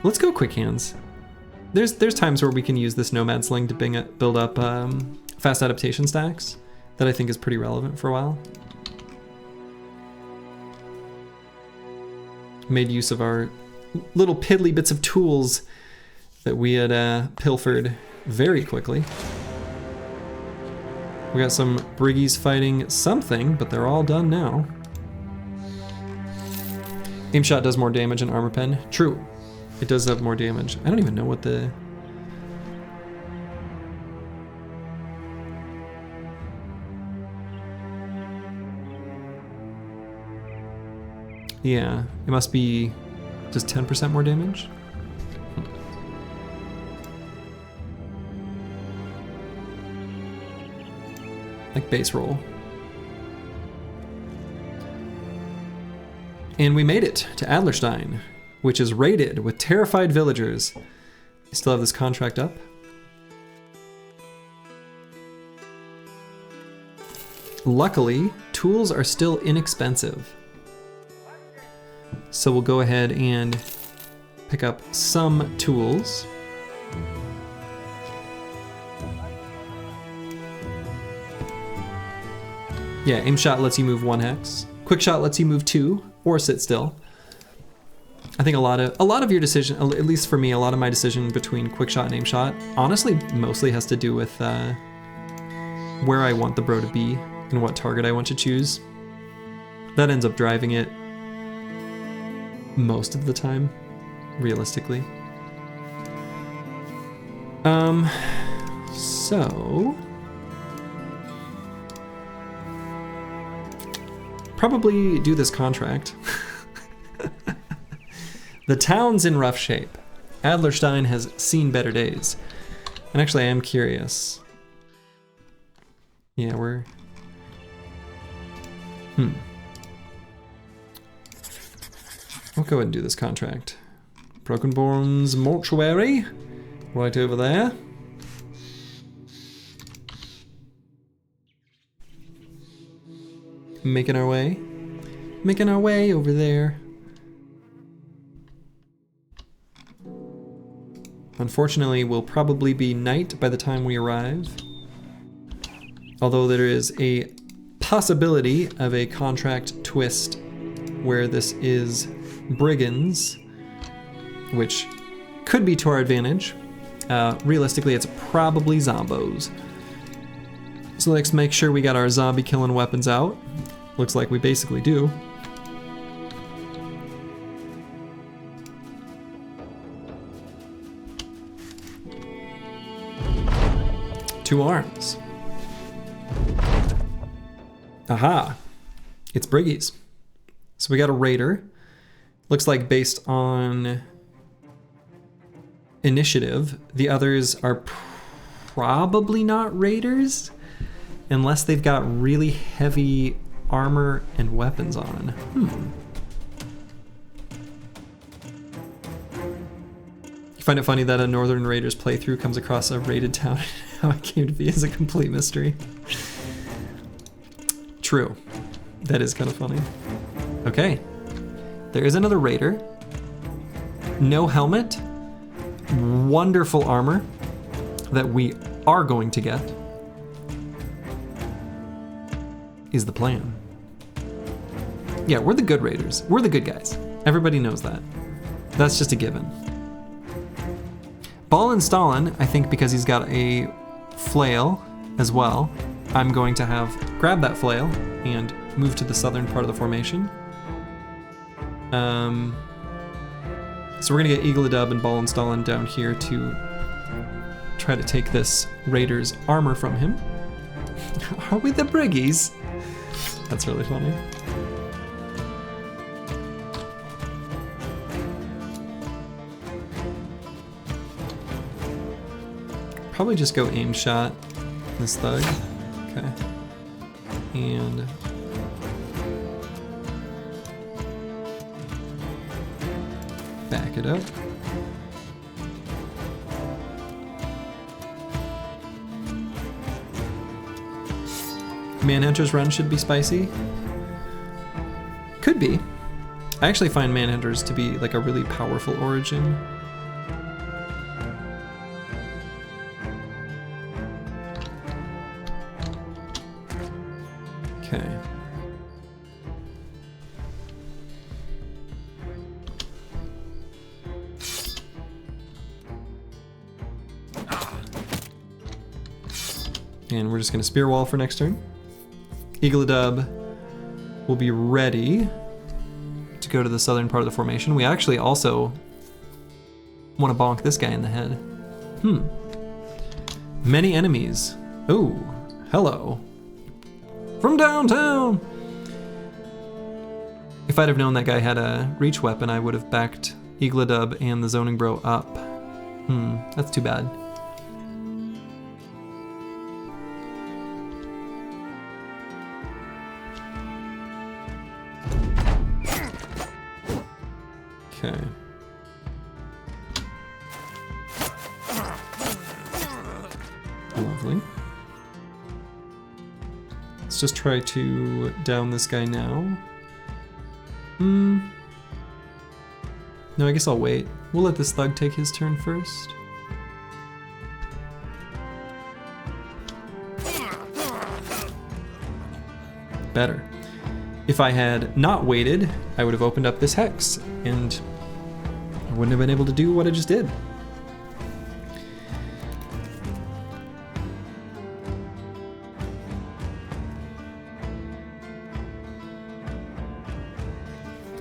Speaker 1: Let's go quick hands. There's times where we can use this Nomad Sling to build up fast adaptation stacks that I think is pretty relevant for a while. Made use of our little piddly bits of tools that we had pilfered very quickly. We got some Briggies fighting something, but they're all done now. Aim shot does more damage than armor pen. True. It does have more damage. I don't even know what the... Yeah, it must be just 10% more damage. Like base roll. And we made it to Adlerstein, which is raided with terrified villagers. I still have this contract up. Luckily, tools are still inexpensive. So we'll go ahead and pick up some tools. Yeah, aim shot lets you move 1 hex. Quick shot lets you move 2 or sit still. I think a lot of your decision, at least for me, a lot of my decision between quick shot and aim shot, honestly, mostly has to do with where I want the bro to be and what target I want to choose. That ends up driving it most of the time, realistically. So probably do this contract. The town's in rough shape. Adlerstein has seen better days. And actually I am curious. Yeah, we're... I'll go ahead and do this contract. Broken Bones Mortuary, right over there. Making our way over there. Unfortunately, we'll probably be night by the time we arrive. Although there is a possibility of a contract twist where this is brigands, which could be to our advantage. Realistically, it's probably zombos. So let's make sure we got our zombie killing weapons out. Looks like we basically do. Two arms. Aha! It's Briggies. So we got a raider. Looks like based on initiative, the others are probably not raiders, unless they've got really heavy armor and weapons on. You find it funny that a Northern Raiders playthrough comes across a raided town and how it came to be is a complete mystery. True. That is kind of funny. Okay. There is another raider. No helmet. Wonderful armor that we are going to get is the plan. Yeah, we're the good raiders. We're the good guys. Everybody knows that. That's just a given. Ball and Stalin, I think because he's got a flail as well, I'm going to grab that flail and move to the southern part of the formation. So we're gonna get Eagle Dub and Ball and Stalin down here to try to take this raider's armor from him. Are we the Briggies? That's really funny. Probably just go aim shot this thug. Okay. And back it up. Manhunter's run should be spicy. Could be. I actually find Manhunters to be like a really powerful origin. Okay. And we're just gonna spear wall for next turn. Eagle Dub will be ready to go to the southern part of the formation. We actually also want to bonk this guy in the head. Many enemies. Oh, hello. From downtown! If I'd have known that guy had a reach weapon, I would have backed Eagle Dub and the Zoning Bro up. That's too bad. Okay. Lovely. Let's just try to down this guy now. No, I guess I'll wait. We'll let this thug take his turn first. better. If I had not waited, I would have opened up this hex, and I wouldn't have been able to do what I just did.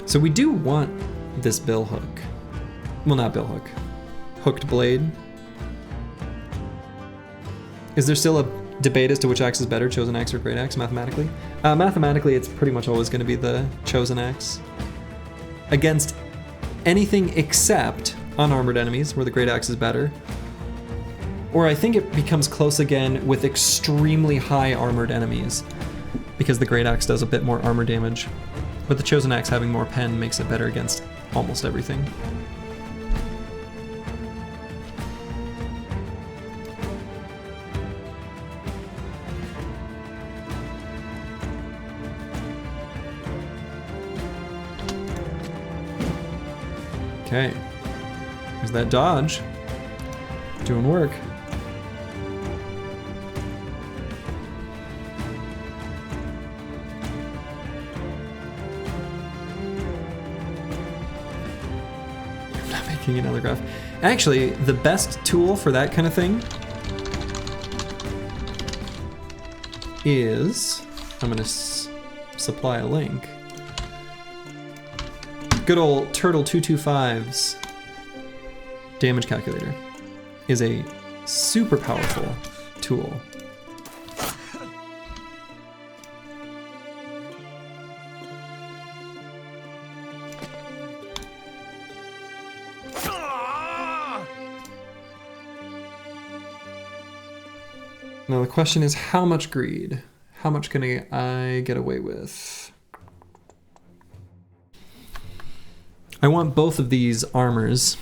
Speaker 1: So we do want this bill hook. Well, not bill hook. Hooked blade. Is there still a debate as to which axe is better, chosen axe or great axe, mathematically? Mathematically, it's pretty much always going to be the chosen axe. Against anything except unarmored enemies, where the great axe is better. Or I think it becomes close again with extremely high armored enemies, because the great axe does a bit more armor damage. But the chosen axe having more pen makes it better against almost everything. Okay, there's that dodge. Doing work. I'm not making another graph. Actually, the best tool for that kind of thing is, I'm gonna supply a link. Good old Turtle225's damage calculator is a super powerful tool. Now the question is, how much greed? How much can I get away with? I want both of these armors.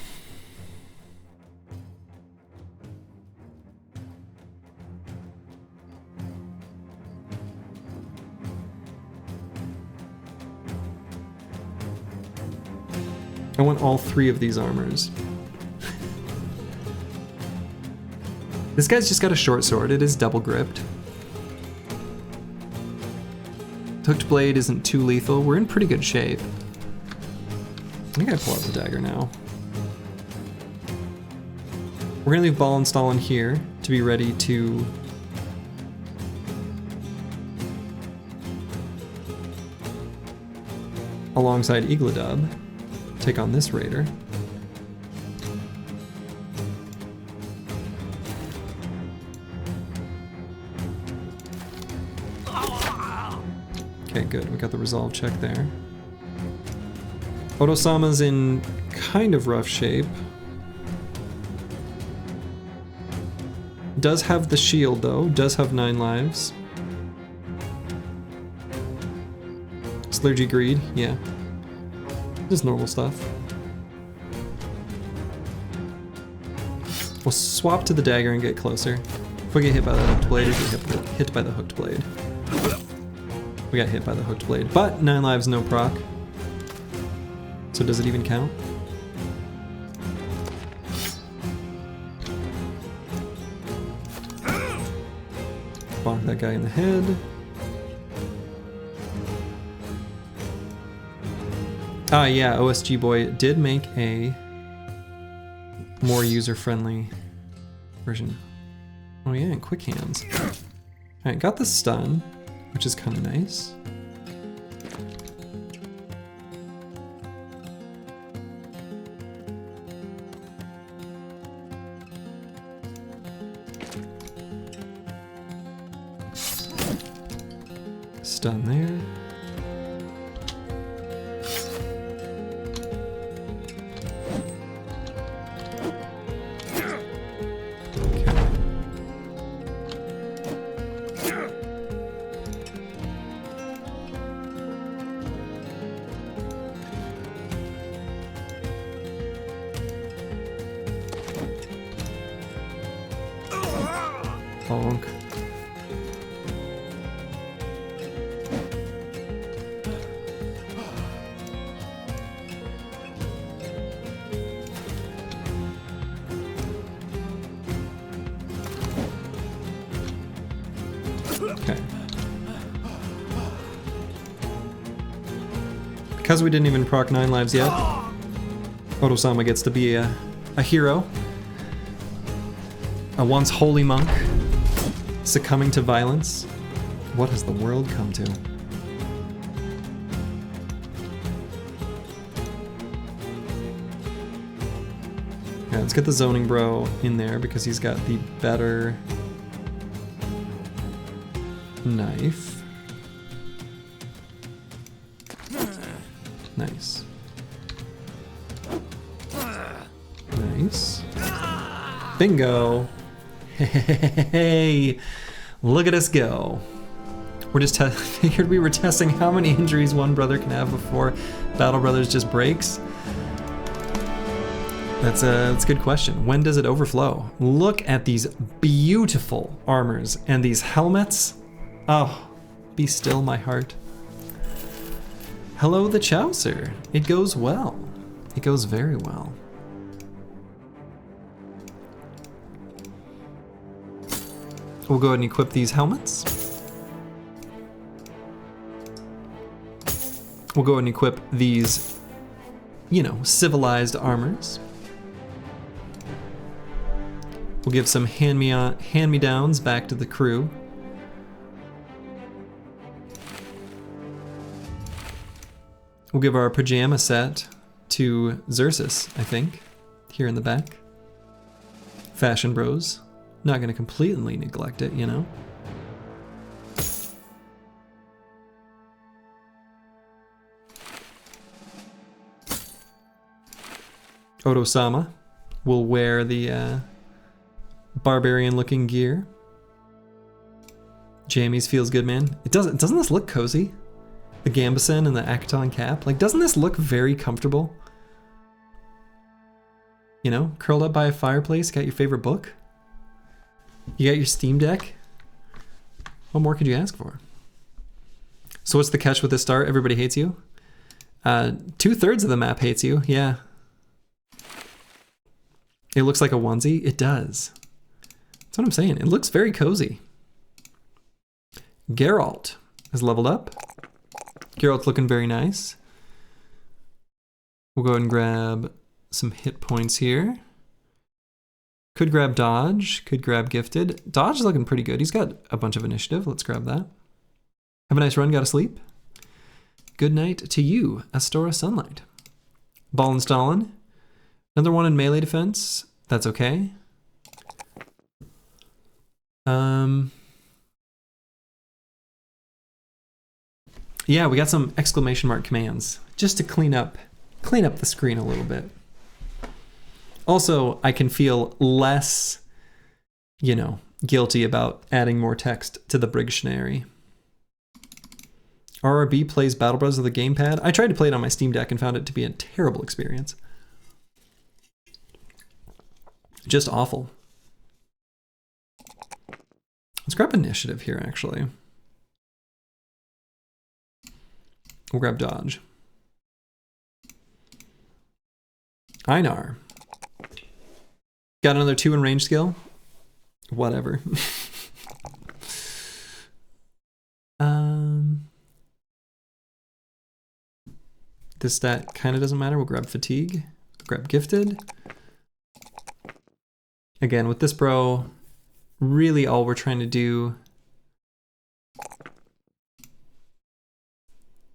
Speaker 1: I want all three of these armors. This guy's just got a short sword. It is double gripped. Hooked blade isn't too lethal. We're in pretty good shape. I think I pull out the dagger now. We're gonna leave Ball and Stall in here to be ready to alongside Igladub take on this raider. Okay, good. We got the resolve check there. Otosama's in kind of rough shape. Does have the shield though, does have 9 lives. Slurgy Greed, yeah. Just normal stuff. We'll swap to the dagger and get closer. If we get hit by the hooked blade, or get hit by the hooked blade. We got hit by the hooked blade, but 9 lives, no proc. So does it even count? Bonk that guy in the head. Ah, yeah, OSG Boy did make a more user-friendly version. Oh yeah, and quick hands. Alright, got the stun, which is kind of nice. Stun there. Bonk. Okay. Because we didn't even proc 9 lives yet, Oto-sama gets to be a hero. A once holy monk succumbing to violence. What has the world come to? Yeah, let's get the zoning bro in there because he's got the better knife. Nice. Nice. Bingo! Hey! Look at us go. We're just figured we were testing how many injuries one brother can have before Battle Brothers just breaks. That's a good question. When does it overflow? Look at these beautiful armors and these helmets. Oh, be still my heart. Hello the Chaucer. It goes well. It goes very well. We'll go ahead and equip these helmets. We'll go ahead and equip these, you know, civilized armors. We'll give some hand-me-downs back to the crew. We'll give our pajama set to Xerxes, I think, here in the back. Fashion bros. Not going to completely neglect it, you know? Oto-sama will wear the barbarian-looking gear. Jammies feels good, man. Doesn't this look cozy? The gambeson and the Akaton cap. Like, doesn't this look very comfortable? You know, curled up by a fireplace, got your favorite book. You got your Steam Deck. What more could you ask for? So what's the catch with this start? Everybody hates you? 2/3 of the map hates you, yeah. It looks like a onesie? It does. That's what I'm saying. It looks very cozy. Geralt has leveled up. Geralt's looking very nice. We'll go ahead and grab some hit points here. Could grab dodge, could grab gifted. Dodge is looking pretty good. He's got a bunch of initiative. Let's grab that. Have a nice run, gotta sleep. Good night to you, Astora Sunlight. Ball and Stalin. Another one in melee defense. That's okay. Yeah, we got some exclamation mark commands just to clean up the screen a little bit. Also, I can feel less, you know, guilty about adding more text to the Brigtionary. RRB plays Battle Bros with a gamepad. I tried to play it on my Steam Deck and found it to be a terrible experience. Just awful. Let's grab initiative here, actually. We'll grab dodge. Einar. Got another 2 in range skill? Whatever. This stat kind of doesn't matter. We'll grab fatigue. Grab gifted. Again, with this bro, really all we're trying to do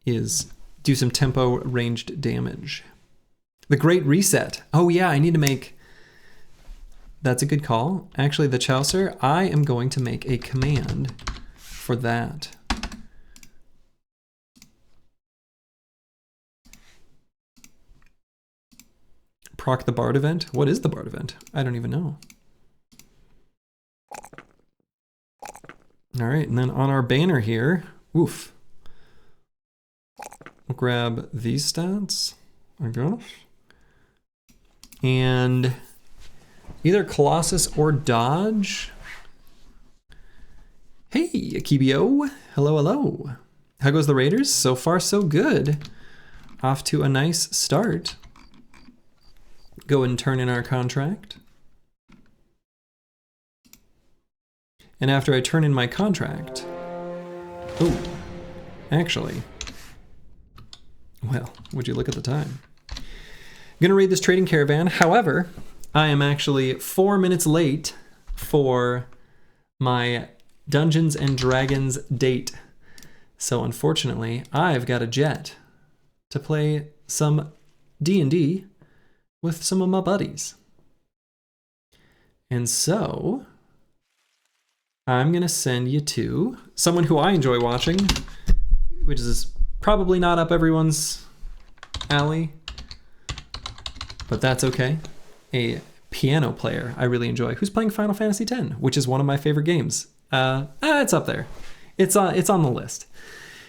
Speaker 1: is do some tempo ranged damage. The Great Reset. Oh yeah, I need to make... That's a good call. Actually, the Chaucer, I am going to make a command for that. Proc the Bard event? What is the Bard event? I don't even know. All right, and then on our banner here, oof. We'll grab these stats, I guess. And either Colossus or Dodge. Hey, Akibio. Hello, hello. How goes the Raiders? So far, so good. Off to a nice start. Go and turn in our contract. And after I turn in my contract... Oh, actually... Well, would you look at the time? I'm going to raid this trading caravan. However, I am actually 4 minutes late for my Dungeons and Dragons date. So unfortunately, I've got a jet to play some D&D with some of my buddies. And so I'm going to send you to someone who I enjoy watching, which is probably not up everyone's alley, but that's okay. A piano player I really enjoy who's playing Final Fantasy X, which is one of my favorite games. It's up there. It's on the list.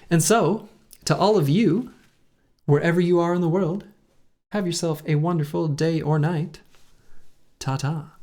Speaker 1: And so, to all of you, wherever you are in the world, have yourself a wonderful day or night. Ta-ta.